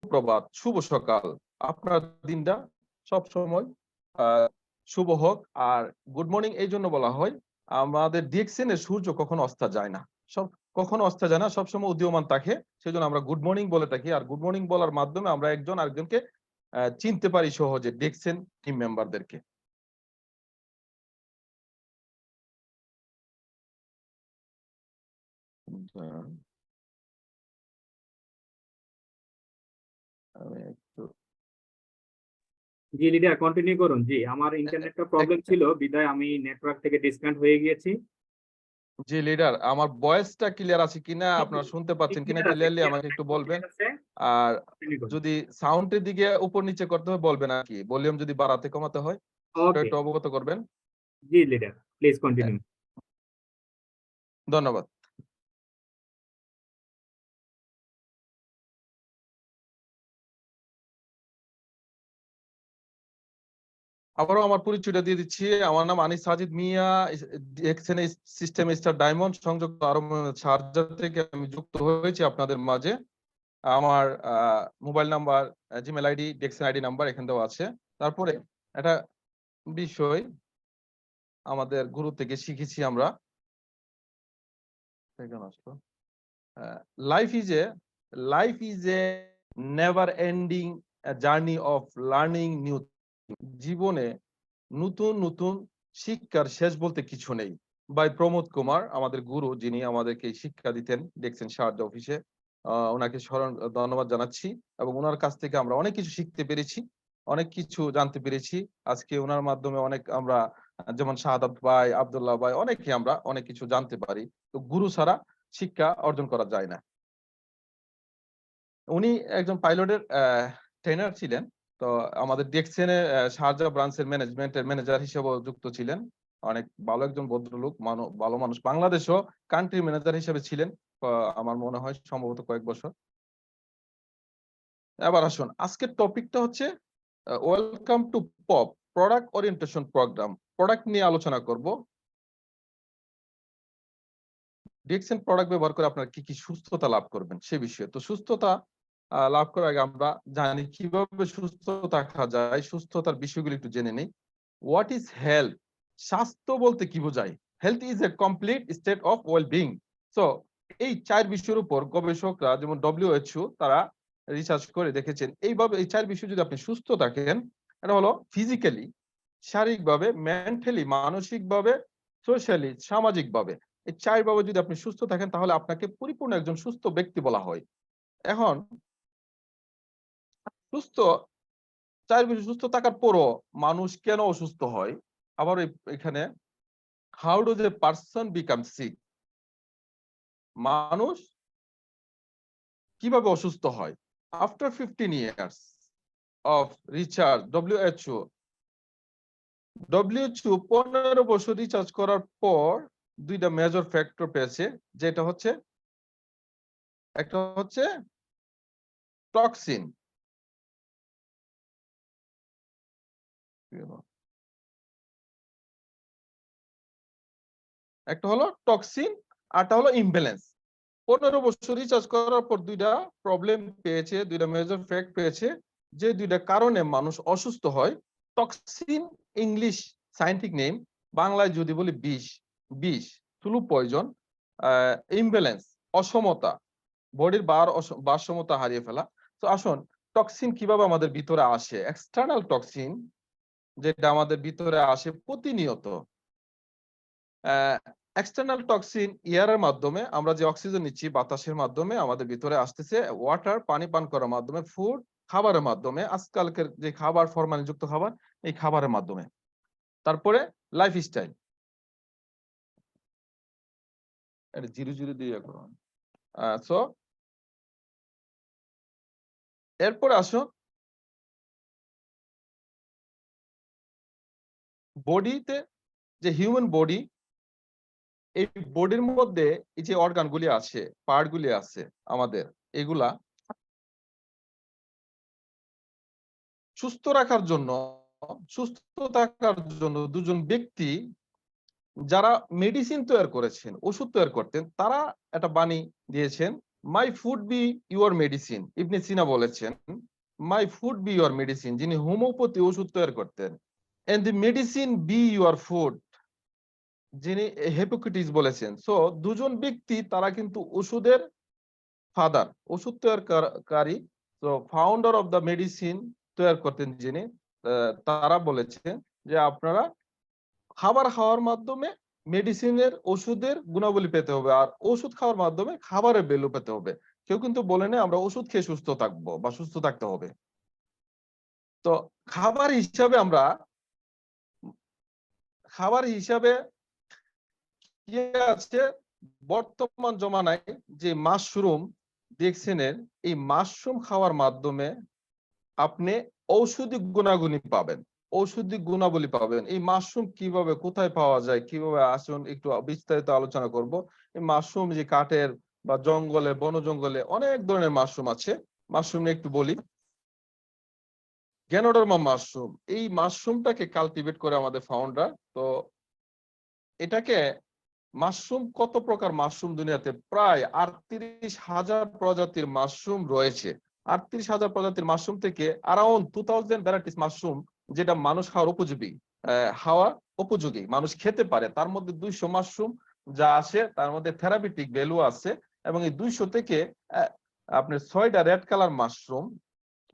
সুপ্রভাত, শুভ সকাল। আপনার দিনটা সব সময় শুভ হোক। আর গুড মর্নিং এই জন্য বলা হয়, আমাদের ডিএক্সএন এর সূর্য কখনো অস্ত যায় না। কখনো অস্ত যায় না, সবসময় উদীয়মান থাকে। সেজন্য আমরা গুড মর্নিং বলে থাকি। আর গুড মর্নিং বলার মাধ্যমে আমরা একজন আরেকজনকে চিনতে পারি সহজে, ডিএক্সএন টিম মেম্বারদেরকে। আমি একটু জি লিডার কন্টিনিউ করুন। জি আমার ইন্টারনেটটা প্রবলেম ছিল, বিধায় আমি নেটওয়ার্ক থেকে ডিসকানেক্ট হয়ে গিয়েছি। জি লিডার, আমার ভয়েসটা ক্লিয়ার আছে কিনা, আপনারা শুনতে পাচ্ছেন কিনা ক্লিয়ার আছে, ক্লিয়ারলি ক্লিয়ার আমাকে আছে, একটু একদম বলবেন। ক্লিয়ার আছে। আর কন্টিনিউ করুন। যদি সাউন্ডের দিকে উপর নিচে করতে হয় বলবেন, আর কি ভলিউম যদি বাড়াতে কমাতে হয় সেটা ওকে, একটু অবগত করবেন। জি লিডার প্লিজ হ্যাঁ, কন্টিনিউ। ধন্যবাদ। আবারও আমার পরিচয়টা দিয়ে দিচ্ছি। আমার নাম আনিস সাজিদ মিয়া, এক্সএনএ সিস্টেম স্টার ডায়মন্ড সংযুক্ত আরব আমিরাত শারজাহ থেকে আমি যুক্ত হয়েছি আপনাদের মাঝে। আমার mobile number, Gmail ID, DXN ID number এখান দেওয়া আছে। তারপরে একটা বিষয় আমাদের গুরু থেকে শিখেছি আমরা। Life is a life is a never ending journey of learning new. জীবনে নতুন নতুন শিক্ষার শেষ বলতে কিছু নেই। ভাই প্রমোদ কুমার আমাদের গুরু, যিনি আমাদেরকে শিক্ষা দিতেন দেখছেন শারজা অফিসে, ওনাকে স্মরণ ধন্যবাদ জানাচ্ছি। এবং ওনার কাছ থেকে আমরা অনেক কিছু শিখতে পেরেছি, অনেক কিছু জানতে পেরেছি। আজকে ওনার মাধ্যমে অনেক আমরা, যেমন শাহাদাত ভাই, আব্দুল্লাহ ভাই, অনেকে আমরা অনেক কিছু জানতে পারি। তো গুরু ছাড়া শিক্ষা অর্জন করা যায় না। উনি একজন পাইলটের ট্রেনার ছিলেন। তো আমাদের ডিএক্সএন এর শারজাহ ব্রাঞ্চের ম্যানেজমেন্টের ম্যানেজার হিসেবে যুক্ত ছিলেন। অনেক ভালো একজন ভদ্রলোক, ভালো মানুষ। বাংলাদেশও কান্ট্রি ম্যানেজার হিসেবে ছিলেন আমার মনে হয় সম্ভবত কয়েক বছর। এবার আসুন, আজকের টপিকটা হচ্ছে welcome to pop product orientation programme. Product নিয়ে আলোচনা করব। ডিএক্সএন প্রোডাক্ট ব্যবহার করে আপনারা কি কি সুস্থতা লাভ করবেন সে বিষয়ে। তো সুস্থতা লাভ করার আগে আমরা জানি কিভাবে সুস্থ থাকা যায়, সুস্থতার বিষয়গুলো একটু জেনে নেই। What is health? স্বাস্থ্য বলতে কি বোঝায়? Health is a complete state of well being. So এই চার বিষয়ের উপর গবেষকরা, যেমন WHO, তারা রিসার্চ করে দেখেছেন এইভাবে এই চার বিষয় যদি আপনি সুস্থ থাকেন, এটা হলো ফিজিক্যালি, শারীরিকভাবে, মেন্টালি মানসিকভাবে, সোশ্যালি সামাজিকভাবে, এই চার ভাবে যদি আপনি সুস্থ থাকেন তাহলে আপনাকে পরিপূর্ণ একজন সুস্থ ব্যক্তি বলা হয়। এখন সুস্থ, চার বিষয় সুস্থ থাকার পরও মানুষ কেন অসুস্থ হয়? আবার এখানে how does a person become sick? মানুষ কিভাবে অসুস্থ হয়? After 15 years of research, WHO 15 বছর রিসার্চ করার পর দুইটা মেজর ফ্যাক্টর পেয়েছে, যেটা হচ্ছে, একটা হচ্ছে টক্সিন, একটা হলো টক্সিন, আরটা হলো ইমব্যালেন্স। 15 বছর রিসার্চ করার পর দুইটা প্রবলেম পেয়েছে, দুইটা মেজর ফ্যাক্ট পেয়েছে, যে দুইটা কারণে মানুষ অসুস্থ হয়। টক্সিন, ইংলিশ সায়েন্টিফিক নেম, বাংলায় যদি বলি বিষ, বিষ, ফ্লু পয়জন। ইমব্যালেন্স, অসমতা, বডির ভারসাম্যতা হারিয়ে ফেলা। তো আসুন, টক্সিন কিভাবে আমাদের ভিতরে আসে? এক্সটার্নাল টক্সিন, যেটা আমাদের ভিতরে আসে প্রতিনিয়ত। এক্সটার্নাল টক্সিন এয়ারের মাধ্যমে, আমরা যে অক্সিজেন নিচ্ছি বাতাসের মাধ্যমে আমাদের ভিতরে আসতেছে। ওয়াটার, পানি পান করার মাধ্যমে। ফুড, খাবারের মাধ্যমে, আজকালকার যে খাবার ফরমালিনযুক্ত খাবার, এই খাবারের মাধ্যমে। তারপরে লাইফস্টাইল, এটা জিরো জিরো দিয়ে করো। সো এরপরে আসো বডিতে, যে হিউম্যান বডি, এই বডির মধ্যে এই যে অর্গানগুলি আছে, পার্টগুলি আছে আমাদের, এগুলা সুস্থ রাখার জন্য, সুস্থ থাকার জন্য দুজন ব্যক্তি যারা মেডিসিন তৈরি করেছেন, ওষুধ তৈরি করতেন, তারা একটা বাণী দিয়েছেন, my food be your medicine, Ibn Sina বলেছেন my food be your medicine, যিনি হোমিওপ্যাথি ওষুধ তৈরি করতেন। And the medicine be your food, যিনি হিপোক্রেটিস বলেছেন। সো দুজন ব্যক্তি তারা কিন্তু ওষুধের ফাদার, ওষুধ তৈরিকারী। তো ফাউন্ডার অফ দ্য মেডিসিন তৈরি করতেন যিনি, তারা বলেছেন যে আপনারা খাবার খাওয়ার মাধ্যমে মেডিসিনের ওষুধের গুণাবলী পেতে হবে, আর ওষুধ খাওয়ার মাধ্যমে খাবারের ভ্যালু পেতে হবে। কেউ কিন্তু বলে না আমরা ওষুধ খেয়ে সুস্থ থাকবো বা সুস্থ থাকতে হবে। তো খাবার হিসাবে আমরা খাবার হিসাবে কি আছে বর্তমান জমানায়, যে মাশরুম দেখছেনের, এই মাশরুম খাওয়ার মাধ্যমে আপনি ঔষধি গুণাগুণী পাবেন, ঔষধি গুণাবলী পাবেন। এই মাশরুম কিভাবে কোথায় পাওয়া যায়, কিভাবে আসুন একটু বিস্তারিত আলোচনা করব। এই মাশরুম যে কাঠের বা জঙ্গলে, বন জঙ্গলে অনেক ধরনের মাশরুম আছে। মাশরুম নিয়ে একটু বলি। গ্যানোডার্মা মাশরুম, এই মাশরুমটাকে কাল্টিভেট করে আমাদের ফাউন্ডার। তো এটাকে মাশরুম, কত প্রকার মাশরুম দুনিয়াতে, প্রায় 38,000 প্রজাতির মাশরুম রয়েছে। 38,000 প্রজাতির মাশরুম থেকে অ্যারাউন্ড 2000 ভ্যারাইটিস মাশরুম যেটা মানুষ খাওয়ার উপযোগী, মানুষ খেতে পারে। তার মধ্যে 200 মাশরুম যা আছে তার মধ্যে থেরাপিউটিক ভ্যালু আছে। এবং এই 200 থেকে আপনার 6টা রেড কালার মাশরুম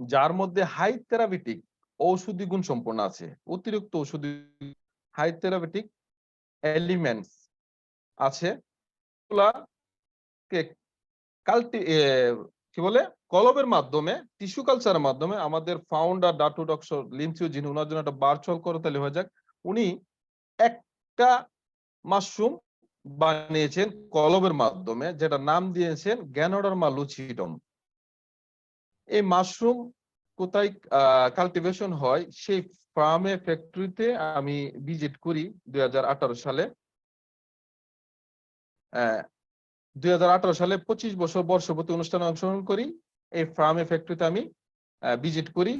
যার মধ্যে হাই থেরাপিউটিক ঔষধি গুণ সম্পন্ন আছে, অতিরিক্ত ঔষধি হাই থেরাপিউটিক এলিমেন্টস আছে। কে কালটি কি বলে কলবের মাধ্যমে, টিস্যু কালচারের মাধ্যমে আমাদের ফাউন্ডার ডাটু ডক্টর লিনসিউ, যিনি ওনার জন্য একটা ভার্চুয়াল করতালি হয়ে যাক, উনি একটা মাশরুম বানিয়েছেন কলবের মাধ্যমে, যেটা নাম দিয়েছেন গ্যানোডার্মা লুচিডম। এই মাশরুম কোথায় কাল্টিভেশন হয়, সেই ফার্মে ফ্যাক্টরিতে আমি ভিজিট করি 2018 সালে। 2018 সালে 25 বছর বর্ষপূর্তি অনুষ্ঠানে অংশগ্রহণ করি। এই ফার্মে ফ্যাক্টরিতে আমি ভিজিট করি।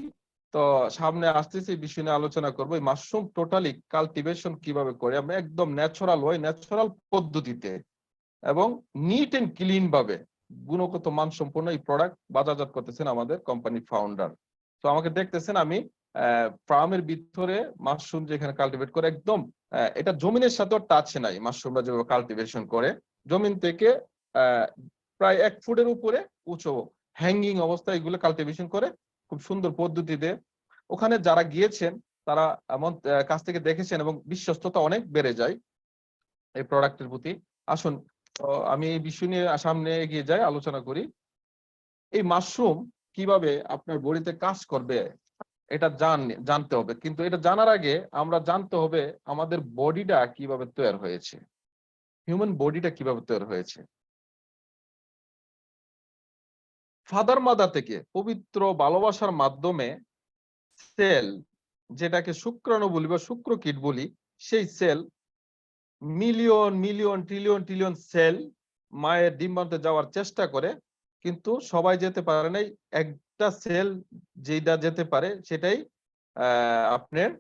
তো সামনে আসতেছে এই বিষয় নিয়ে আলোচনা করবো, এই মাশরুম টোটালি কাল্টিভেশন কিভাবে করে আমরা একদম ন্যাচারাল ওয়ে, ন্যাচারাল পদ্ধতিতে এবং নিট এন্ড ক্লিন ভাবে গুণগত মানসম্পন্ন এই প্রোডাক্ট বাজারজাত করতেছেন আমাদের কোম্পানির ফাউন্ডার। তো আমাকে দেখতেছেন আমি ফার্মের ভিতরে মাশরুম যেখানে কাল্টিভেট করে, একদম এটা জমিনের সাথে টাচ নাই। মাশরুমরা যেভাবে কাল্টিভেশন করে জমিন থেকে প্রায় 1 ফুটের উপরে উঁচু হ্যাঙ্গিং অবস্থায় এগুলো কাল্টিভেশন করে খুব সুন্দর পদ্ধতিতে। ওখানে যারা গিয়েছেন তারা এমন কাছ থেকে দেখেছেন এবং বিশ্বস্ততা অনেক বেড়ে যায় এই প্রোডাক্টের প্রতি। আসুন আমি এই বিষয় নিয়ে সামনে এগিয়ে যাই, আলোচনা করি। এই মাশরুম কিভাবে আপনার বডিতে কাজ করবে এটা জানতে হবে, কিন্তু এটা জানার আগে আমরা জানতে হবে আমাদের বডিটা কিভাবে তৈরি হয়েছে, হিউম্যান বডিটা কিভাবে তৈরি হয়েছে। ফাদার মাদার থেকে পবিত্র ভালোবাসার মাধ্যমে সেল, যেটাকে শুক্রাণু বলি বা শুক্রকীট বলি, সেই cell million million trillion trillion cell মায়ের ডিম্বাণুতে যাওয়ার চেষ্টা করে, কিন্তু সবাই যেতে পারে নাই। একটা সেল যেটা যেতে পারে সেটাই আপনার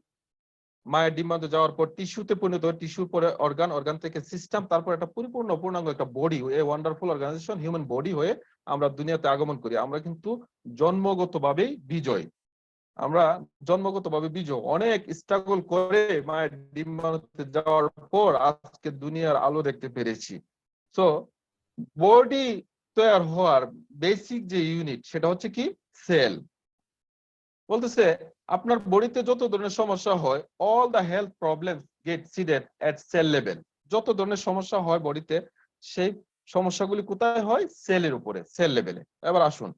মায়ের ডিম্বাণুতে যাওয়ার পর টিস্যুতে পরিণত হয়, টিস্যুর পরে অর্গান, অর্গান থেকে সিস্টেম, তারপর একটা পরিপূর্ণ পূর্ণাঙ্গ একটা body, a wonderful organisation human body হয়ে আমরা দুনিয়াতে আগমন করি। আমরা কিন্তু জন্মগতভাবেই বিজয়, আমরা জন্মগতভাবে বিজয়, অনেক স্ট্রাগল করে মায়ের ডিম্বাণুতে যাওয়ার পর আজকে দুনিয়ার আলো দেখতে পেরেছি। সো বডি তৈরি হওয়ার বেসিক যে ইউনিট সেটা হচ্ছে কি সেল। বলতেছে আপনার বডিতে যত ধরনের সমস্যা হয়, all the health problem get seeded at cell level. যত ধরনের সমস্যা হয় বডিতে, সেই সমস্যাগুলি কোথায় হয়? সেলের উপরে, সেল লেভেলে। এবার আসুন,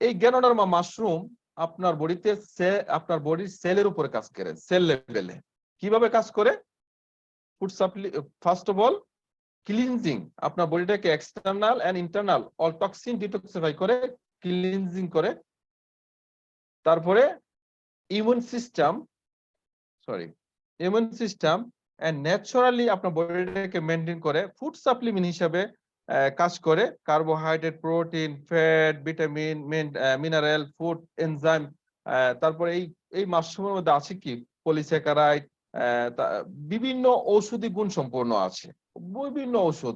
এই গ্যানোডার্মা মাশরুম আপনার বডিতে আপনার বডির সেলের উপরে কাজ করে, সেল লেভেলে। কিভাবে কাজ করে? ফুড সাপ্লি, ফার্স্ট অফ অল ক্লিনজিং, আপনার বডিটাকে external and internal all toxin detoxify করে, ক্লিনজিং করে। তারপরে ইমিউন সিস্টেম এন্ড ন্যাচারালি আপনার বডিটাকে মেনটেন করে। ফুড সাপ্লিমেন্ট হিসেবে কাজ করে, carbohydrate, protein, fat, vitamin, mineral, food enzyme. তারপরে এই মাশরুমের মধ্যে আছে কি পলিস্যাকারাইড, বিভিন্ন ঔষধি গুণ সম্পন্ন আছে, বিভিন্ন ঔষধ।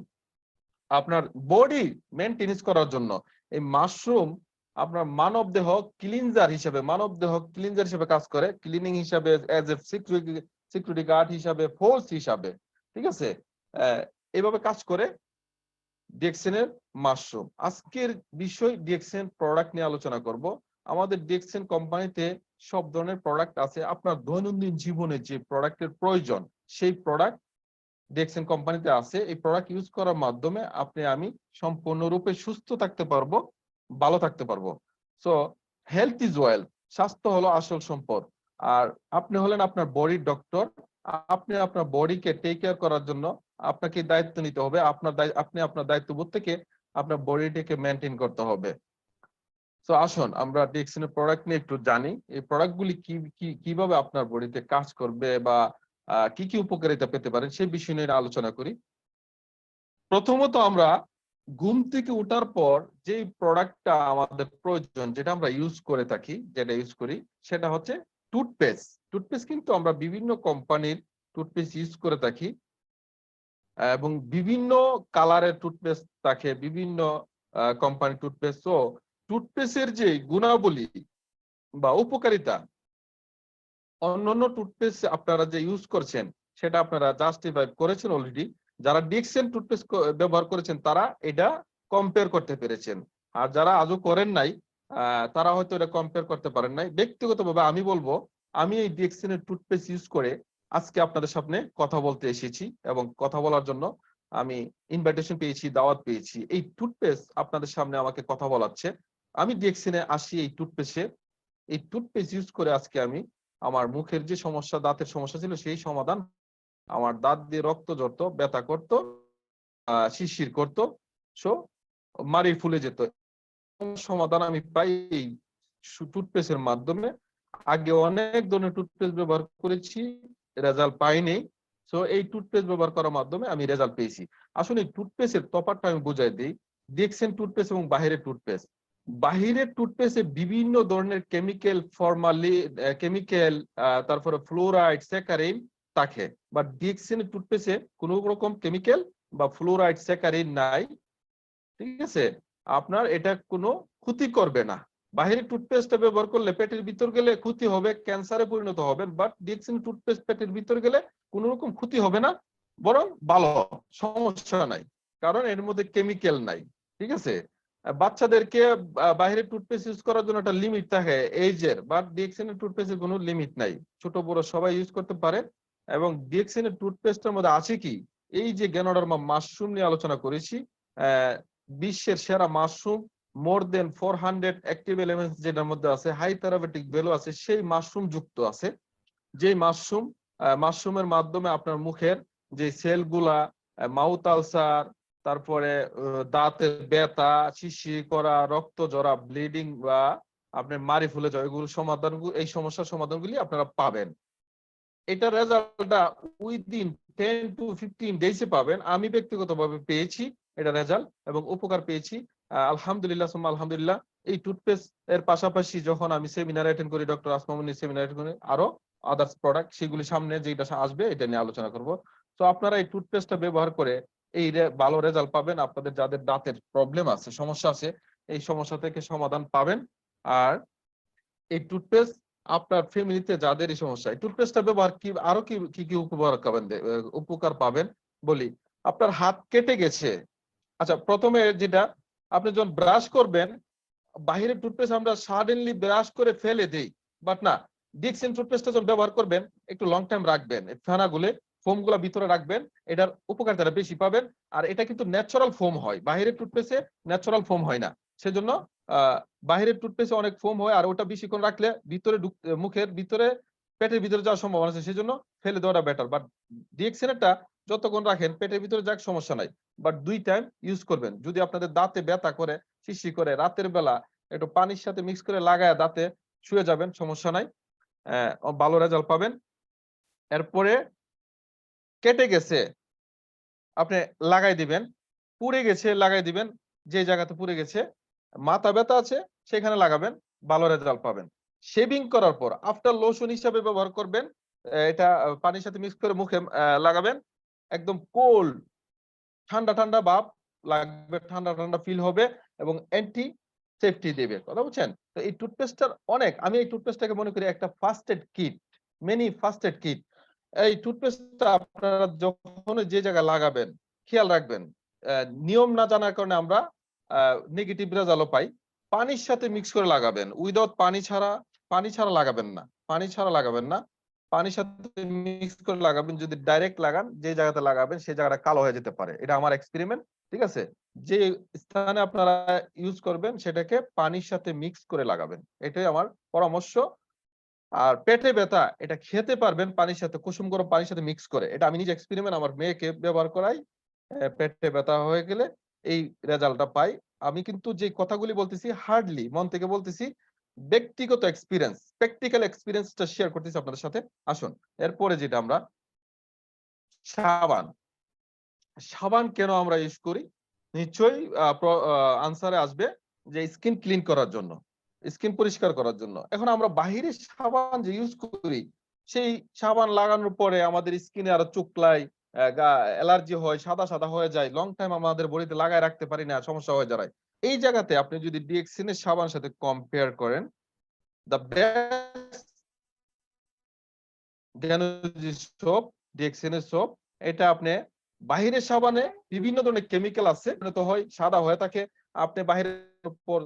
আপনার বডি মেনটেনেন্স করার জন্য এই মাশরুম আপনার মানব দেহ ক্লিনজার হিসেবে কাজ করে, ক্লিনিং হিসাবে, এজ এ সিকিউরিটি গার্ড হিসাবে, ফোর্স হিসাবে, ঠিক আছে? এইভাবে কাজ করে ডিএক্সএনের মাশরুম। আজকের বিষয় ডিএক্সএন প্রোডাক্ট নিয়ে আলোচনা করব। আমাদের ডিএক্সএন কোম্পানিতে সব ধরনের প্রোডাক্ট আছে। আপনার দৈনন্দিন জীবনে যে প্রোডাক্টের প্রয়োজন সেই প্রোডাক্ট ডিএক্সএন কোম্পানিতে আছে। এই প্রোডাক্ট ইউজ করার মাধ্যমে আমি সম্পূর্ণরূপে সুস্থ থাকতে পারবো, ভালো থাকতে পারবো। সো হেলথ ইজ ওয়েলথ, স্বাস্থ্য হলো আসল সম্পদ। আর আপনি হলেন আপনার বডির ডক্টর। আপনি আপনার বডিকে টেক কেয়ার করার জন্য আপনাকে দায়িত্ব নিতে হবে। আপনি আপনার দায়িত্ববোধ থেকে আপনার বডিটাকে মেনটেন করতে হবে। তো আসুন আমরা ডিএক্সএন এর প্রোডাক্ট নিয়ে একটু জানি। এই প্রোডাক্টগুলি কিভাবে আপনার বডিতে কাজ করবে বা কি কি উপকারিতা পেতে পারেন সেই বিষয় নিয়ে আলোচনা করি। প্রথমত আমরা ঘুম থেকে ওঠার পর যে প্রোডাক্টটা আমাদের প্রয়োজন, যেটা আমরা ইউজ করে থাকি, সেটা হচ্ছে টুথপেস্ট। টুথপেস্ট কিন্তু আমরা বিভিন্ন কোম্পানির টুথপেস্ট ইউজ করে থাকি এবং বিভিন্ন কালারের টুথপেস্ট থাকে, বিভিন্ন কোম্পানির টুথপেস্ট। তো টুথপেস্টের যে গুণাবলী বা উপকারিতা অন্যান্য টুথপেস্ট আপনারা যে ইউজ করছেন সেটা আপনারা জাস্টিফাই করেছেন অলরেডি। যারা ডিএক্সএন টুথপেস্ট ব্যবহার করেছেন তারা এটা কম্পেয়ার করতে পেরেছেন, আর যারা আজও করেন নাই তারা হয়তো এটা কম্পেয়ার করতে পারেন নাই। ব্যক্তিগতভাবে আমি বলবো, আমি এই ডিএক্সএন এর টুথপেস্ট ইউজ করে আজকে আপনাদের সামনে কথা বলতে এসেছি এবং কথা বলার জন্য আমি ইনভাইটেশন পেয়েছি, দাওয়াত পেয়েছি। এই টুথপেস্ট আপনাদের সামনে আমাকে কথা বলাচ্ছে। আমি ডিএক্সএন এ আসি এই টুথপেস্ট ইউজ করে আজকে আমি আমার মুখের যে সমস্যা, দাঁতের সমস্যা ছিল সেই সমাধান। আমার দাঁত দিয়ে রক্ত ঝরতো, ব্যথা করতো, শিরশির করতো, সো মাড়ি ফুলে যেত। সমাধান আমি পাই এই টুথপেস্টের মাধ্যমে। আগে অনেক ধরনের টুথপেস্ট ব্যবহার করেছি, রেজাল্ট পাইনি। সো এই টুথপেস্ট ব্যবহার করার মাধ্যমে আমি রেজাল্ট পেয়েছি। আসলে এই টুথপেস্টের তফাৎটা আমি বুঝাই দিই। ডিএক্সএন টুথপেস্ট এবং বাহিরের টুথপেস্টে বিভিন্ন ধরনের কেমিক্যাল, তারপরে ফ্লোরাইড, স্যাকারিন থাকে, বাট ডিএক্সএন টুথপেস্টে কোনো রকম কেমিক্যাল বা ফ্লোরাইড, স্যাকারিন নাই, ঠিক আছে? আপনার এটা কোনো ক্ষতি করবে না। বাহিরের টুথপেস্টটা ব্যবহার করলে পেটের ভিতর গেলে ক্ষতি হবে, ক্যান্সারে পরিণত হবে, বাট ডিএক্সএন টুথপেস্ট পেটের ভিতর গেলে কোনো রকম ক্ষতি হবে না, বরং ভালো, সমস্যা নাই, কারণ এর মধ্যে কেমিক্যাল নাই, ঠিক আছে? বাচ্চাদেরকে বাহিরের টুথপেস্ট ইউজ করার জন্য একটা লিমিট থাকে এইজের, বাট ডিএক্সএন এর টুথপেস্টের কোনো লিমিট নাই, ছোট বড় সবাই ইউজ করতে পারে। এবং ডিএক্সএন এর টুথপেস্টের মধ্যে আছে কি, এই যে গ্যানোডার্মা মাশরুম নিয়ে আলোচনা করেছি, বিশ্বের সেরা মাশরুম, মোর দেন 400 অ্যাক্টিভ এলিমেন্টস যেটার মধ্যে আছে, হাই থেরাপিউটিক ভ্যালু আছে, সেই মাশরুম যুক্ত আছে। যে মাশরুমের মাধ্যমে আপনার মুখের যে সেলগুলা, মাউথ আলসার, তারপরে দাঁতের ব্যথা, শিরশির করা, রক্ত ঝরা, ব্লিডিং বা আপনার মাড়ি ফুলে যাওয়া, এই সমস্যার সমাধানগুলি আপনারা পাবেন। এটা রেজাল্টটা উইদিন 10 to 15 ডেজে পাবেন। আমি ব্যক্তিগতভাবে পেয়েছি এটা রেজাল্ট এবং উপকার পেয়েছি, আলহামদুলিল্লাহ সুম্মা আলহামদুলিল্লাহ। এই টুথপেস্ট এর পাশাপাশি যখন আমি সেমিনার অ্যাটেন্ড করি, ডক্টর আসমা মনির সেমিনার অ্যাটেন্ড করি, আরো আদার্স প্রোডাক্ট, সেগুলি সামনে যেটা আসবে এটা নিয়ে আলোচনা করব। তো আপনারা এই টুথপেস্টটা ব্যবহার করে এই ভালো রেজাল্ট পাবেন। আপনাদের যাদের দাঁতের প্রবলেম আছে, সমস্যা আছে, এই সমস্যা থেকে সমাধান পাবেন। আর এই টুথপেস্ট আপনার ফ্যামিলিতে যাদের এই সমস্যা, এই টুথপেস্টটা ব্যবহার আরো কি কি উপকার পাবেন বলি। আপনার হাত কেটে গেছে, আচ্ছা, প্রথমে যেটা, আপনি যখন ব্রাশ করবেন, বাহিরের টুথপেস্ট আমরা সাডেনলি ব্রাশ করে ফেলে দেই, বাট না, ডিএক্সএন টুথপেস্টটা যখন ব্যবহার করবেন একটু লং টাইম রাখবেন, ফেনাগুলো, ফোম গুলা ভিতরে রাখবেন, এটার উপকারিতা বেশি পাবেন। আর এটা কিন্তু ন্যাচারাল ফোম হয়, বাহিরের টুথপেস্টে ন্যাচারাল ফোম হয় না, সেজন্য বাহিরের টুথপেস্টে অনেক ফোম হয়, আর ওটা বেশিক্ষণ রাখলে ভিতরে মুখের ভিতরে, পেটের ভিতরে যাওয়ার সম্ভাবনা আছে, সেজন্য ফেলে দেওয়াটা বেটার। বাট ডিএক্সএন এরটা যতক্ষণ রাখেন পেটের ভিতরে যাক, সমস্যা নাই, বাট 2 টাইম ইউজ করবেন। যদি আপনাদের দাঁতে ব্যথা করে, শিরশির করে, রাতের বেলা একটু পানির সাথে মিক্স করে লাগায় দাঁতে শুয়ে যাবেন, সমস্যা নাই, ভালো রেজাল্ট পাবেন। এরপরে কেটে গেছে, আপনি লাগাই দিবেন, পুড়ে গেছে লাগাই দিবেন, যে জায়গাতে পুড়ে গেছে, মাথা ব্যথা আছে সেখানে লাগাবেন, ভালো রেজাল্ট পাবেন। শেভিং করার পর আফটার লোশন হিসাবে ব্যবহার করবেন, এটা পানির সাথে মিক্স করে মুখে লাগাবেন, একদম কোল্ড, ঠান্ডা ঠান্ডা ভাব লাগবে, ঠান্ডা ঠান্ডা ফিল হবে এবং অ্যান্টি সেফটি দেবে। কথা বুঝছেন? তো এই টুথপেস্টটার আমি এই টুথপেস্টটাকে মনে করি একটা first aid kit, mini first aid kit. এই টুথপেস্টটা আপনারা যখন যে জায়গায় লাগাবেন খেয়াল রাখবেন। নিয়ম না জানার কারণে আমরা নেগেটিভ রেজাল্টও পাই। পানির সাথে মিক্স করে লাগাবেন। উইদাউট পানি ছাড়া লাগাবেন না। পানি ছাড়া লাগাবেন না। পানির সাথে মিক্স করে লাগাবেন। যদি ডাইরেক্ট লাগান, যে জায়গাতে লাগাবেন সেই জায়গাটা কালো হয়ে যেতে পারে। এটা আমার এক্সপেরিমেন্ট। ঠিক আছে? যে স্থানে আপনারা ইউজ করবেন সেটাকে পানির সাথে মিক্স করে লাগাবেন। এটাই আমার পরামর্শ। আর পেটে ব্যথা এটা খেতে পারবেন পানির সাথে, কুসুম গরম পানির সাথে মিক্স করে। এটা আমি নিজে এক্সপেরিমেন্ট আমার মেয়েকে ব্যবহার করাই। পেটে ব্যথা হয়ে গেলে এই রেজাল্টটা পাই। আমি কিন্তু যে কথাগুলি বলতেছি হার্ডলি মন থেকে বলতেছি, ব্যক্তিগত এক্সপেরিয়েন্স, প্র্যাকটিক্যাল এক্সপেরিয়েন্সটা শেয়ার করতেছি আপনাদের সাথে। আসুন, এরপরে যেটা আমরা সাবান। সাবান কেন আমরা ইউজ করি? নিশ্চয়ই আনসারে আসবে যে স্কিন ক্লিন করার জন্য, স্কিন পরিষ্কার করার জন্য। এখন আমরা বাহিরের সাবান যে ইউজ করি, সেই সাবান লাগানোর পরে আমাদের স্কিনে আরো চুকলাই, অ্যালার্জি হয়, সাদা সাদা হয়ে যায়। লং টাইম আমাদের বডিতে লাগায় রাখতে পারি না, সমস্যা হয়ে দাঁড়ায়। এই জায়গাতে আপনি যদি ডিএক্সিন এর সাবান সাথে কম্পেয়ার করেন, দ্য বেস্ট গ্যানোজি সোপ, ডিএক্সিন এর সোপ, এটা আপনি বাহিরের সাবানে বিভিন্ন ধরনের কেমিক্যাল আছে, তো হয় সাদা হয়ে থাকে। আপনি বাহিরের উপর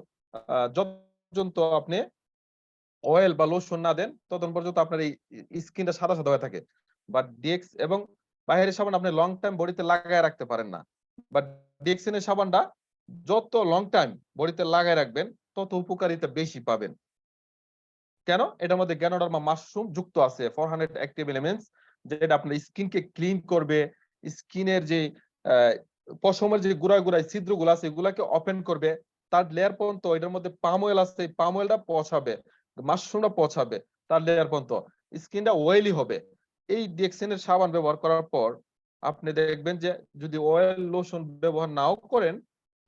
যত পর্যন্ত আপনি অয়েল বা লোশন না দেন ততক্ষণ পর্যন্ত আপনার এই স্কিনটা সাদা সাদা হয়ে থাকে। বাট ডিএক্স এবং বাহিরের সাবান আপনি লং টাইম বডিতে লাগায় রাখতে পারেন না। বাট ডিএক্সিন এর সাবানটা যত লং টাইম বডিতে লাগায় রাখবেন তত উপকারিতা বেশি পাবেন। কেন? এটার মধ্যে গ্যানোডার্মা মাশরুম যুক্ত আছে, 400 অ্যাক্টিভ এলিমেন্টস, যেটা আপনার স্কিনকে ক্লিন করবে। স্কিনের যে পশমের যে গুড়ায় ছিদ্রগুলো আছে এগুলাকে ওপেন করবে। তার লেয়ার পর্যন্ত এটার মধ্যে পাম অয়েল আছে, এই পাম অয়েলটা পৌঁছাবে, মাশরুমটা পৌঁছাবে তার লেয়ার পর্যন্ত। স্কিনটা অয়েলি হবে। এই ডিএক্সিনের সাবান ব্যবহার করার পর আপনি দেখবেন যে যদি অয়েল লোশন ব্যবহার নাও করেন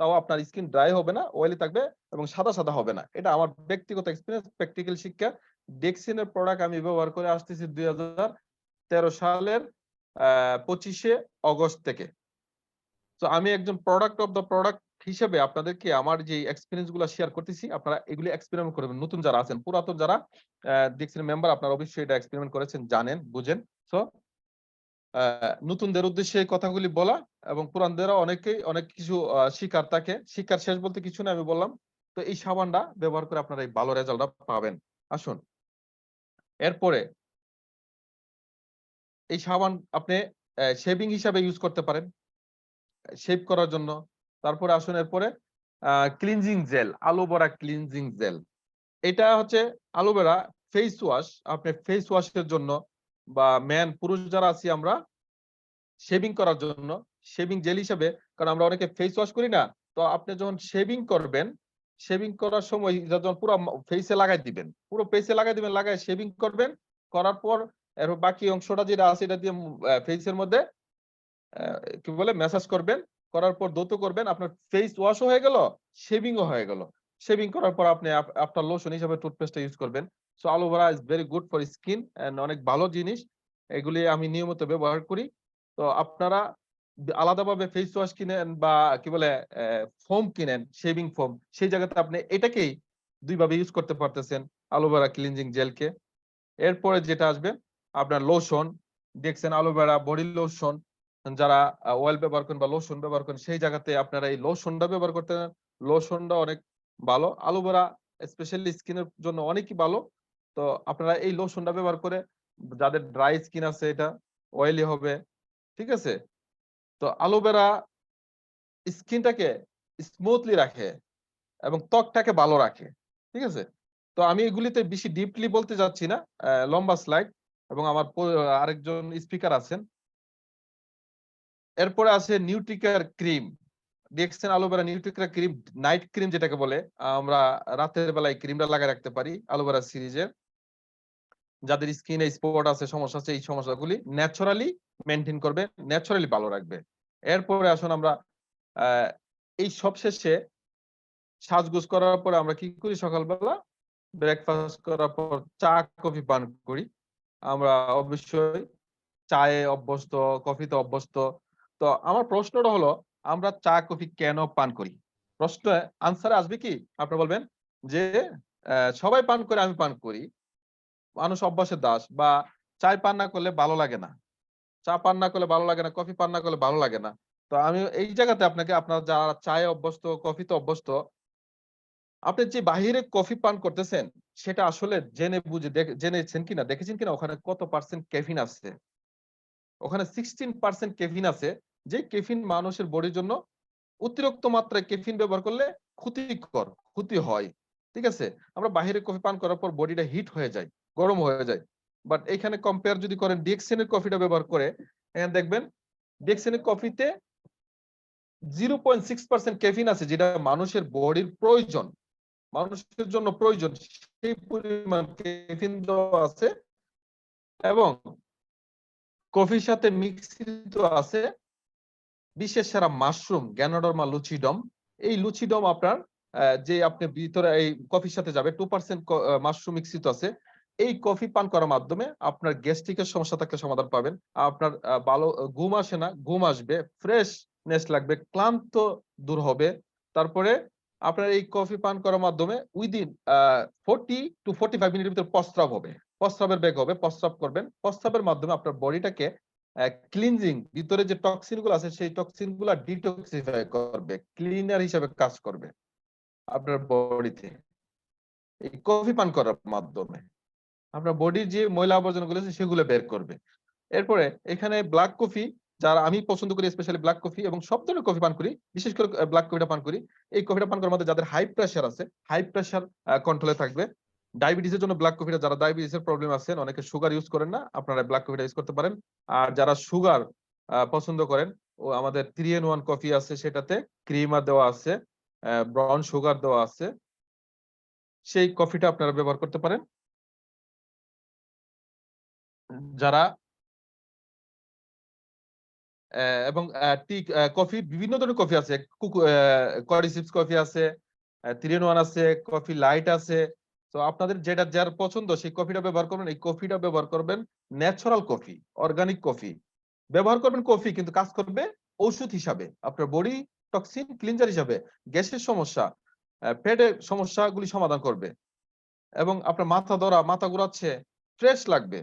তাও আপনার স্কিন ড্রাই হবে না, অয়েলি থাকবে এবং সাদা সাদা হবে না। এটা আমার ব্যক্তিগত এক্সপেরিয়েন্স, প্র্যাকটিক্যাল শিক্ষা। ডিএক্সিনের প্রোডাক্ট আমি ব্যবহার করে আসতেছি 2013 সালের 25শে অগস্ট থেকে। তো আমি একজন প্রোডাক্ট অফ দ্য প্রোডাক্ট হিসেবে আপনাদেরকে আমার যে এক্সপেরিয়েন্স গুলো শেয়ার করতেছি, আপনারা এগুলি এক্সপেরিমেন্ট করবেন। নতুন যারা আছেন, পুরাতন যারা ডিএক্সিনের মেম্বার, আপনারা অবশ্যই এটা এক্সপেরিমেন্ট করেছেন, জানেন, বুঝেন। সো নতুনদের উদ্দেশ্যে এই কথাগুলি বলা, এবং পুরানদেরও অনেকেই অনেক কিছু শিকার থাকে। শিকার শেষ বলতে কিছু না, আমি বললাম। তো এই সাবানটা ব্যবহার করে আপনারা এই ভালো রেজাল্টটা পাবেন। আসুন, এরপরে এই সাবান আপনি শেভিং হিসাবে ইউজ করতে পারেন, শেভ করার জন্য। তারপরে আসুন এরপরে cleansing gel, aloe vera cleansing gel. এটা হচ্ছে অ্যালোভেরা ফেস ওয়াশ। আপনি ফেস ওয়াশের জন্য বা পুরুষ যারা আছি আমরা শেভিং করার জন্য শেভিং জেল হিসেবে, কারণ আমরা অনেকে ফেস ওয়াশ করি না। তো আপনি যখন শেভিং করবেন, শেভিং করার সময় যখন পুরো ফেসে লাগাই দিবেন, পুরো ফেসে লাগাই দিবেন, লাগায় শেভিং করবেন। করার পর এর বাকি অংশটা যেটা আছে এটা দিয়ে ফেসের মধ্যে কি বলে ম্যাসাজ করবেন। করার পর ধৌত করবেন, আপনার ফেস ওয়াশও হয়ে গেল, শেভিংও হয়ে গেল। শেভিং করার পর আপনি আপনার লোশন হিসেবে টুথপেস্টটা ইউজ করবেন। So aloe vera is very good for skin and অনেক ভালো জিনিস। এগুলি আমি নিয়মিত ব্যবহার করি। তো আপনারা আলাদাভাবে ফেস ওয়াশ কিনেন বা কি বলে ফোম কিনেন, শেভিং ফোম, সেই জায়গাতে আপনি এটাকেই দুই ভাবে ইউজ করতে পারতেছেন, অ্যালোভেরা ক্লিনজিং জেলকে। এরপরে যেটা আসবে আপনার লোশন, দেখছেন অ্যালোভেরা বডি লোশন, যারা অয়েল ব্যবহার করেন বা লোশন ব্যবহার করেন সেই জায়গাতে আপনারা এই লোশনটা ব্যবহার করতে পারেন। লোশনটা অনেক ভালো, অ্যালোভেরা স্পেশালি স্কিনের জন্য অনেকই ভালো। তো আপনারা এই লোশনটা ব্যবহার করে, যাদের ড্রাই স্কিন আছে এটা অয়েলি হবে, ঠিক আছে? তো অ্যালোভেরা স্কিনটাকে স্মুথলি রাখে এবং ত্বকটাকে ভালো রাখে, ঠিক আছে? তো আমি এগুলিতে বেশি ডিপলি বলতে যাচ্ছি না, লম্বা স্লাইড, এবং আমার আরেকজন স্পিকার আছেন। এরপরে আছে নিউট্রিকেয়ার ক্রিম, দেখছেন অ্যালোভেরা নিউট্রিকেয়ার ক্রিম, নাইট ক্রিম যেটাকে বলে। আমরা রাতের বেলায় ক্রিমটা লাগায় রাখতে পারি অ্যালোভেরা সিরিজের। যাদের স্কিনে স্পট আছে, সমস্যা আছে, এই সমস্যাগুলি ন্যাচারালি মেনটেন করবে, ন্যাচারালি ভালো রাখবে। এরপরে আসুন আমরা আহ এই সব শেষে সাজগোজ করার পরে আমরা কি করি? সকালবেলা ব্রেকফাস্ট করার পর চা কফি পান করি। আমরা অবশ্যই চায়ে অভ্যস্ত, কফিতে অভ্যস্ত। তো আমার প্রশ্নটা হলো, আমরা চা কফি কেন পান করি? প্রশ্ন আনসারে আসবে কি? আপনারা বলবেন যে সবাই পান করে আমি পান করি। মানুষ অভ্যাসের দাস, বা চায় পান না করলে ভালো লাগে না। চা পান না করলে ভালো লাগে না, কফি পান না করলে ভালো লাগে না। তো আমি এই জায়গাতে আপনাকে, আপনারা যারা চায়ে অভ্যস্ত, কফিতে অভ্যস্ত, আপনি যে বাহিরে কফি পান করতেছেন সেটা আসলে জেনে বুঝে জেনেছেন কিনা, দেখেছেন কিনা ওখানে কত পার্সেন্ট ক্যাফিন আছে? ওখানে 16% ক্যাফিন আছে, যে ক্যাফিন মানুষের বডির জন্য অতিরিক্ত মাত্রায় ক্যাফিন ব্যবহার করলে ক্ষতিকর, ক্ষতি হয়। ঠিক আছে? আমরা বাহিরে কফি পান করার পর বডিটা হিট হয়ে যায়, গরম হয়ে যায়। বাট এখানে কম্পেয়ার যদি করেন ডিএক্সএন এর কফিটা ব্যবহার করে, এখানে দেখবেন ডিএক্সএন এর কফিতে 0.6% ক্যাফিন আছে, যেটা মানুষের বডির প্রয়োজন, মানুষের জন্য প্রয়োজন সেই পরিমাণ ক্যাফিন দেওয়া আছে। এবং কফির সাথে মিশ্রিত আছে বিশেষ সেরা মাশরুম, গ্যানোডার্মা লুচিডম। এই লুচিডম আপনার যে আপনি ভিতরে এই কফির সাথে যাবে 2% মাশরুম মিশ্রিত আছে। এই কফি পান করার মাধ্যমে আপনার গ্যাস্ট্রিকের সমস্যা থাকলে সমাধান পাবেন। আপনার ভালো ঘুম আসে না, ঘুম আসবে, ফ্রেশনেস লাগবে, ক্লান্ত দূর হবে। তারপরে আপনার এই কফি পান করার মাধ্যমে উইদিন 40 to 45 মিনিটের ভিতরে প্রস্রাব হবে। প্রস্রাবের বেগ হবে, প্রস্রাব করবেন। প্রস্রাবের মাধ্যমে আপনার বডিটাকে ক্লিনজিং, ভিতরে যে টক্সিন গুলো আছে সেই টক্সিন গুলা ডিটক্সিফাই করবে, ক্লিনার হিসেবে কাজ করবে আপনার বডিতে এই কফি পান করার মাধ্যমে। আপনার বডির যে ময়লা আবর্জনা গুলো আছে সেগুলো বের করবে। এরপরে এখানে ব্ল্যাক কফি, যারা আমি পছন্দ করি স্পেশালি ব্ল্যাক কফি, এবং সব ধরনের কফি পান করি, বিশেষ করে ব্ল্যাক কফিটা পান করি। এই কফিটা পান করার মধ্যে যাদের হাই প্রেশার আছে, হাই প্রেশার কন্ট্রোলে থাকবে। ডায়াবেটিসের জন্য ব্ল্যাক কফিটা, যারা ডায়াবেটিসের প্রবলেম আছেন, অনেকে সুগার ইউজ করেন না, আপনারা ব্ল্যাক কফিটা ইউজ করতে পারেন। আর যারা সুগার পছন্দ করেন, ও আমাদের 3-in-1 কফি আছে, সেটাতে ক্রিমা দেওয়া আছে, ব্রাউন সুগার দেওয়া আছে, সেই কফিটা আপনারা ব্যবহার করতে পারেন। যারা এবং টি কফি, বিভিন্ন ধরনের কফি আছে, কডিসিপস কফি আছে, 3-in-1 আছে, কফি লাইট আছে। তো আপনাদের যেটা যার পছন্দ সেই কফিটা ব্যবহার করবেন। এই কফিটা ব্যবহার করবেন ন্যাচারাল কফি, অর্গানিক কফি ব্যবহার করবেন। কফি কিন্তু কাজ করবে ঔষধ হিসাবে, আপনার বডি টক্সিন ক্লিনজার হিসাবে, গ্যাসের সমস্যা, পেটের সমস্যাগুলি সমাধান করবে। এবং আপনার মাথা ধরা, মাথা ঘোরাচ্ছে, ফ্রেশ লাগবে।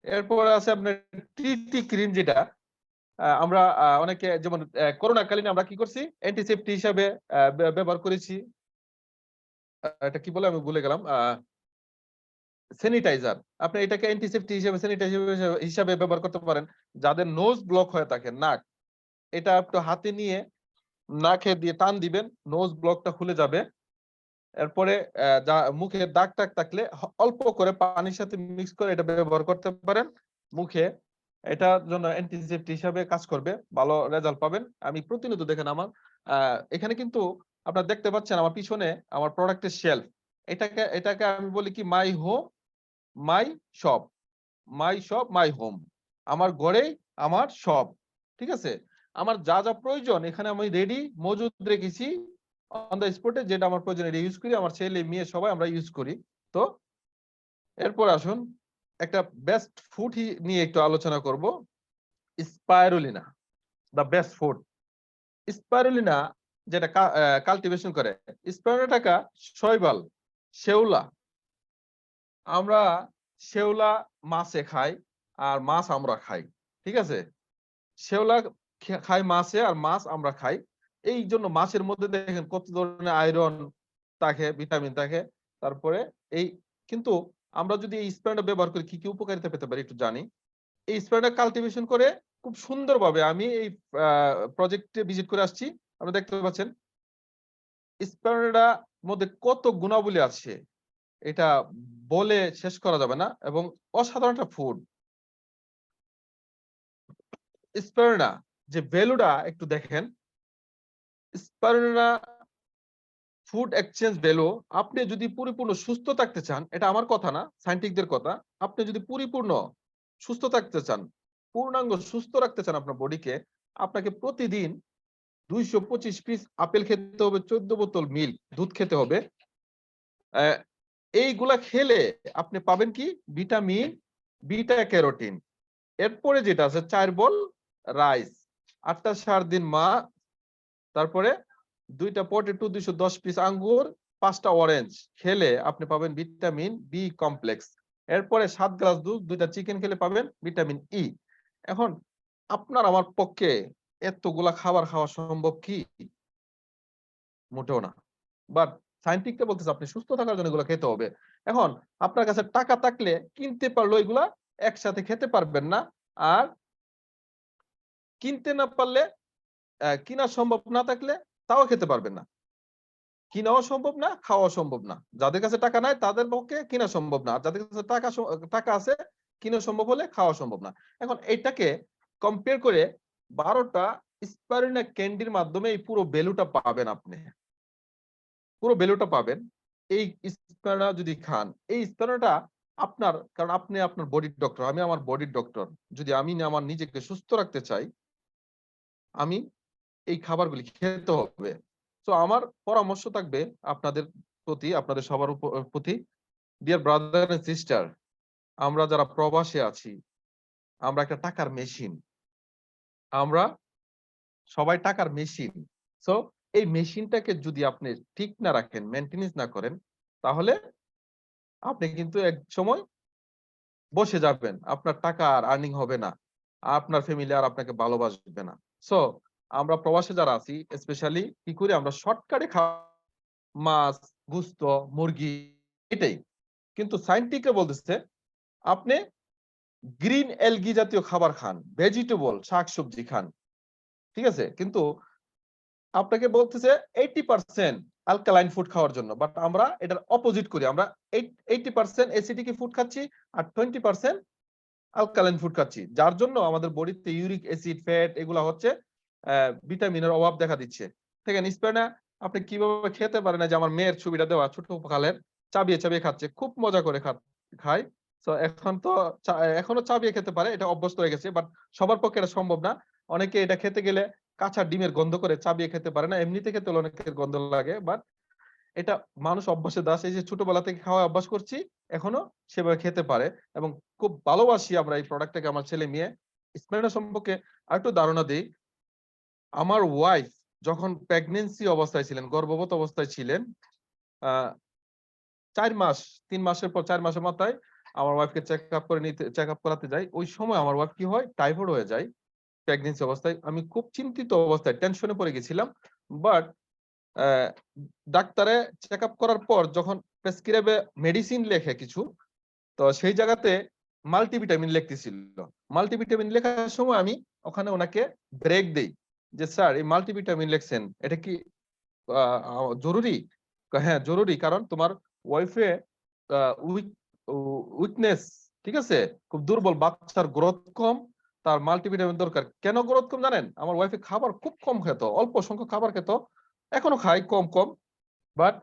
এরপরে আছে আপনার টি ক্রিম, যেটা আমরা অনেকে যেমন করোনা কালীন আমরা কি করছি, অ্যান্টিসেপ্টিক হিসাবে ব্যবহার করেছি। এটা কি বলে আমি ভুলে গেলাম, স্যানিটাইজার। আপনি এটাকে অ্যান্টিসেপ্টিক হিসেবে, স্যানিটাইজার হিসাবে ব্যবহার করতে পারেন। যাদের নোজ ব্লক হয়ে থাকে, নাক, এটা একটু হাতে নিয়ে নাকে দিয়ে টান দিবেন, নোজ ব্লকটা খুলে যাবে। এরপরে যা মুখে দাগ টাগ থাকলে অল্প করে পানির সাথে মিক্স করে এটা ব্যবহার করতে পারেন মুখে। এটার জন্য অ্যান্টিসেপ্টিক হিসাবে কাজ করবে, ভালো রেজাল্ট পাবেন। আমি প্রতিনিয়ত দেখেন আমার এখানে কিন্তু আপনারা দেখতে পাচ্ছেন আমার পিছনে আমার প্রোডাক্টের শেলফ। এটাকে আমি বলি কি, my home my shop, my shop my home. আমার ঘরেই আমার শপ। ঠিক আছে? আমার যা যা প্রয়োজন এখানে আমি রেডি মজুদ রেখেছি অন দ্য স্পটে, যেটা আমার প্রয়োজন এটা ইউজ করি, আমার ছেলে মেয়ে সবাই আমরা ইউজ করি। তো এরপর আসুন একটা বেস্ট ফুড নিয়ে একটু আলোচনা করব। Spirulina, the best food. Spirulina যেটা কাল্টিভেশন করে, স্পাইরুলিনাটা শৈবাল, শেওলা। আমরা শেওলা মাছে খাই, আর মাছ আমরা খাই। ঠিক আছে? শেওলা খাই মাছে, আর মাছ আমরা খাই। এই জন্য মাছের মধ্যে দেখেন কত ধরনের আয়রন থাকে, ভিটামিন থাকে। তারপরে এই কিন্তু আমরা যদি এই স্প্রেটা ব্যবহার করি কি কি উপকারিতা পেতে পারি একটু জানি। এই স্প্রেটা কাল্টিভেশন করে খুব সুন্দরভাবে আমি এই প্রজেক্টে ভিজিট করে আসছি। আপনারা দেখতে পাচ্ছেন স্প্রেটার মধ্যে কত গুণাবলী আছে, এটা বলে শেষ করা যাবে না, এবং অসাধারণ একটা ফুড। স্পারুলিনা যে ভ্যালুটা একটু দেখেন, স্পারুলিনা ফুড এক্সচেঞ্জ ভ্যালু। আপনি যদি পরিপূর্ণ সুস্থ থাকতে চান, এটা আমার কথা না, সায়েন্টিস্টদের কথা, আপনি যদি পরিপূর্ণ সুস্থ থাকতে চান, পূর্ণাঙ্গ সুস্থ রাখতে চান আপনার বডিকে, আপনাকে প্রতিদিন 225 পিস আপেল খেতে হবে, 14 বোতল মিল্ক, দুধ খেতে হবে। এইগুলা খেলে আপনি পাবেন কি, ভিটামিন, বিটা ক্যারোটিন। এরপরে যেটা আছে 4 বল রাইস, 8টা সারদিন মা, তারপরে 2টা পটেটো, 210 পিস আঙ্গুর, 5টা অরেঞ্জ খেলে আপনি পাবেন ভিটামিন বি কমপ্লেক্স। এরপরে 7 গ্লাস দুধ, 2টা চিকেন খেলে পাবেন ভিটামিন ই। এখন আপনার আমার পক্ষে এতগুলা খাবার খাওয়া সম্ভব কি? মোটেও না। বাট সায়েন্টিফিকটা বলতেছে আপনি সুস্থ থাকার জন্য এগুলো খেতে হবে। এখন আপনার কাছে টাকা থাকলে কিনতে পারলেও এগুলা একসাথে খেতে পারবেন না। আর কিনতে না পারলে কিনা সম্ভব না থাকলে তাও খেতে পারবেন না। কিনাও সম্ভব না, খাওয়াও সম্ভব না। যাদের কাছে টাকা নাই তাদের পক্ষে কিনা সম্ভব না। আর যাদের কাছে টাকা আছে, কিনা সম্ভব হলে খাওয়া সম্ভব না। এখন এইটাকে কম্পেয়ার করে 12টা স্পারুলিনা ক্যান্ডির মাধ্যমে এই পুরো ভ্যালুটা পাবেন আপনি। পুরো ভ্যালুটা পাবেন এই স্পারুলিনা যদি খান। এই স্পারুলিনাটা আপনার, কারণ আপনি আপনার বডির ডক্টর, আমি আমার বডির ডক্টর। যদি আমি আমার নিজেকে সুস্থ রাখতে চাই, আমি এই খাবারগুলি খেতে হবে। তো আমার পরামর্শ থাকবে আপনাদের প্রতি, আপনাদের সবার প্রতি, ডিয়ার ব্রাদার এন্ড সিস্টার, আমরা যারা প্রবাসে আছি, আমরা একটা টাকার মেশিন। আমরা সবাই টাকার মেশিন। সো এই মেশিনটাকে যদি আপনি ঠিক না রাখেন, মেইনটেনেন্স না করেন, তাহলে আপনি কিন্তু এক সময় বসে যাবেন। আপনার টাকা আর আর্নিং হবে না। আপনার ফ্যামিলি আর আপনাকে ভালোবাসবে না। সো আমরা প্রবাসে যারা আছি, স্পেশালি কি করি আমরা শর্টকাটে মাছ, গোস্ত, মুরগি, এটাই। কিন্তু সায়েন্টিফিকরা বলতেছে আপনি গ্রিন অ্যালগি জাতীয় খাবার খান, ভেজিটেবল, শাকসবজি খান। ঠিক আছে? কিন্তু আপনাকে বলতেছে 80% অ্যালকালাইন ফুড খাওয়ার জন্য। বাট আমরা এটার অপোজিট করি। আমরা 80% অ্যাসিডিক ফুড খাচ্ছি আর 20% অ্যালকালাইন ফুড খাচ্ছি। যার জন্য আমাদের বডিতে ইউরিক অ্যাসিড, ফ্যাট এগুলা হচ্ছে ভিটামিনের অভাব দেখা দিচ্ছে। দেখেন স্পেনে আপনি কিভাবে খেতে পারেন না, যে আমার মেয়ের ছবিটা দেওয়া ছোট কালের, চাবিয়ে চাবিয়ে খাচ্ছে, খুব মজা করে খায়। তো এখন তো এখনো চাবিয়ে খেতে পারে, এটা অভ্যস্ত হয়ে গেছে। বাট সবার পক্ষে এটা সম্ভব না। অনেকে এটা খেতে গেলে কাঁচা ডিমের গন্ধ করে, চাবিয়ে খেতে পারে না। এমনিতে খেতে হলে অনেকের গন্ধ লাগে। বাট এটা মানুষ অভ্যাসের দাস। এই যে ছোটবেলা থেকে খাওয়া অভ্যাস করছি, এখনো সেভাবে খেতে পারে। এবং খুব ভালোবাসি আমরা এই প্রোডাক্টটাকে। আমার ছেলে মেয়ে স্মেলটা সম্পর্কে আরেকটু ধারণা দিই। আমার ওয়াইফ যখন প্রেগন্যান্সি অবস্থায় ছিলেন, গর্ভবত অবস্থায় ছিলেন, 4 মাস, 3 মাসের পর 4 মাসের মাথায় আমার ওয়াইফকে চেক আপ করাতে যাই। ওই সময় আমার ওয়াইফ কি হয়, টাইফয়েড হয়ে যায় প্রেগন্যান্সি অবস্থায়। আমি খুব চিন্তিত অবস্থায়, টেনশনে পড়ে গেছিলাম। বাট ডাক্তারে চেক আপ করার পর যখন প্রেসক্রাইবে মেডিসিন লেখে কিছু, তো সেই জায়গাতে মাল্টিভিটামিন লিখতেছিল। মাল্টিভিটামিন লেখার সময় আমি ওখানে ওনাকে ব্রেক দেই যে স্যার এই মাল্টিভিটামিন লিখছেন, এটা কি জরুরি? হ্যাঁ জরুরি, কারণ তোমার ওয়াইফে উইকনেস, ঠিক আছে, খুব দুর্বল, বাচ্চার গ্রোথ কম, তার মাল্টিভিটামিন দরকার। কেন গ্রোথ কম জানেন? আমার ওয়াইফে খাবার খুব কম খেত, অল্প সংখ্যক খাবার খেত, এখনো খাই কম কম। বাট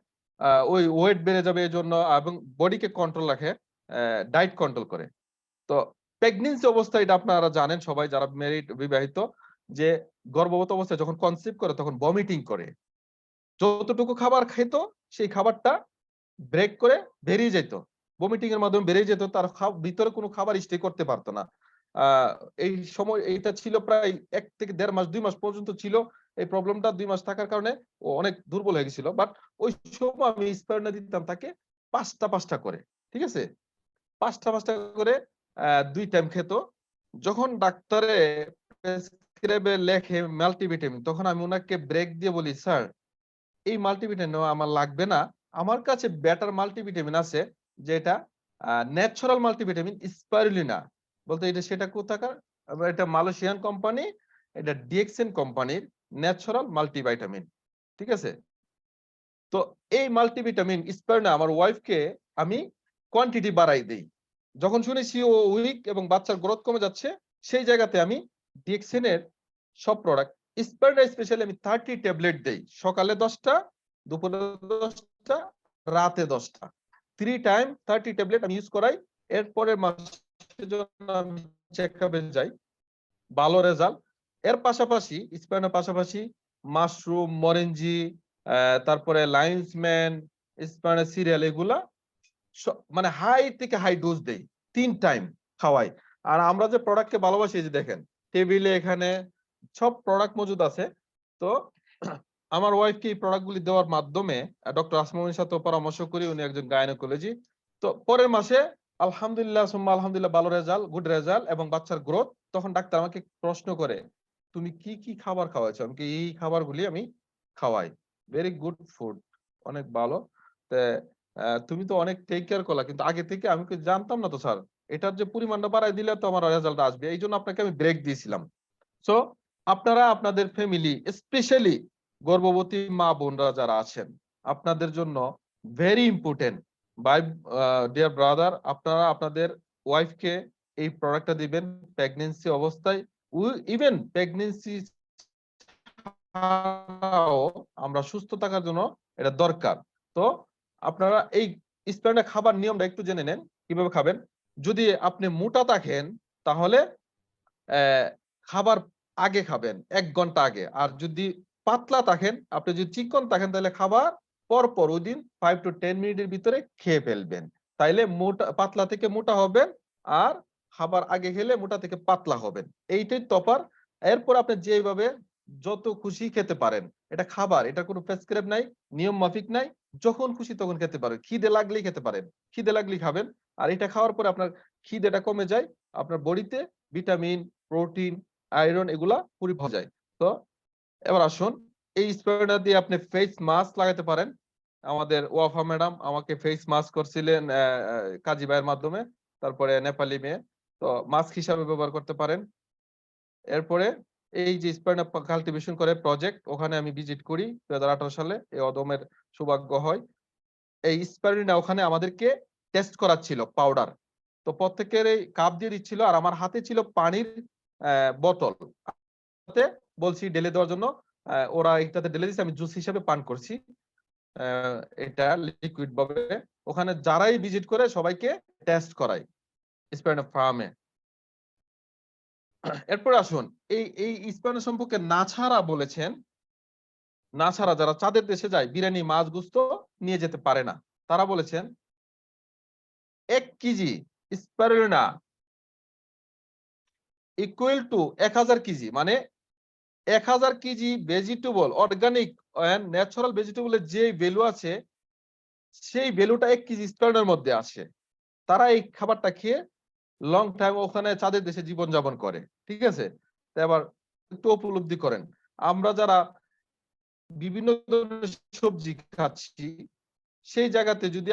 ওই ওয়েট বেড়ে যাবে এই জন্য, এবং বডিকে কন্ট্রোল রাখে, ডায়েট কন্ট্রোল করে। তো প্রেগন্যান্সি অবস্থায় এটা আপনারা জানেন সবাই যারা ম্যারিড, বিবাহিত, যে গর্ভবত অবস্থায় যখন কনসিভ করে তখন ভমিটিং করে। যতটুকু খাবার খেত সেই খাবারটা ব্রেক করে বেরিয়ে যেত, ভমিটিং এর মাধ্যমে বেরিয়ে যেত, তার ভিতরে কোনো খাবার স্টে করতে পারতো না। এই সময় এইটা ছিল প্রায় 1 থেকে 1.5 মাস, 2 মাস পর্যন্ত ছিল এই প্রবলেমটা। 2 মাস থাকার কারণে ও অনেক দুর্বল হয়ে গেছিল। বাট ওই সময় আমি স্পারনা দিতাম তাকে 5টা করে, ঠিক আছে, 5টা করে 2 টাইম খেত। যখন ডাক্তারে প্রেসক্রাইবে লেখে মাল্টিভিটামিন, তখন আমি ওনাকে ব্রেক দিয়ে বলি স্যার এই মাল্টিভিটামিন আমার লাগবে না, আমার কাছে বেটার মাল্টিভিটামিন আছে, যেটা ন্যাচারাল মাল্টিভিটামিন স্পারুলিনা। বলতে এটা সেটা কোথাকার? এটা মালয়েশিয়ান কোম্পানি, এটা ডিএক্সএন কোম্পানির ন্যাচারাল মাল্টিভিটামিন, ঠিক আছে। তো এই মাল্টিভিটামিন স্পারুলিনা আমার ওয়াইফকে আমি কোয়ান্টিটি বাড়াই দেই। যখন শুনেছি ও উইক এবং বাচ্চার গ্রোথ কমে যাচ্ছে, সেই জায়গাতে আমি ডিএক্সএন এর সব প্রোডাক্ট, স্পারুলিনা স্পেশালি আমি 30 ট্যাবলেট দেই। সকালে 10টা, দুপুরে 10টা, রাতে 10টা, 3 টাইম 30 ট্যাবলেট আমি ইউজ করাই। এরপরের মাসের জন্য আমি চেকআপে যাই, ভালো রেজাল্ট। এর পাশাপাশি স্পারুলিনার পাশাপাশি মাশরুম, মরেঞ্জি, তারপরে লাইন্সম্যান, স্পারুলিনা সিরিয়াল, এগুলা মানে হাই থেকে হাই ডোজ দেই, 3 টাইম খাওয়াই। আর আমরা যে প্রোডাক্টকে ভালোবাসি, যে দেখেন টেবিলে এখানে সব প্রোডাক্ট মজুদ আছে। তো আমার ওয়াইফকে এই প্রোডাক্টগুলি দেওয়ার মাধ্যমে ডক্টর আসমাউনের সাথে পরামর্শ করি, উনি একজন গাইনোকোলজি। তো পরের মাসে আলহামদুলিল্লাহ সুম্মা আলহামদুলিল্লাহ ভালো রেজাল্ট, গুড রেজাল্ট এবং বাচ্চার গ্রোথ। তখন ডাক্তার আমাকে প্রশ্ন করে, তুমি কি কি খাবার খাওয়াইছো? আমি এই খাবারগুলি আমি খাওয়াই। ভেরি গুড ফুড, অনেক ভালো। তে তুমি তো অনেক টেক কেয়ার করলা, কিন্তু আগে থেকে আমি কি জানতাম না তো স্যার, এটার যে পরিমাণটা বাড়াই দিলে তো আমার রেজাল্ট আসবে, এই জন্য আপনাকে আমি ব্রেক দিয়েছিলাম। সো আপনারা আপনাদের ফ্যামিলি, স্পেশালি গর্ভবতী মা বোনরা যারা আছেন, আপনাদের জন্য very important by dear brother, আপনারা আপনাদের ওয়াইফকে এই প্রোডাক্টটা দিবেন প্রেগন্যান্সি অবস্থায়। ইভেন প্রেগন্যান্সি ছাড়াও আমরা সুস্থ থাকার জন্য এটা দরকার। তো আপনারা এই স্প্যান্ডা খাবার নিয়মটা একটু জেনে নেন কিভাবে খাবেন। যদি আপনি মোটা থাকেন তাহলে খাবার আগে খাবেন, 1 ঘন্টা আগে। আর যদি পাতলা থাকেন, আপনি যদি চিকন থাকেন, তাহলে খাবার পর ওই দিন 5 to 10 মিনিটের ভিতরে খেয়ে ফেলবেন। তাইলে মোটা পাতলা থেকে মোটা হবেন, আর খাবার আগে খেলে মোটা থেকে পাতলা হবেন। এইটাই তফাৎ। এরপর আপনি যেভাবে যত খুশি খেতে পারেন, এটা খাবার, এটা কোনো প্রেসক্রাইব নাই, নিয়ম মাফিক নাই। যখন খুশি তখন খেতে পারেন, খিদে লাগলেই খেতে পারেন, খিদে লাগলেই খাবেন। আর এটা খাওয়ার পরে আপনার খিদেটা কমে যায়, আপনার বডিতে ভিটামিন, প্রোটিন, আয়রন এগুলা পাওয়া যায়। তো এবার আসুন, এই স্প্রেটা দিয়ে আপনি ফেস মাস্ক লাগাতে পারেন। আমাদের ওয়াফা ম্যাডাম আমাকে ফেস মাস্ক করছিলেন কাজী ভাইয়ের মাধ্যমে, তারপরে নেপালি মেয়ে। তো মাস্ক হিসাবে ব্যবহার করতে পারেন। এরপরে এই যে স্প্রেটা কাল্টিভেশন করে প্রজেক্ট, ওখানে আমি ভিজিট করি 2018 সালে, এই অদমের সৌভাগ্য হয়। এই স্প্রেটা ওখানে আমাদেরকে টেস্ট করাচ্ছিল পাউডার। তো প্রত্যেকের এই কাপ দিয়ে দিচ্ছিল, আর আমার হাতে ছিল পানির বোতল, বলছি ঢেলে দেওয়ার জন্য। ওরা এটাতে ঢেলে দিচ্ছে, আমি জুস হিসেবে পান করছি। এটা লিকুইড ভাবে ওখানে যারাই ভিজিট করে সবাইকে টেস্ট করাই স্প্যান ফার্মে। এরপর আসুন, এই স্প্যান সম্পর্কে নাছাড়া বলেছেন, নাছাড়া যারা চাঁদের দেশে যায় বিরিয়ানি মাছ গুস্ত নিয়ে যেতে পারে না, তারা বলেছেন 1 KG spirulina equal to 1000 KG, মানে 1000 KG vegetable, organic and natural ভেজিটেবলের যে ভ্যালু আছে, সেই ভ্যালুটা 1 কেজি স্প্যারুলিনার মধ্যে আছে। তারা এই খাবারটা খেয়ে লং টাইম ওখানে চাঁদের দেশে জীবনযাপন করে। ঠিক আছে? তো এবার একটু উপলব্ধি করেন, আমরা যারা বিভিন্ন ধরনের সবজি খাচ্ছি, সেই জায়গাতে যদি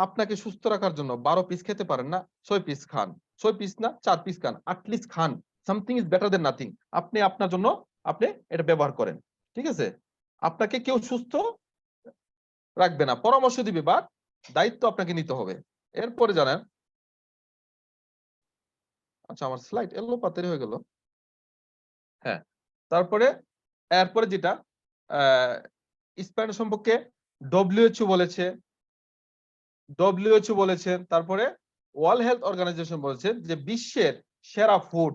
আপনাকে সুস্থ রাখার জন্য 12 পিস খেতে পারেন না, 6 পিস খান। 6 পিস না, 4 piece Khan, at least Khan. Something is better then nothing. আপনি আপনার জন্য আপনি এটা ব্যবহার করেন। ঠিক আছে? আপনাকে কেউ সুস্থ রাখবে না, পরামর্শ দিবে, বা দায়িত্ব আপনাকে নিতে হবে। এরপরে জানেন, আচ্ছা আমার স্লাইড এলো পাতারি হয়ে গেল। হ্যাঁ, তারপরে এরপরে যেটা স্প্যান সম্পর্কে ডব্লিউএইচও বলেছে, তারপরে ওয়ার্ল্ড হেলথ অর্গানাইজেশন বলেছে যে সেরা ফুড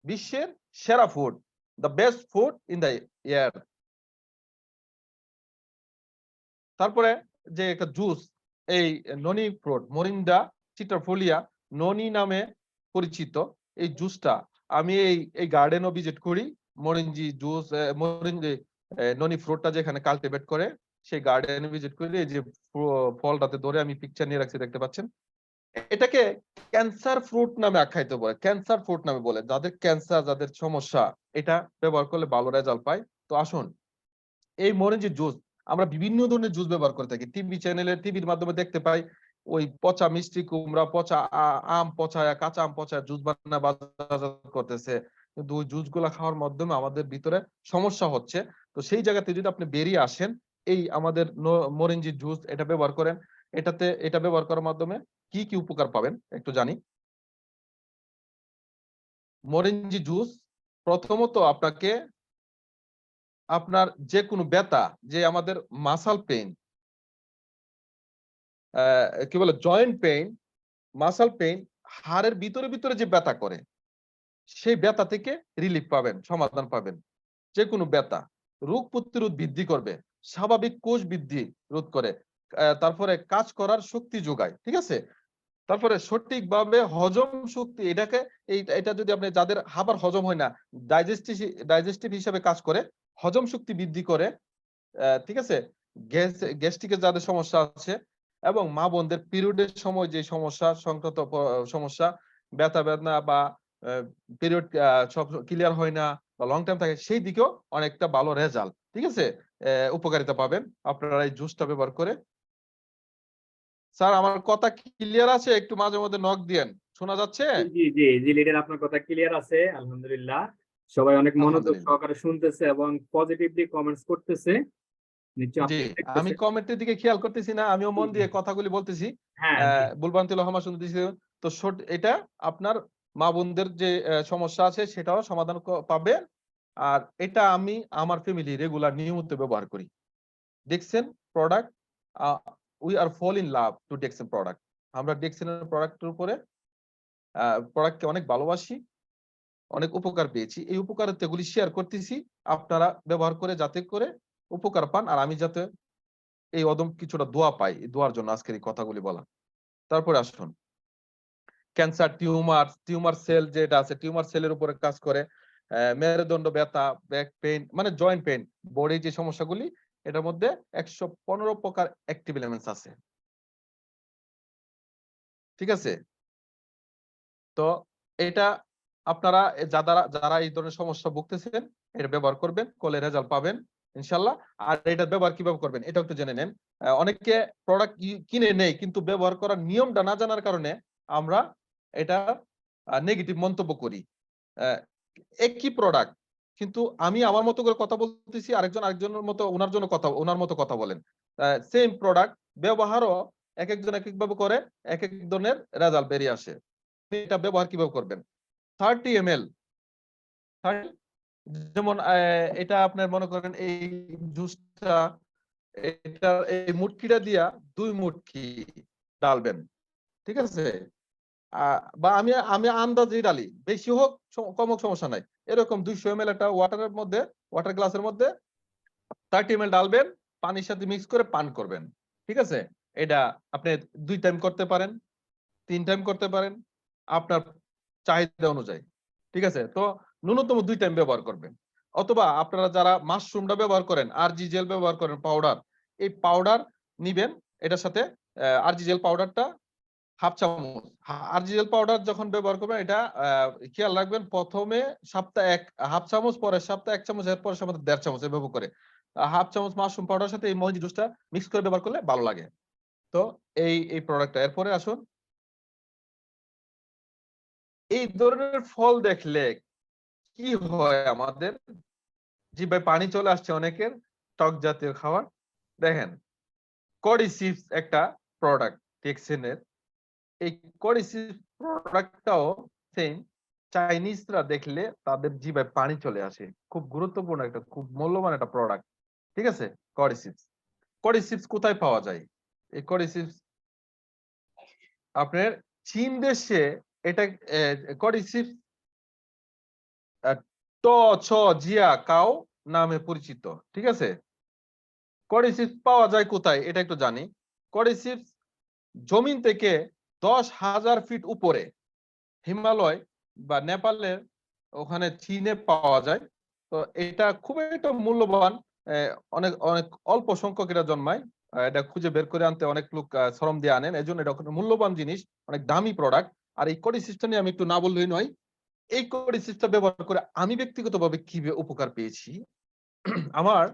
বিশ্বের সেরা food, the best food in the year. তারপরে যে একটা জুস, এই ননি ফ্রুট মরিন্ডা চিটারফোলিয়া ননি নামে পরিচিত, এই জুসটা আমি এই গার্ডেনও ভিজিট করি। মরিঞ্জি জুস, মরিঞ্জি ননি ফ্রুটটা যেখানে কাল্টিভেট করে সেই গার্ডেনে ভিজিট করি। এই যে ফলটাতে ধরে আমি পিকচার নিয়ে রাখছি, দেখতে পাচ্ছেন। এটাকে ক্যান্সার ফ্রুট নামে আখ্যায়িত করে, ক্যান্সার ফ্রুট নামে বলে, যাদের ক্যান্সার, যাদের সমস্যা, এটা ব্যবহার করলে ভালো রেজাল্ট পায়। তো আসুন, এই মরিঞ্জি জুস আমরা বিভিন্ন ধরনের জুস ব্যবহার করে থাকি, টিভির মাধ্যমে দেখতে পাই। ওই পচা মিষ্টি কুমড়া, পচা আম পচায়া, কাঁচা আম পচায়া জুস বানায় বাজারজাত করতেছে, কিন্তু ওই জুস গুলা খাওয়ার মাধ্যমে আমাদের ভিতরে সমস্যা হচ্ছে। তো সেই জায়গাতে যদি আপনি বেরিয়ে আসেন, এই আমাদের মরিঞ্জি জুস এটা ব্যবহার করেন। এটা ব্যবহার করার মাধ্যমে কি কি উপকার পাবেন একটু জানি। মরিঞ্জি জুস প্রথমত আপনাকে আপনার যে কোনো ব্যথা, যে আমাদের মাসাল পেইন, কি বলে জয়েন্ট পেইন, মাসাল পেইন, হাড়ের ভিতরে ভিতরে যে ব্যথা করে, সেই ব্যথা থেকে রিলিফ পাবেন, সমাধান পাবেন। যে কোনো ব্যথা, রোগ প্রতিরোধ বৃদ্ধি করবে, স্বাভাবিক কোষ বৃদ্ধি রোধ করে, তারপরে কাজ করার শক্তি যোগায়। ঠিক আছে? তারপরে সঠিকভাবে হজম শক্তি, এটাকে এটা যদি আপনি যাদের খাবার হজম হয় না, ডাইজেস্টিভ হিসেবে কাজ করে, হজম শক্তি বৃদ্ধি করে, ঠিক আছে, গ্যাস্ট্রিকের যাদের সমস্যা আছে, এবং মা বোনদের পিরিয়ডের সময় যে সমস্যা, সংক্রান্ত সমস্যা, ব্যথা বেদনা বা পিরিয়ড সব ক্লিয়ার হয় না বা লং টাইম থাকে, সেই দিকেও অনেকটা ভালো রেজাল্ট, ঠিক আছে, উপকারিতা পাবেন আপনারা এই জুসটা ব্যবহার করে। স্যার আমার কথা ক্লিয়ার আছে? একটু মাঝে মধ্যে নক দিয়েন, শোনা যাচ্ছে? জি জি জি লিডার, আপনার কথা ক্লিয়ার আছে আলহামদুলিল্লাহ। সবাই অনেক মনোযোগ আলহামদুলিল্লাহ। সহকারে শুনতেছে এবং পজিটিভলি কমেন্টস করতেছে, নিশ্চয়ই জি, আপনি আমি দেখতেছেন। কমেন্টের দিকে খেয়াল করতেছি না, আমিও জি মন জি দিয়ে কথাগুলি বলতেছি। হ্যাঁ জি ভুলভ্রান্তি হলে ক্ষমা সুন্দর দৃষ্টিতে। তো এটা আপনার মা বোনদের যে সমস্যা আছে সেটাও সমাধান পাবে। আর এটা আমি আমার ফ্যামিলি রেগুলার নিয়মিত ব্যবহার করি। DXN product, we are fall in love to DXN product. আমরা ডেক্সেনের প্রোডাক্টের উপরে প্রোডাক্টকে অনেক ভালোবাসি, অনেক উপকার পেয়েছি। এই উপকারিতাগুলি শেয়ার করতেছি আপনারা ব্যবহার করে, যাতে করে উপকার পান আর আমি যাতে এই অদম কিছুটা দোয়া পাই। এই দোয়ার জন্য আজকের এই কথাগুলি বলা। তারপরে আসুন, ক্যান্সার, টিউমার সেল যেটা আছে, টিউমার সেলের উপরে কাজ করে। মেরুদণ্ড ব্যথা, ব্যাক পেইন, মানে জয়েন্ট পেইন, বডি যে সমস্যাগুলি, এটার মধ্যে 115 প্রকার অ্যাক্টিভ এলিমেন্টস আছে। ঠিক আছে? তো এটা আপনারা যারা যারা এই ধরনের সমস্যা ভুগতেছেন, এটা ব্যবহার করবেন, করলে রেজাল্ট পাবেন ইনশাআল্লাহ। আর এটা ব্যবহার কিভাবে করবেন এটাও একটু জেনে নেন। অনেকে প্রোডাক্ট কিনে নেয়, কিন্তু ব্যবহার করার নিয়মটা না জানার কারণে আমরা এটা নেগেটিভ মন্তব্য করি। আহ, একই প্রোডাক্ট, কিন্তু আমি আমার মতো করে কথা বলতেছি, আরেকজনের মতো ওনার মতো কথা বলেন। সেম প্রোডাক্ট ব্যবহারও এক একজন এক একভাবে করে, এক এক ধরনের রেজাল্ট বেরিয়ে আসে। এটা ব্যবহার কিভাবে করবেন? 30 ml, যেমন এটা আপনার মনে করেন এই জুসটা, এটা এই মুটকিটা দিয়া 2 মুটকি ডালবেন, ঠিক আছে? বা আমি আমি আন্দাজে ডালি, বেশি হোক কম হোক সমস্যা নাই। এরকম 200 ml একটা ওয়াটার গ্লাসের মধ্যে 30 ml ডালবেন, পানির সাথে মিক্স করে পান করবেন, ঠিক আছে? এটা আপনি 2 টাইম করতে পারেন, 3 টাইম করতে পারেন, আপনার চাহিদা অনুযায়ী, ঠিক আছে? তো ন্যূনতম 2 টাইম ব্যবহার করবেন। অথবা আপনারা যারা মাশরুমটা ব্যবহার করেন, আরজি জেল ব্যবহার করেন, পাউডার, এই পাউডার নিবেন, এটার সাথে আরজি জেল পাউডারটা হাফ চামচ। আরজি জেল পাউডার যখন ব্যবহার করবেন, এটা খেয়াল রাখবেন, প্রথমে সপ্তাহে হাফ চামচ, পরের সপ্তাহে 1 চামচ, এরপর সপ্তাহে 1.5 চামচ এভাবে করে। হাফ চামচ মাশরুম পাউডার সাথে এই মহিষ জুসটা মিক্স করে ব্যবহার করলে ভালো লাগে। তো এই প্রোডাক্টটা। এরপরে আসুন, এই ধরনের ফল দেখলে কি হয় আমাদের? জিহ্বায় পানি চলে আসছে অনেকের, টক জাতীয় খাবার। দেখেন, কডি চিপস একটা প্রোডাক্ট টেক্সেনের। এই কডি চিপস প্রোডাক্টটাও সেম, চাইনিজরা দেখলে তাদের জিহ্বায় পানি চলে আসে। খুব গুরুত্বপূর্ণ একটা, খুব মূল্যবান একটা প্রোডাক্ট, ঠিক আছে? কডি চিপস। কডি চিপস কোথায় পাওয়া যায়? এই কডি চিপস আপনার চীন দেশে, এটা কডি চিপস ট ছ জিয়া কাও নামে পরিচিত, ঠিক আছে? কডি চিপস পাওয়া যায় কোথায় এটা একটু জানি। কডি চিপস জমিন থেকে 10,000 ফিট উপরে হিমালয় বা নেপালের ওখানে চীনে পাওয়া যায়। তো এটা খুব একটা মূল্যবান, অনেক অনেক অল্প সংখ্যক এটা জন্মায়। এটা খুঁজে বের করে আনতে অনেক লোক শ্রম দিয়ে আনেন, এজন্য এটা মূল্যবান জিনিস, অনেক দামি প্রোডাক্ট। আর এই কডি চিপসটা নিয়ে আমি একটু না বললেই নয়। এই কডি চিপসটা ব্যবহার করে আমি ব্যক্তিগতভাবে কি উপকার পেয়েছি। আমার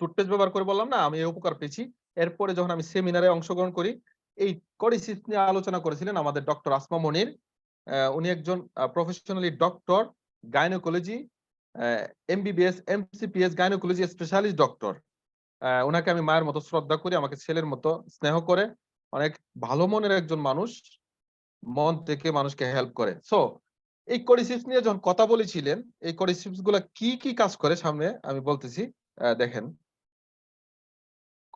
টুথপেস্ট ব্যবহার করে বললাম না আমি এই উপকার পেয়েছি। এরপরে যখন আমি সেমিনারে অংশগ্রহণ করি, এই কডি চিপস নিয়ে আলোচনা করেছিলেন আমাদের ডক্টর আসমা মনির। উনি একজন professionally doctor, gynaecology, MBBS, MCPS gynaecology specialist doctor. উনাকে আমি মায়ের মতো শ্রদ্ধা করি, আমাকে ছেলের মতো স্নেহ করে। অনেক ভালো মনের একজন মানুষ, মন থেকে মানুষকে হেল্প করে। সো এই কডি চিপস নিয়ে যখন কথা বলেছিলেন, এই কডি চিপস গুলা কি কি কাজ করে সামনে আমি বলতেছি। দেখেন,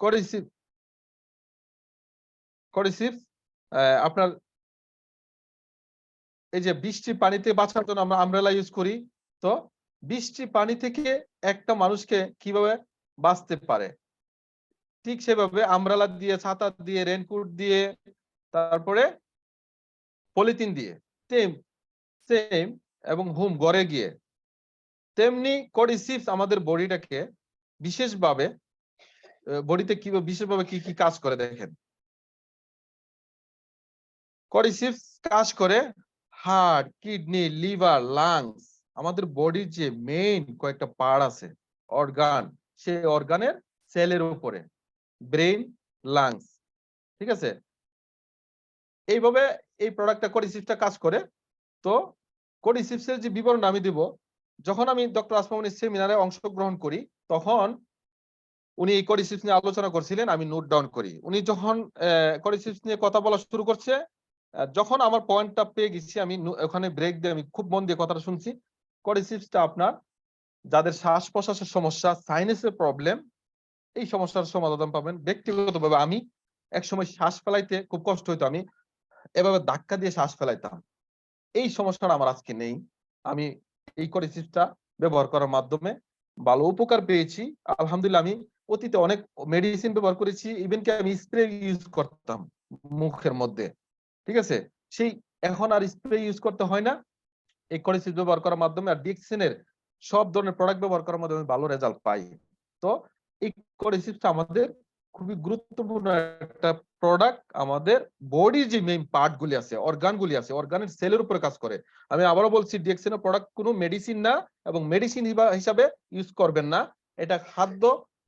কডি চিপস কডি চিপস আপনার এই যে বৃষ্টির পানিতে বাঁচার জন্য আমরা আমব্রেলা ইউজ করি। তো বৃষ্টি পানি থেকে একটা মানুষকে কিভাবে বাঁচতে পারে, ঠিক সেভাবে আমব্রেলা দিয়ে, ছাতা দিয়ে, রেনকোট দিয়ে, তারপরে পলিথিন দিয়ে সেম এবং হোম ঘরে গিয়ে, তেমনি কডিসিপস আমাদের বডিটাকে বিশেষভাবে বডিতে কি বিশেষভাবে কি কি কাজ করে দেখেন। কডিসিপস কাজ করে হার্ট, কিডনি, লিভার, লাংস, আমাদের বডির যে মেইন কয়েকটা পার্ট আছে অর্গান, সেই অর্গানের সেলের উপরে, ব্রেইন, লাংস, ঠিক আছে। এইভাবে এই প্রোডাক্টটা কডিসিপসটা কাজ করে। তো কডিসিপসের যে বিবরণ আমি দিব, যখন আমি ডক্টর আসমামনির সেমিনারে অংশগ্রহণ করি তখন উনি এই কডিসিপস নিয়ে আলোচনা করছিলেন, আমি নোট ডাউন করি। উনি যখন কডিসিপস নিয়ে কথা বলা শুরু করছে, যখন আমার পয়েন্টটা পেয়ে গেছি আমি ওখানে ব্রেক দিয়ে আমি খুব মন দিয়ে কথাটা শুনছি। কডিসিপসটা আপনার যাদের শ্বাস প্রশ্বাসের সমস্যা, সাইনাসের প্রবলেম, এই সমস্যার সমাধান পাবেন। ব্যক্তিগতভাবে আমি একসময় শ্বাস ফেলাইতে খুব কষ্ট হইতো, আমি এভাবে ধাক্কা দিয়ে শ্বাস ফেলাইতাম। এই সমস্যাটা আমার আজকে নেই। আমি এই কডিসিপসটা ব্যবহার করার মাধ্যমে ভালো উপকার পেয়েছি। আলহামদুলিল্লাহ। আমি অতীতে অনেক মেডিসিন ব্যবহার করেছি, ইভেন কি আমি স্প্রে ইউজ করতাম মুখের মধ্যে, ঠিক আছে। সেই এখন আর স্প্রে ইউজ করতে হয় না এই কডিসিপস ব্যবহার করার মাধ্যমে। আর ডিএক্সিনের সব ধরনের প্রোডাক্ট ব্যবহার করার মাধ্যমে ভালো রেজাল্ট পাই। তো এই কডিসিপসটা আমাদের খুবই গুরুত্বপূর্ণ একটা প্রোডাক্ট। আমাদের বডির যে মেইন পার্ট গুলি আছে, অর্গান গুলি আছে, অর্গানের সেলের উপরে কাজ করে। আমি আবারও বলছি, ডিএক্সিনের প্রোডাক্ট কোনো মেডিসিন না এবং মেডিসিন হিসাবে ইউজ করবেন না। এটা খাদ্য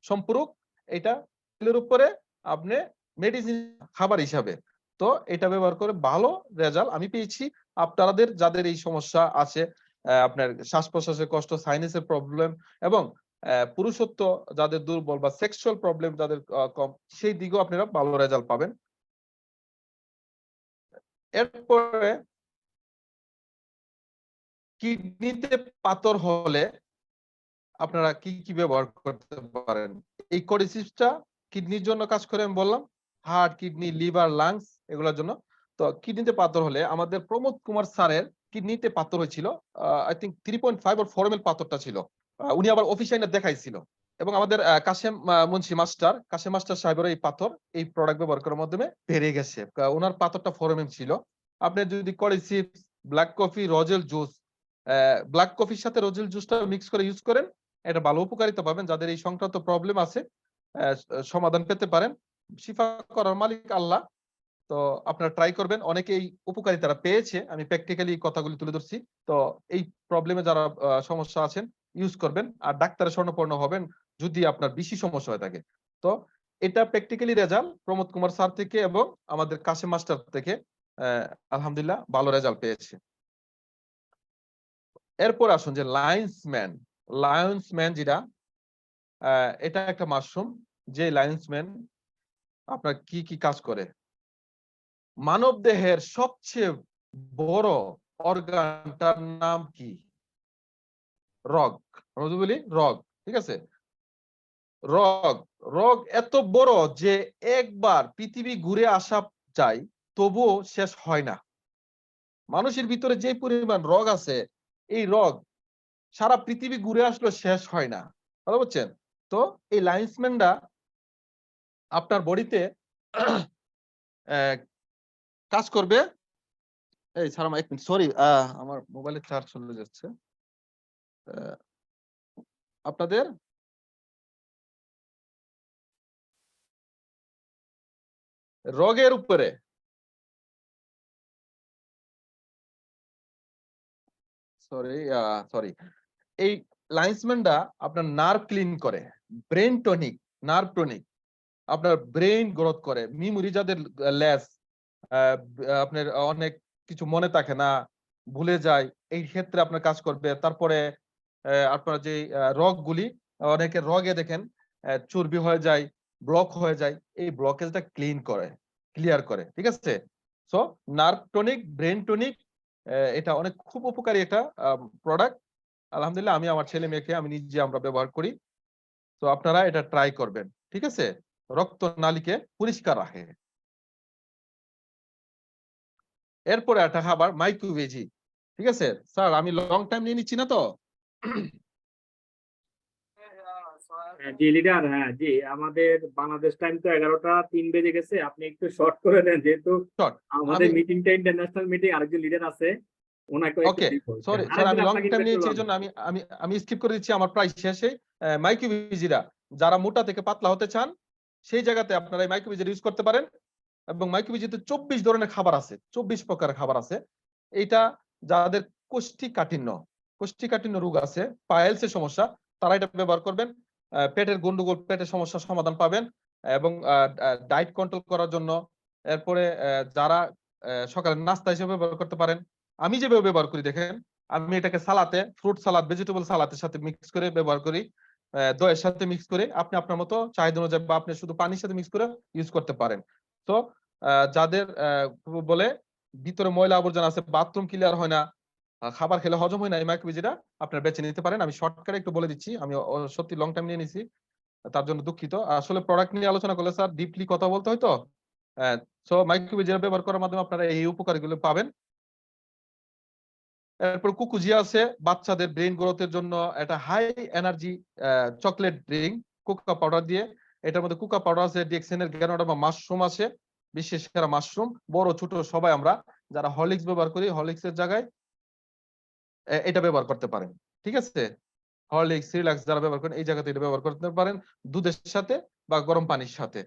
সম্পূরক, এটা সেলের উপরে আপনি মেডিসিন খাবার হিসাবে। তো এটা ব্যবহার করে ভালো রেজাল্ট আমি পেয়েছি। আপনাদের যাদের এই সমস্যা আছে, আপনার শ্বাস প্রশ্বাসের কষ্ট, সাইনাসের প্রবলেম এবং পুরুষত্ব যাদের দুর্বল বা সেক্সুয়াল প্রবলেম যাদের কম, সেই দিকেও আপনারা ভালো রেজাল্ট পাবেন। এরপরে কিডনিতে পাথর হলে আপনারা কি কি ব্যবহার করতে পারেন। এই কডিসিপসটা কিডনির জন্য কাজ করে, আমি বললাম হার্ট, কিডনি, লিভার, লাংস এগুলোর জন্য। তো কিডনিতে পাথর হলে আমাদের প্রমোদ কুমার স্যারের কিডনিতে পাথর হয়েছিল, আই থিঙ্ক 3.5 or 4 ml পাথরটা ছিল। উনি আবার অফিসিয়াল দেখাইছিল। এবং আমাদের কাশেম মুন্সি মাস্টার, কাশেম মাস্টার সাহেবের এই পাথর এই প্রোডাক্ট ব্যবহার করার মাধ্যমে বেড়ে গেছে। ওনার পাথরটা 4 mm ছিল। আপনি যদি cordyceps, black coffee, roselle juice, black কফির সাথে রোজেল জুসটা মিক্স করে ইউজ করেন, এটা ভালো উপকারিতা পাবেন। যাদের এই সংক্রান্ত প্রবলেম আছে সমাধান পেতে পারেন। শিফা করার মালিক আল্লাহ। তো আপনারা ট্রাই করবেন, অনেকে এই উপকারিতারা পেয়েছে, আমি প্র্যাকটিক্যালি কথাগুলি তুলে ধরছি। তো এই প্রবলেমে যারা সমস্যা আছেন ইউজ করবেন, আর ডাক্তারের শরণাপন্ন হবেন যদি আপনার বেশি সমস্যা হয়ে থাকে। তো এটা practically result Pramod Kumar sir থেকে এবং আমাদের কাশেম মাস্টার থেকে আলহামদুলিল্লাহ ভালো রেজাল্ট পেয়েছে। এরপর আসুন যে লায়ন্সম্যান যেটা, এটা একটা মাশরুম। যে লায়ন্সম্যান আপনার কি কি কাজ করে, মানব দেহের সবচেয়ে বড় অর্গানটার নাম কি? রগ। আমরা বলি রগ, ঠিক আছে। রগ রগ এত বড় যে একবার পৃথিবী ঘুরে আসা যায় তবুও শেষ হয় না। মানুষের ভিতরে যে পরিমাণ রগ আছে, এই রগ সারা পৃথিবী ঘুরে আসলো শেষ হয় না, কথা বলছেন। তো এই লাইন্সম্যানরা আপনার বডিতে কাজ করবে। এই স্যার আমার 1 মিনিট, সরি আমার মোবাইলে চার্জ চলে যাচ্ছে। আপনাদের রগের উপরে সরি এই লাইন্সম্যানটা আপনার নার্ভ ক্লিন করে, ব্রেন টনিক, নার্ভ টনিক, আপনার ব্রেন গ্রোথ করে, মেমোরি যাদের লেস, আপনার অনেক কিছু মনে থাকে না, ভুলে যায়, এই ক্ষেত্রে আপনার কাজ করবে। তারপরে আপনার যে রগগুলি, অনেকের রগে দেখেন চর্বি হয়ে যায়, ব্লক হয়ে যায়, এই ব্লকেজটা ক্লিয়ার করে, ঠিক আছে। So nerve tonic, brain tonic, এটা অনেক খুব উপকারী একটা প্রোডাক্ট। আলহামদুলিল্লাহ আমি আমার ছেলে মেয়েকে আমি নিজে আমরা ব্যবহার করি। তো আপনারা এটা ট্রাই করবেন, ঠিক আছে। রক্ত নালীকে পরিষ্কার রাখে। এরপরে একটা খাবার মাইক্রোভেজি, ঠিক আছে। স্যার আমি লং টাইম নিয়ে নিচ্ছি না তো? জি লিডার, হ্যাঁ জি, আমাদের বাংলাদেশ টাইম তো 11টা 3 বেজে গেছে, আপনি একটু শর্ট করে দেন, যেহেতু শর্ট আমাদের আমি মিটিংটা ইন্টারন্যাশনাল মিটিং, আরেকজন লিডার আছে, ওনাকে একটু ওকে দিব। সরি সরি আরেকজন আমি লং আপনাকে টাইম ইনভাইট নিয়েছি করলাম এই না। জন্য আমি স্কিপ করে দিচ্ছি আমার প্রায় শেষে। মাইক্রো ভিজিরা যারা মোটা থেকে পাতলা হতে চান সেই জায়গাতে আপনারা এই মাইক্রো ভিজিরা ইউজ করতে পারেন। এবং মাইক্রো ভিজিতে 24 ধরনের খাবার আছে, 24 প্রকারের খাবার আছে। এইটা যাদের কোষ্ঠীকাঠিন্য রোগ আছে, পাইলসের সমস্যা, তারা এটা ব্যবহার করবেন। পেটের গন্ডগোল, পেটের সমস্যার সমাধান পাবেন। এবং ডায়েট কন্ট্রোল করার জন্য, এরপরে যারা সকালে নাস্তা হিসেবে ব্যবহার করতে পারেন। আমি যেভাবে ব্যবহার করি দেখেন, আমি এটাকে সালাতে, ফ্রুট সালাদ, ভেজিটেবল সালাদের সাথে মিক্স করে ব্যবহার করি, দইয়ের সাথে মিক্স করে, আপনি আপনার মতো চাহিদা অনুযায়ী বা আপনি শুধু পানির সাথে মিক্স করে ইউজ করতে পারেন। তো যাদের বলে ভিতরে ময়লা আবর্জনা আছে, বাথরুম ক্লিয়ার হয় না, খাবার খেলে হজম হয় না, এই মাইক্রোবিজিটা আপনারা বেছে নিতে পারেন। আমি শর্টকাটে একটু বলে দিচ্ছি, আমি সত্যি লং টাইম নিয়ে নিছি, তার জন্য দুঃখিত। আসলে প্রোডাক্ট নিয়ে আলোচনা করলে স্যার ডিপলি কথা বলতে হয় তো। সো মাইক্রোবিজিটা ব্যবহার করার মাধ্যমে আপনারা এই উপকারগুলো পাবেন। এরপর কুকুজিয়া আছে বাচ্চাদের ব্রেইন গ্রোথের জন্য, এটা high energy chocolate drink cocoa powder দিয়ে। এটার মধ্যে কোকা পাউডার আছে, ডিএক্সএন এর গ্রানোলা বা মাশরুম আছে, বিশেষ করে মাশরুম, বড় ছোট সবাই আমরা যারা হরলিক্স ব্যবহার করি, হরলিক্স এর জায়গায় এটা ব্যবহার করতে পারেন। ঠিক আছে, হরলিক্স রিল্যাক্স যারা ব্যবহার করেন এই জায়গাতে এটা ব্যবহার করতে পারেন দুধের সাথে বা গরম পানির সাথে।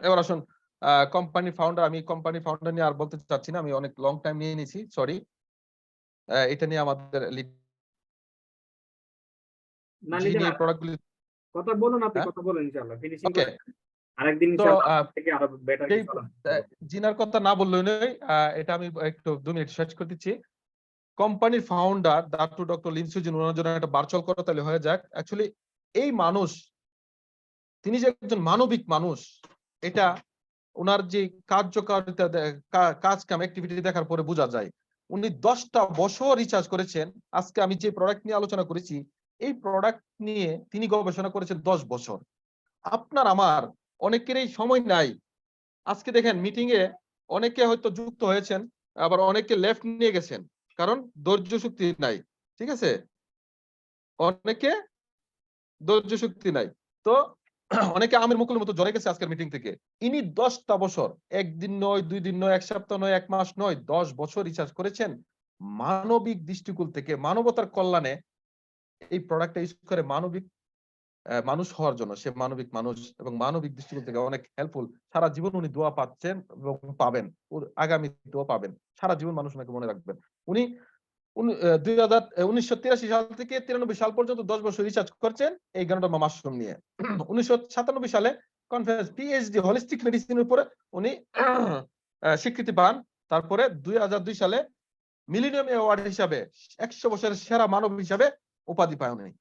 এবার আসুন কোম্পানির ফাউন্ডার, আমি কোম্পানির ফাউন্ডার নিয়ে আর বলতে চাচ্ছি না, আমি অনেক লং টাইম নিয়ে নিয়েছি, সরি। এটা নিয়ে আমাদের না যিনি লিডার, এই প্রোডাক্টগুলি, কথা বলুন, আপনি হ্যাঁ কথা বলেন, ইনশাআল্লাহ ফিনিশিং ওকে। করে আরেকদিন তো ইনশাআল্লাহ আপনার থেকে আরো বেটার সেই কিছু আলোচনা করব। জিনার কথা না বললেই নয়, এটা আমি একটু 2 মিনিট শেষ করে দিচ্ছি। কোম্পানির ফাউন্ডার ডক্টর লিন সুজিন, ওনার জন্য একটা ভার্চুয়াল কথা তাহলে হয়ে যাক। অ্যাকচুয়ালি এই মানুষ, তিনি যে একজন মানবিক মানুষ, এটা ওনার যে কার্যকারিতা, কাজ কাম অ্যাক্টিভিটি দেখার পরে বোঝা যায়। উনি 10টা বছর রিসার্চ করেছেন। আজকে আমি যে প্রোডাক্ট নিয়ে আলোচনা করেছি, এই প্রোডাক্ট নিয়ে তিনি গবেষণা করেছেন 10 বছর। আপনার আমার অনেকেরই সময় নাই। আজকে দেখেন মিটিং এ অনেকে হয়তো যুক্ত হয়েছেন, আবার অনেকে লেফট নিয়ে গেছেন, কারণ ধৈর্য শক্তি নাই। ঠিক আছে, অনেকে ধৈর্য শক্তি নাই। তো অনেকে আমের মুকুলের মতো জ্বরে গেছে আজকের মিটিং থেকে। ইনি 10টা বছর, একদিন নয়, 2 দিন নয়, 1 সপ্তাহ নয়, 1 মাস নয়, 10 বছর রিসার্চ করেছেন মানবিক দৃষ্টিকোণ থেকে, মানবতার কল্যাণে এই প্রোডাক্টটা ইউজ করে মানবিক মানুষ হওয়ার জন্য। সে মানবিক মানুষ এবং মানবিক দৃষ্টিকোণ থেকে অনেক হেল্পফুল। সারা জীবন উনি দোয়া পাচ্ছেন এবং পাবেন, আগামী দোয়া পাবেন, সারা জীবন মানুষ ওনাকে মনে রাখবেন। উনি 1983 সাল থেকে 93 সাল পর্যন্ত 10 বছর রিসার্চ করছেন এই গ্রানোডার্মা মাশরুম নিয়ে। 1997 সালে কনফারেন্স পিএইচডি হোলিস্টিক মেডিসিনের উপরে উনি স্বীকৃতি পান। তারপরে 2002 সালে মিলেনিয়াম অ্যাওয়ার্ড হিসাবে 100 বছরের সেরা মানব হিসাবে উপাধি পায় উনি।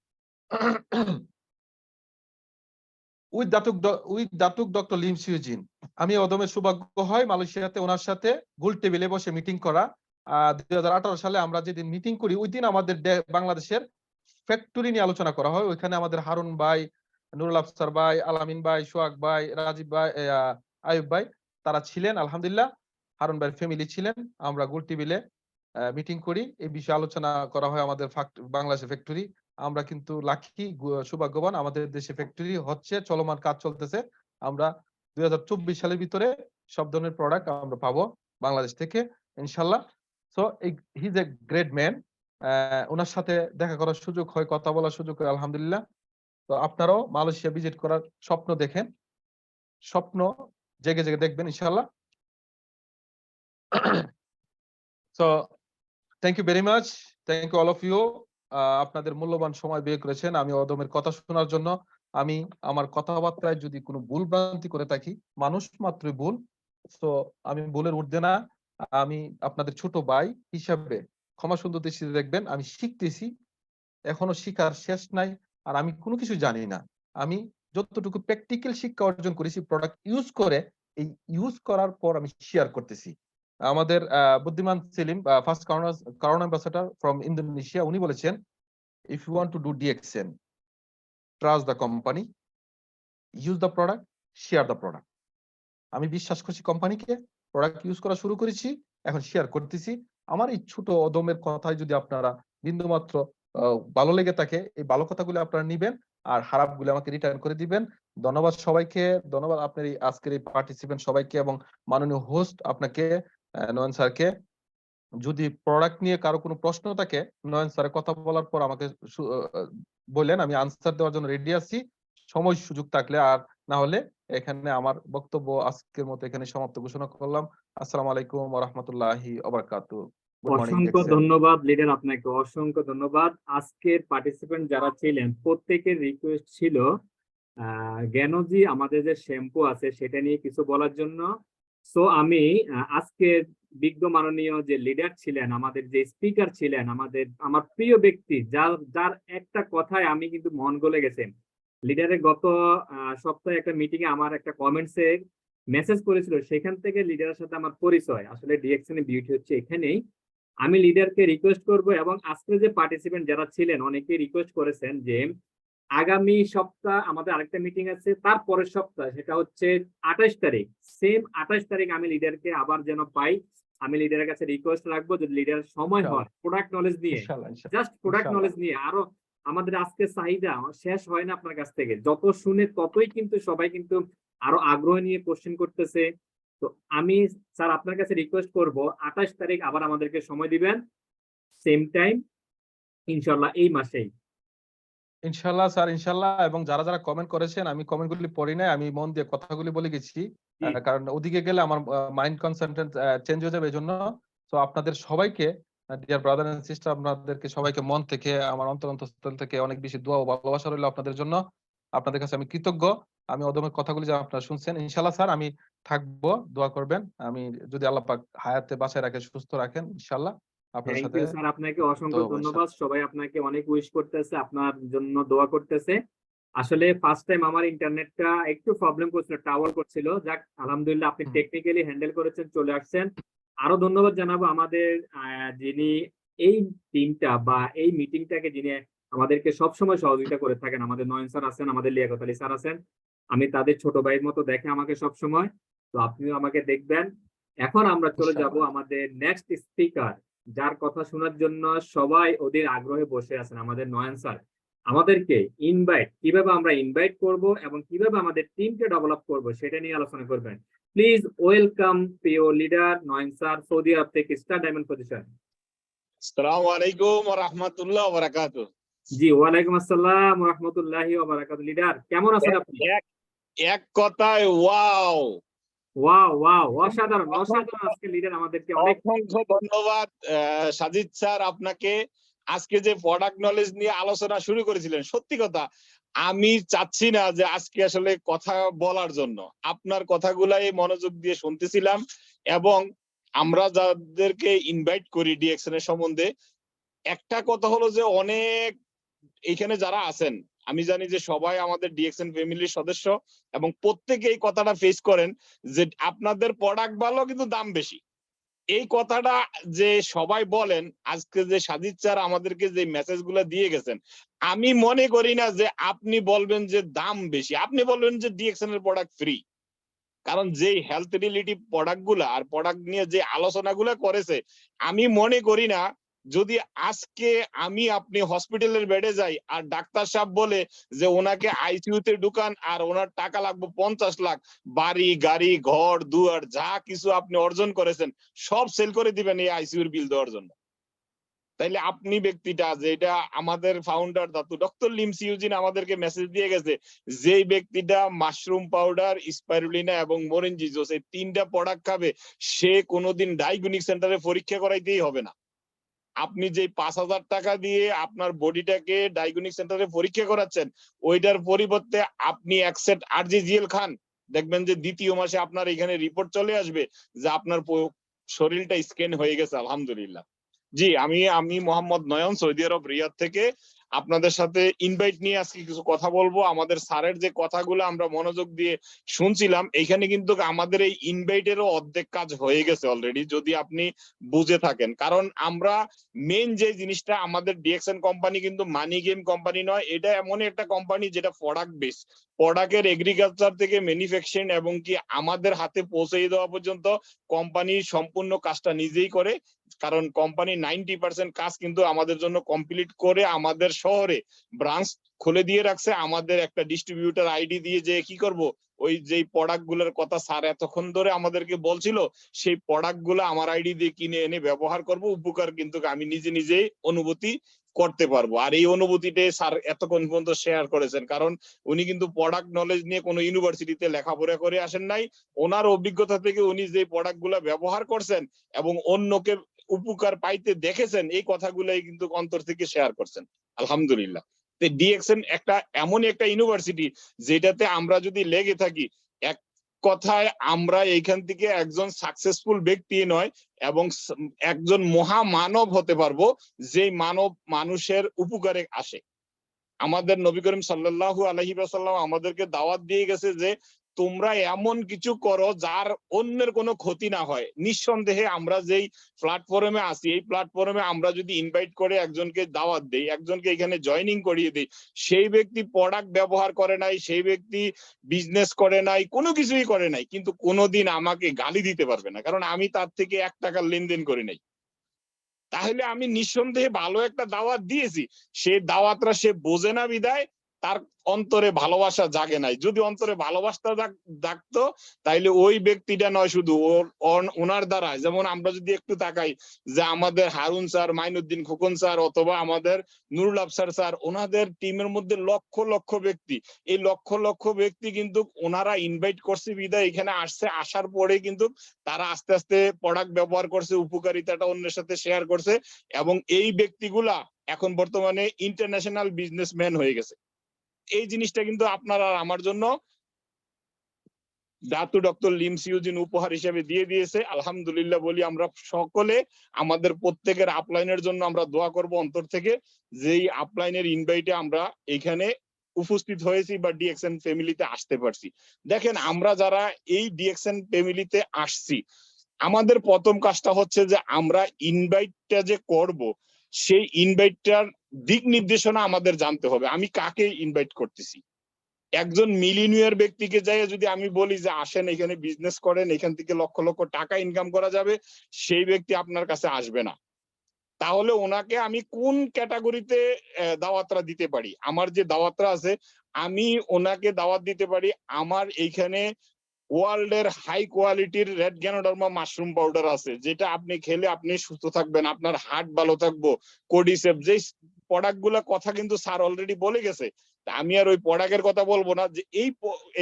উইথ দাতুক ডক্টর লিম সিউজিন, আমি অদমের সৌভাগ্য হয় মালয়েশিয়াতে ওনার সাথে গোল টেবিলে বসে মিটিং করা। 2018 সালে আমরা যেদিন মিটিং করি, ওই দিন আমাদের বাংলাদেশের ফ্যাক্টরি নিয়ে আলোচনা করা হয়। ওইখানে আমাদের হারুন ভাই, নুরুল আফসার ভাই, আলামিন ভাই, সোহাগ ভাই, রাজীব ভাই, আয়ুব ভাই, তারা ছিলেন। আলহামদুলিল্লাহ, হারুন ভাইয়ের ফ্যামিলি ছিলেন। আমরা গোল টেবিলে মিটিং করি, এই বিষয়ে আলোচনা করা হয় আমাদের বাংলাদেশের ফ্যাক্টরি। আমরা কিন্তু লাকি, সৌভাগ্যবান, আমাদের দেশে ফ্যাক্টরি হচ্ছে, চলমান কাজ চলতেছে। আমরা 2024 সালের ভিতরে সব ধরনের প্রোডাক্ট আমরা পাবো বাংলাদেশ থেকে ইনশাল্লাহ। So he is a great man. ওনার সাথে দেখা করার সুযোগ হয়, কথা বলার সুযোগ হয়, আলহামদুলিল্লাহ। তো আপনারাও মালয়েশিয়া ভিজিট করার স্বপ্ন দেখেন, স্বপ্ন জেগে জেগে দেখবেন ইনশাল্লাহ। So thank you very much, thank you all of you. আপনাদের মূল্যবান সময় ব্যয় করেছেন আমি অদমের কথা শোনার জন্য। আমি আমার কথাবার্তায় যদি কোনো ভুল ভ্রান্তি করে থাকি, মানুষ মাত্রই ভুল, তো আমি ভুলের ঊর্ধ্বে না। আমি আপনাদের ছোট ভাই হিসাবে ক্ষমা সুন্দর দৃষ্টিতে দেখবেন। আমি শিখতেছি, এখনো শিখার শেষ নাই। আর আমি কোনো কিছু জানি না। আমি যতটুকু প্র্যাকটিক্যাল শিক্ষা অর্জন করেছি প্রোডাক্ট ইউজ করে, এই ইউজ করার পর আমি শেয়ার করতেছি। আমাদের বুদ্ধিমান Selim, first corona ambassador from Indonesia, উনি বলেছেন, if you want to do DXN, trust the company, use the product, share the product. আমি বিশ্বাস করছি কোম্পানিকে, প্রোডাক্ট ইউজ করা শুরু করেছি, এখন শেয়ার করতেছি। আমার এই ছোট অদমের কথায় যদি আপনারা বিন্দুমাত্র ভালো লেগে থাকে, এই ভালো কথাগুলো আপনারা নিবেন আর খারাপগুলো আমাকে রিটার্ন করে দিবেন। ধন্যবাদ সবাইকে। ধন্যবাদ আপনার এই আজকের এই পার্টিসিপেন্ট সবাইকে এবং মাননীয় হোস্ট আপনাকে, নয়ন স্যারকে। যদি প্রোডাক্ট নিয়ে কারো কোনো প্রশ্ন থাকে, নয়ন স্যারের কথা বলার পর আমাকে বললেন, আমি আনসার দেওয়ার জন্য রেডি আছি সময় সুযোগ থাকলে। আর না হলে এখানে আমার বক্তব্য আজকের মতো এখানে সমাপ্ত ঘোষণা করলাম। আসসালামু আলাইকুম ওয়া রাহমাতুল্লাহি ওয়া বারাকাতুহু। গুড মর্নিং অসংখ্য দেখছেন। ধন্যবাদ লিডার, আপনাকে অসংখ্য ধন্যবাদ। আজকের পার্টিসিপেন্ট যারা ছিলেন প্রত্যেকের রিকোয়েস্ট ছিল জ্ঞানজি আমাদের যে শ্যাম্পু আছে সেটা নিয়ে কিছু বলার জন্য। সো আমি আজকের বিজ্ঞ মাননীয় যে লিডার ছিলেন, আমাদের যে স্পিকার ছিলেন, আমার প্রিয় ব্যক্তি, যার যার একটা কথায় আমি কিন্তু মন গলে গেছেন। লিডারের গত সপ্তাহে একটা মিটিং এ আমার একটা কমেন্টসে মেসেজ করেছিল, সেখান থেকে লিডারের সাথে আমার পরিচয়। আসলে ডিএকশন এর বিউটি হচ্ছে এখানেই। আমি লিডারকে রিকোয়েস্ট করব, এবং আজকে যে পার্টিসিপেন্ট যারা ছিলেন অনেকেই রিকোয়েস্ট করেছেন যে আগামী সপ্তাহ আমাদের আরেকটা মিটিং আছে, তার পরের সপ্তাহ সেটা হচ্ছে 28 তারিখ, সেম 28 তারিখ আমি লিডারকে আবার যেন পাই। আমি লিডারের কাছে রিকোয়েস্ট রাখবো যদি লিডারের সময় হয় প্রোডাক্ট নলেজ নিয়ে, ইনশাআল্লাহ ইনশাআল্লাহ জাস্ট প্রোডাক্ট ইনশাআল্লাহ। নলেজ নিয়ে। আরো আমাদের আজকে চাহিদা শেষ হয় না আপনার কাছ থেকে, যত শুনে ততই কিন্তু সবাই কিন্তু আরো আগ্রহ নিয়ে কোশ্চেন করতেছে। তো আমি স্যার আপনার কাছে রিকোয়েস্ট করব 28 তারিখ আবার আমাদেরকে সময় দিবেন, সেম টাইম, ইনশাল্লাহ এই মাসেই। ইনশাআল্লাহ স্যার, ইনশাআল্লাহ। এবং যারা যারা কমেন্ট করেছেন আমি কমেন্টগুলি পড়ি নাই, আমি মন দিয়ে কথাগুলি বলে গেছি। জি, কারণ ওদিকে গেলে আমার মাইন্ড কনসেন্ট্রেট চেঞ্জ হয়ে যাবে, এজন্য। তো আপনাদের সবাইকে, ডিয়ার ব্রাদার এন্ড সিস্টার, আপনাদেরকে সবাইকে মন থেকে, আমার অন্তরস্থল থেকে অনেক বেশি দোয়া ও ভালোবাসা রইল আপনাদের জন্য। আপনাদের কাছে আমি কৃতজ্ঞ। আমি অদমের কথাগুলি যা আপনারা শুনছেন, ইনশাআল্লাহ স্যার আমি থাকবো, দোয়া করবেন। আমি যদি আল্লাহ পাক হায়াতে বাঁচায় রাখে, সুস্থ রাখেন, ইনশাআল্লাহ আপনাদের থ্যাংক সাথে ইউ স্যার, আপনাকে যুক্ত অসংখ্য হবো ধন্যবাদ। ইনশাআল্লাহ। সবাই আপনাকে অনেক উইশ করতেছে, আপনার জন্য দোয়া করতেছে। আসলে ফার্স্ট টাইম আমার ইন্টারনেটটা একটু প্রবলেম করছিল, টাওয়ার করছিল। যাক, আলহামদুলিল্লাহ আপনি হুম। টেকনিক্যালি হ্যান্ডেল করেছেন, চলে আসছেন। আরো ধন্যবাদ জানাবো আমাদের যিনি এই টিমটা বা এই মিটিংটাকে যিনি আমাদেরকে সবসময় সহযোগিতা করে থাকেন, আমাদের নয়ন স্যার আছেন, আমাদের লিয়াকত আলী স্যার আছেন। আমি তাদের ছোট ভাইয়ের মতো দেখে আমাকে সবসময়, তো আপনিও আমাকে দেখবেন। এখন আমরা চলে যাব ইনশাআল্লাহ। আমাদের নেক্সট স্পিকার, যার কথা শোনার জন্য সবাই ওদের আগ্রহে বসে আছেন, আমাদের নয়ন স্যার। আমাদেরকে কিভাবে আমরা ইনভাইট করব এবং কিভাবে আমাদের টিমকে ডেভেলপ করব সেটা নিয়ে আলোচনা করবেন। প্লিজ ওয়েলকাম প্রিয় লিডার নয়ন স্যার, সৌদি আরব থেকে, স্টার ডায়মন্ড পজিশন। আসসালামু আলাইকুম ওয়া রাহমাতুল্লাহি ওয়া বারাকাতুহু। জি, ওয়ালাইকুম আসসালাম ওয়া রাহমাতুল্লাহি ওয়া বারাকাতুহু। লিডার কেমন আছেন আপনি? এক এক কথায় ওয়াও। ওয়াও ওয়াও, অসাধারণ অসংখ্য অসাধারণ। আজকে লিডার আমাদেরকে অনেক অসংখ্য ধন্যবাদ সাজিদ স্যার আপনাকে। আজকে যে প্রোডাক্ট নলেজ নিয়ে আলোচনা শুরু করেছিলেন, সত্যি কথা আমি চাচ্ছি না যে আজকে আসলে কথা বলার জন্য, আপনার কথাগুলাই মনোযোগ দিয়ে শুনতেছিলাম। এবং আমরা যাদেরকে ইনভাইট করি ডিএক্সএন এর সম্বন্ধে, একটা কথা হলো যে অনেক এইখানে যারা আছেন, আমি জানি যে সবাই আমাদের ডিএক্সএন ফ্যামিলির সদস্য এবং প্রত্যেকে এই কথাটা ফেস করেন যে আপনাদের প্রোডাক্ট ভালো কিন্তু দাম বেশি। এই কথাটা যে সবাই বলেন, আজকে যে সাজিদ স্যার আমাদেরকে যে মেসেজ গুলা দিয়ে গেছেন, আমি মনে করি না যে আপনি বলবেন যে দাম বেশি, আপনি বলবেন যে ডিএক্সএন এর প্রোডাক্ট ফ্রি। কারণ যে হেলথ রিলেটিভ প্রোডাক্ট গুলা আর প্রোডাক্ট নিয়ে যে আলোচনাগুলো করেছে, আমি মনে করি না যদি আজকে আমি আপনি হসপিটালের বেডে যাই আর ডাক্তার সাহেব বলে যে ওনাকে আইসিইউ তে ঢুকান আর ওনার টাকা লাগবে 50 লাখ, বাড়ি গাড়ি ঘর দুয়ার যা কিছু আপনি অর্জন করেছেন সব সেল করে দিবেন এই আইসিইউর বিল দেওয়ার জন্য। তাইলে আপনি ব্যক্তিটা, যেটা আমাদের founder Datuk doctor Limcee Eugene আমাদেরকে মেসেজ দিয়ে গেছে, যেই ব্যক্তিটা মাশরুম পাউডার, স্পাইরুলিনা এবং মোরেনজিজোস এই 3টা প্রোডাক্ট খাবে, সে কোনোদিন ডায়াগনস্টিক সেন্টারে পরীক্ষা করাইতেই হবে না। আপনি যে 5,000 টাকা দিয়ে আপনার বডিটাকে ডায়াগনস্টিক সেন্টারে পরীক্ষা করাচ্ছেন, ওইটার পরিবর্তে আপনি এক সেট আরজিজিএল খান, দেখবেন যে দ্বিতীয় মাসে আপনার এখানে রিপোর্ট চলে আসবে যে আপনার শরীরটা স্ক্যান হয়ে গেছে, আলহামদুলিল্লাহ। জি, আমি মোহাম্মদ নয়ন, সৌদি আরব রিয়াদ থেকে। আপনাদের সাথে ইনভাইট নিয়ে আজকে কিছু কথা বলবো। আমাদের স্যারের যে কথাগুলো আমরা মনোযোগ দিয়ে শুনছিলাম, এইখানে কিন্তু আমাদের এই ইনভাইটেরও অর্ধেক কাজ হয়ে গেছে অলরেডি, যদি আপনি বুঝে থাকেন। কারণ আমরা মেইন যে জিনিসটা, আমাদের ডিএক্সএন কোম্পানি কিন্তু মানি গেম কোম্পানি নয়, এটা এমন একটা কোম্পানি যেটা প্রোডাক্ট বেস। প্রোডাক্টের এগ্রিকালচার থেকে ম্যানুফ্যাকচারিং এবং কি আমাদের হাতে পৌঁছে দেওয়া পর্যন্ত কোম্পানি সম্পূর্ণ কাজটা নিজেই করে। কারণ কোম্পানি 90% কাজ কিন্তু আমাদের জন্য কমপ্লিট করে আমাদের শহরে ব্রাঞ্চ খুলে দিয়ে রাখছে। আমাদের একটা ডিস্ট্রিবিউটর আইডি দিয়ে যে কি করব, ওই যে প্রোডাক্ট গুলোর কথা স্যার এতক্ষণ ধরে আমাদেরকে বলছিল, সেই প্রোডাক্ট গুলো আমার আইডি দিয়ে কিনে এনে ব্যবহার করব। উপকার কিন্তু আমি নিজে নিজেই অনুভূতি করতে পারবো। আর এই অনুভূতিটাই স্যার এতক্ষণ পর্যন্ত শেয়ার করেছেন, কারণ উনি কিন্তু প্রোডাক্ট নলেজ নিয়ে কোনো ইউনিভার্সিটিতে লেখাপড়া করে আসেন নাই। ওনার অভিজ্ঞতা থেকে উনি যে প্রোডাক্ট গুলা ব্যবহার করছেন এবং অন্যকে উপকার পাইতে দেখেছেন, এই কথাগুলাই কিন্তু অন্তর থেকে শেয়ার করছেন। আলহামদুলিল্লাহ। ডিএক্সএন একটা এমনই একটা ইউনিভার্সিটি যেটাতে আমরা যদি লেগে থাকি, এক কথায় আমরা এইখান থেকে একজন সাকসেসফুল ব্যক্তি নয়, এবং একজন মহামানব হতে পারবো, যে মানব মানুষের উপকারে আসে। আমাদের নবী করিম সাল্লাল্লাহু আলাইহি ওয়াসাল্লাম আমাদেরকে দাওয়াত দিয়ে গেছে যে তোমরা এমন কিছু করো যার অন্যের কোনো ক্ষতি না হয়। নিঃসন্দেহে আমরা যেই প্ল্যাটফর্মে আছি, এই প্ল্যাটফর্মে আমরা যদি ইনভাইট করে একজনকে দাওয়াত দেই, একজনকে এখানে জয়েনিং করিয়ে দিই, সেই ব্যক্তি প্রোডাক্ট ব্যবহার করে নাই, সেই ব্যক্তি বিজনেস করে নাই, কোনো কিছুই করে নাই, কিন্তু কোনোদিন আমাকে গালি দিতে পারবে না, কারণ আমি তার থেকে 1 টাকার লেনদেন করি নাই। তাহলে আমি নিঃসন্দেহে ভালো একটা দাওয়াত দিয়েছি। সেই দাওয়াতটা সে বোঝে না বিদায় তার অন্তরে ভালোবাসা জাগে নাই। যদি অন্তরে ভালোবাসা জাগতো, তাইলে ওই ব্যক্তিটা নয়, শুধু ওনার দ্বারা, যেমন আমরা যদি একটু তাকাই যে আমাদের হারুন স্যার, মাইনুদ্দিন খোকন স্যার, অথবা আমাদের নুরুল আফসার স্যার, ওনাদের টিমের মধ্যে লক্ষ লক্ষ ব্যক্তি, এই লক্ষ লক্ষ ব্যক্তি কিন্তু ওনারা ইনভাইট করছে বিদায় এখানে আসছে। আসার পরে কিন্তু তারা আস্তে আস্তে প্রোডাক্ট ব্যবহার করছে, উপকারিতাটা অন্যের সাথে শেয়ার করছে, এবং এই ব্যক্তিগুলা এখন বর্তমানে ইন্টারন্যাশনাল বিজনেসম্যান হয়ে গেছে। এই জিনিসটা কিন্তু আপনার আর আমার জন্য দাতু ডক্টর লিমস ইউজিন উপহার হিসেবে দিয়ে দিয়েছে। আলহামদুলিল্লাহ বলি আমরা সকলে। আমাদের প্রত্যেকের আপলাইনের জন্য আমরা দোয়া করব অন্তর থেকে, যেই আপলাইনের ইনভাইটে আমরা এখানে উপস্থিত হয়েছি বা ডিএক্সএন ফ্যামিলিতে আসতে পারছি। দেখেন, আমরা যারা এই ডিএক্সএন ফ্যামিলিতে আসছি, আমাদের প্রথম কাজটা হচ্ছে যে আমরা ইনভাইটটা যে করব, সেই ইনভাইটটার দিক নির্দেশনা আমাদের জানতে হবে। আমি কাকে ইনভাইট করতেছি। একজন মিলিনিয়ার ব্যক্তিকে যাই যদি আমি বলি যে আসেন এখানে বিজনেস করেন, এখান থেকে লক্ষ লক্ষ টাকা ইনকাম করা যাবে, সেই ব্যক্তি আপনার কাছে আসবে না। তাহলে ওনাকে আমি কোন ক্যাটাগরিতে দাওয়াতরা দিতে পারি? আমার যে দাওয়াতরা আছে, আমি ওনাকে দাওয়াত দিতে পারি আমার এইখানে ওয়ার্ল্ডের হাই কোয়ালিটির রেড গ্যানোডার্মা মাশরুম পাউডার আছে, যেটা আপনি খেলে আপনি সুস্থ থাকবেন, আপনার হার্ট ভালো থাকবো। কোডিসেপ, যে প্রোডাক্ট গুলা কথা কিন্তু স্যার অলরেডি বলে গেছে, আমি আর ওই প্রোডাক্টের কথা বলবো না। যে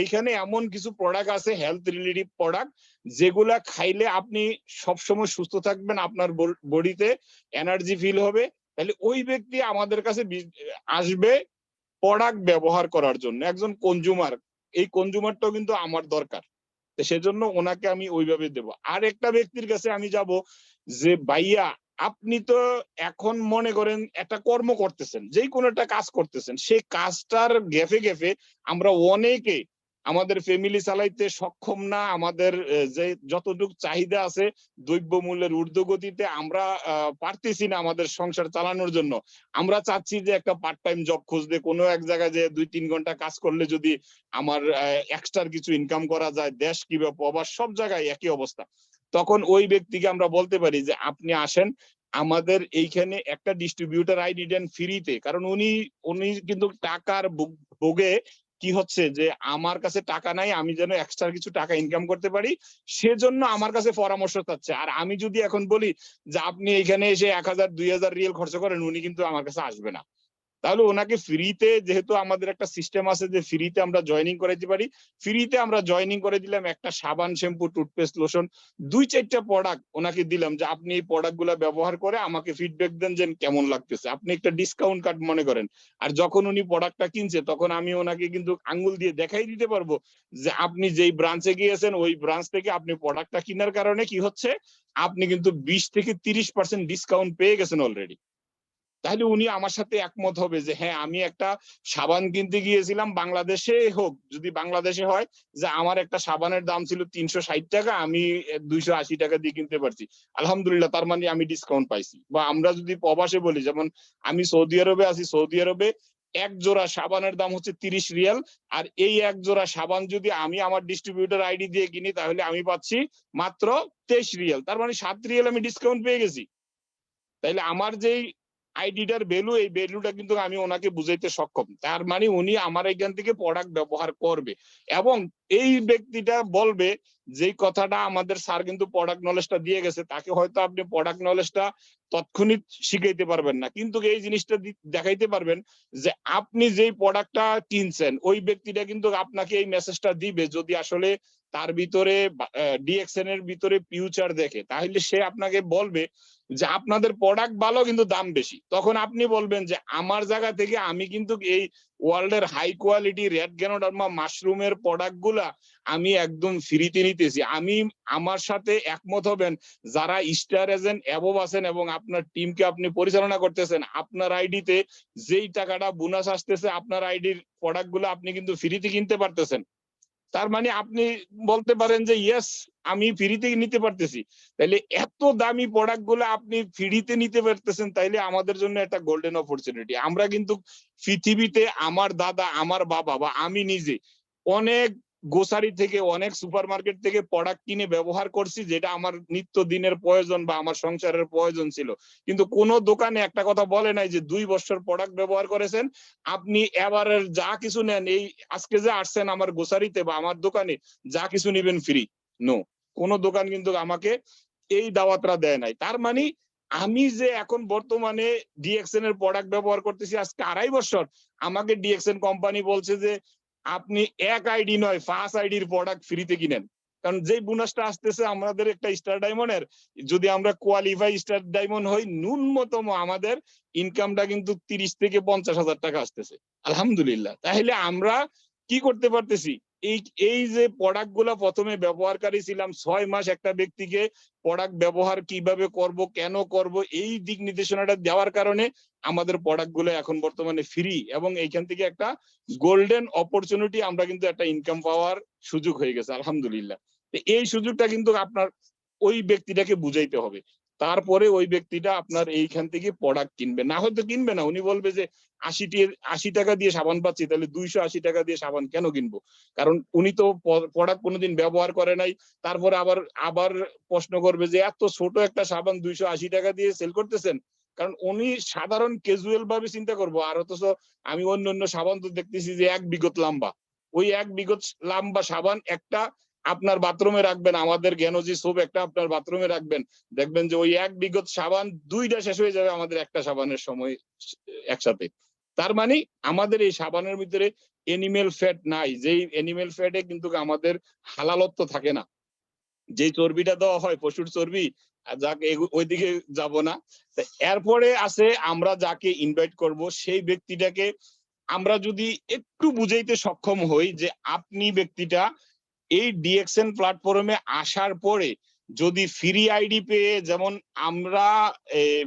এইখানে এমন কিছু প্রোডাক্ট আছে, হেলথ রিলেটিভ প্রোডাক্ট, যেগুলা খাইলে আপনি সবসময় সুস্থ থাকবেন, আপনার বডিতে এনার্জি ফিল হবে। তাহলে ওই ব্যক্তি আমাদের কাছে আসবে প্রোডাক্ট ব্যবহার করার জন্য, একজন কনজিউমার। এই কনজিউমারটাও কিন্তু আমার দরকার, সেজন্য ওনাকে আমি ওইভাবে দেব। আর একটা ব্যক্তির কাছে আমি যাব যে ভাইয়া আপনি তো এখন মনে করেন একটা কর্ম করতেছেন, যেই কোনো একটা কাজ করতেছেন, সেই কাজটার গেফে গেফে আমরা অনেকে আমাদের ফ্যামিলি চালাইতে সক্ষম না। আমাদের যে যতটুকু চাহিদা আছে দ্রব্য মূল্যের ঊর্ধ্বগতিতে আমরা পারতেছি না আমাদের সংসার চালানোর জন্য। আমরা চাচ্ছি যে একটা পার্ট টাইম জব খুঁজতে, কোনো এক জায়গায় যে 2-3 ঘন্টা কাজ করলে যদি আমার এক্সট্রা কিছু ইনকাম করা যায়। দেশ কিংবা প্রবাস সব জায়গায় একই অবস্থা। তখন ওই ব্যক্তিকে আমরা বলতে পারি যে আপনি আসেন আমাদের এইখানে একটা ডিস্ট্রিবিউটর আইডি দেন ফ্রিতে। কারণ উনি কিন্তু টাকার ভোগে কি হচ্ছে যে আমার কাছে টাকা নাই, আমি যেন এক্সট্রা কিছু টাকা ইনকাম করতে পারি, সেজন্য আমার কাছে পরামর্শ চাচ্ছে। আর আমি যদি এখন বলি যে আপনি এখানে এসে 1000-2000 রিয়াল খরচ করেন, উনি কিন্তু আমার কাছে আসবে না। তাহলে ওনাকে ফ্রিতে, যেহেতু আমাদের একটা সিস্টেম আছে যে ফ্রিতে আমরা জয়েনিং করাইতে পারি, ফ্রিতে আমরা জয়েনিং করে দিলাম। একটা সাবান, শ্যাম্পু, টুথপেস্ট, লোশন, 2-4টা প্রোডাক্ট ওনাকে দিলাম যে আপনি এই প্রোডাক্ট গুলা ব্যবহার করে আমাকে ফিডব্যাক দেন যে কেমন লাগতেছে। আপনি একটা ডিসকাউন্ট কার্ড মনে করেন। আর যখন উনি প্রোডাক্টটা কিনছে, তখন আমি ওনাকে কিন্তু আঙ্গুল দিয়ে দেখাই দিতে পারবো যে আপনি যেই ব্রাঞ্চে গিয়েছেন, ওই ব্রাঞ্চ থেকে আপনি প্রোডাক্টটা কেনার কারণে কি হচ্ছে, আপনি কিন্তু 20 থেকে 30% ডিসকাউন্ট পেয়ে গেছেন অলরেডি। তাহলে উনি আমার সাথে একমত হবে যে হ্যাঁ আমি একটা সাবান কিনতে গিয়েছিলাম, বাংলাদেশে হোক, যদি বাংলাদেশে হয় যে আমার একটা সাবানের দাম ছিল 360 টাকা, আমি 280 টাকা দিয়ে কিনতে পারছি, আলহামদুলিল্লাহ, তার মানে আমি ডিসকাউন্ট পাইছি। বা আমরা যদি প্রবাসে বলি, যেমন আমি সৌদি আরবে আছি, সৌদি আরবে এক জোড়া সাবানের দাম হচ্ছে 30 রিয়াল, আর এই এক জোড়া সাবান যদি আমি আমার ডিস্ট্রিবিউটর আইডি দিয়ে কিনি তাহলে আমি পাচ্ছি মাত্র 23 রিয়াল, তার মানে 7 রিয়াল আমি ডিসকাউন্ট পেয়ে গেছি। তাইলে আমার যেই আইডিটার ভ্যালু, এই ভ্যালুটা কিন্তু আমি ওনাকে বুঝাইতে সক্ষম, তার মানে উনি আমার এখান থেকে প্রোডাক্ট ব্যবহার করবে। এবং এই ব্যক্তিটা বলবে যেই কথাটা আমাদের স্যার কিন্তু প্রোডাক্ট নলেজটা দিয়ে গেছে, তাকে হয়তো আপনি প্রোডাক্ট নলেজটা তৎক্ষণিৎ শিখাইতে পারবেন না, কিন্তু এই জিনিসটা দেখাইতে পারবেন যে আপনি যেই প্রোডাক্টটা কিনছেন ওই ব্যক্তিটা কিন্তু আপনাকে এই মেসেজটা দিবে যদি আসলে তার ভিতরে ডিএক্সএন এর ভিতরে ফিউচার দেখে, তাহলে সে আপনাকে বলবে যে আপনাদের প্রোডাক্ট ভালো কিন্তু দাম বেশি। তখন আপনি বলবেন যে আমার জায়গা থেকে আমি কিন্তু এই ওয়ার্ল্ডের হাই কোয়ালিটি রেড গ্যানোডার্মা মাশরুমের প্রোডাক্ট গুলা আমি একদম ফ্রিতে নিতেছি। আমি আমার সাথে একমত হবেন যারা স্টার এজেন্ট অ্যাবভ আছেন এবং আপনার টিমকে আপনি পরিচালনা করতেছেন, আপনার আইডিতে যেই টাকাটা বোনাস আসতেছে আপনার আইডির প্রোডাক্ট গুলো আপনি কিন্তু ফ্রিতে কিনতে পারতেছেন। তার মানে আপনি বলতে পারেন যে ইয়েস আমি ফ্রিতে নিতে পারতেছি। তাইলে এত দামি প্রোডাক্ট গুলো আপনি ফ্রিতে নিতে পারতেছেন, তাইলে আমাদের জন্য একটা গোল্ডেন অপরচুনিটি। আমরা কিন্তু পৃথিবীতে আমার দাদা, আমার বাবা বা আমি নিজে অনেক গ্রোসারি থেকে, অনেক সুপার মার্কেট থেকে প্রোডাক্ট কিনে ব্যবহার করছি, যেটা আমার নিত্য দিনের প্রয়োজন বা আমার সংসারের প্রয়োজন ছিল, কিন্তু কোন দোকানে একটা কথা বলে নাই যে 2 বছর প্রোডাক্ট ব্যবহার করেছেন আপনি এবারের যা কিছু নেন, এই আজকে যে আসছেন আমার গ্রোসারিতে বা আমার দোকানে যা কিছু নিবেন ফ্রি। নো, কোন দোকান কিন্তু আমাকে এই দাওয়াতটা দেয় নাই। তার মানে আমি যে এখন বর্তমানে ডিএক্সএন এর প্রোডাক্ট ব্যবহার করতেছি আজকে 2.5 বছর, আমাকে ডিএক্সএন কোম্পানি বলছে যে আপনি এক আইডি নয় 5 আইডির প্রোডাক্ট ফ্রিতে কিনেন। কারণ যেই বোনাসটা আসতেছে আমাদের একটা স্টার ডায়মন্ডের, যদি আমরা কোয়ালিফাই স্টার ডায়মন্ড হই, ন্যূনতম আমাদের ইনকামটা কিন্তু 30 থেকে 50,000 টাকা আসতেছে, আলহামদুলিল্লাহ। তাহলে আমরা কি করতে পারতেছি, এই এই যে প্রোডাক্ট গুলা প্রথমে ব্যবহারকারী ছিলাম 6 মাস, একটা ব্যক্তিকে প্রোডাক্ট ব্যবহার কিভাবে করব, কেন করব, এই দিক নির্দেশনাটা দেওয়ার কারণে আমাদের প্রোডাক্ট গুলো এখন বর্তমানে ফ্রি, এবং এইখান থেকে একটা গোল্ডেন অপরচুনিটি, আমরা কিন্তু একটা ইনকাম পাওয়ার সুযোগ হয়ে গেছে, আলহামদুলিল্লাহ। এই সুযোগটা কিন্তু আপনার ওই ব্যক্তিটাকে বুঝাইতে হবে, তারপরে ওই ব্যক্তিটা আপনার এইখান থেকে প্রোডাক্ট কিনবে, না হয়তো কিনবে না। উনি বলবে যে 80 টাকা দিয়ে সাবান পাচ্ছি, তাহলে 280 টাকা দিয়ে সাবান কেন কিনবো? কারণ উনি তো প্রোডাক্ট কোনোদিন ব্যবহার করে নাই। তারপরে আবার আবার প্রশ্ন করবে যে এত ছোট একটা সাবান 280 টাকা দিয়ে সেল করতেছেন, কারণ উনি সাধারণ ক্যাজুয়াল ভাবে চিন্তা করবো। আর অথচ আমি অন্য অন্য সাবান তো দেখতেছি যে 1 বিঘত লম্বা, ওই 1 বিঘত লম্বা সাবান একটা আপনার বাথরুমে রাখবেন, আমাদের জ্ঞানজি সোপ একটা আপনার বাথরুমে রাখবেন, দেখবেন যে ওই 1 বিঘত সাবান 2টা শেষ হয়ে যাবে আমাদের একটা সাবানের সময় একসাথে। তার মানে আমাদের এই সাবানের ভিতরে এনিমেল ফ্যাট নাই, যেই এনিমেল ফ্যাটে কিন্তু আমাদের হালালত্ব থাকে না, যে চর্বিটা দেওয়া হয় পশুর চর্বি, যাকে ওইদিকে যাব না। এরপরে আছে আমরা যাকে ইনভাইট করব সেই ব্যক্তিটাকে আমরা যদি একটু বুঝাইতে সক্ষম হই যে আপনি ব্যক্তিটা এই ডিএক্সএন প্ল্যাটফর্মে আসার পরে যদি ফ্রি আইডি পেয়ে, যেমন আমরা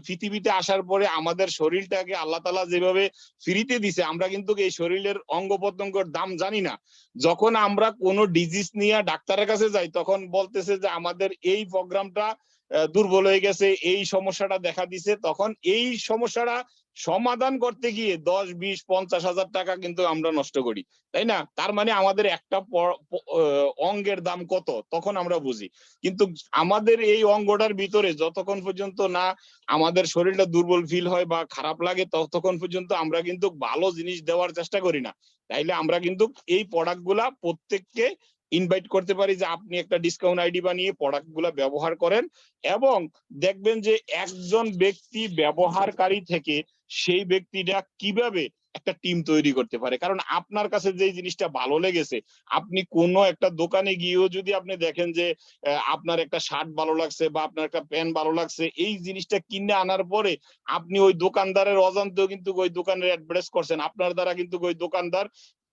পৃথিবীতে আসার পরে আমাদের শরীরটাকে আল্লাহ তাআলা যেভাবে ফ্রিতে দিছে, আমরা কিন্তু এই শরীরের অঙ্গ প্রত্যঙ্গের দাম জানি না। যখন আমরা কোনো ডিজিজ নিয়ে ডাক্তারের কাছে যাই তখন বলতেছে যে আমাদের এই প্রোগ্রামটা দুর্বল হয়ে গেছে, এই সমস্যাটা দেখা দিছে, তখন এই সমস্যাটা সমাধান করতে গিয়ে 10, 20, 50,000 টাকা কিন্তু আমরা নষ্ট করি, তাই না? তার মানে আমাদের একটা অঙ্গের দাম কত তখন আমরা বুঝি। কিন্তু আমাদের এই অঙ্গটার ভিতরে যতক্ষণ পর্যন্ত না আমাদের শরীরটা দুর্বল ফিল হয় বা খারাপ লাগে ততক্ষণ পর্যন্ত আমরা কিন্তু ভালো জিনিস দেওয়ার চেষ্টা করি না। তাইলে আমরা কিন্তু এই প্রোডাক্ট গুলা প্রত্যেককে ইনভাইট করতে পারি যে আপনি একটা ডিসকাউন্ট আইডি বানিয়ে প্রোডাক্ট গুলা ব্যবহার করেন, এবং দেখবেন যে একজন ব্যক্তি ব্যবহারকারী থেকে সেই ব্যক্তিটা কিভাবে একটা টিম তৈরি করতে পারে। কারণ আপনার কাছে যে জিনিসটা ভালো লেগেছে, আপনি কোনো একটা দোকানে গিয়েও যদি আপনি দেখেন যে আপনার একটা শার্ট ভালো লাগছে বা আপনার একটা প্যান্ট ভালো লাগছে, এই জিনিসটা কিনে আনার পরে আপনি ওই দোকানদারের অজান্তেও কিন্তু ওই দোকানের অ্যাডভার্টাইজ করছেন, আপনার দ্বারা কিন্তু ওই দোকানদার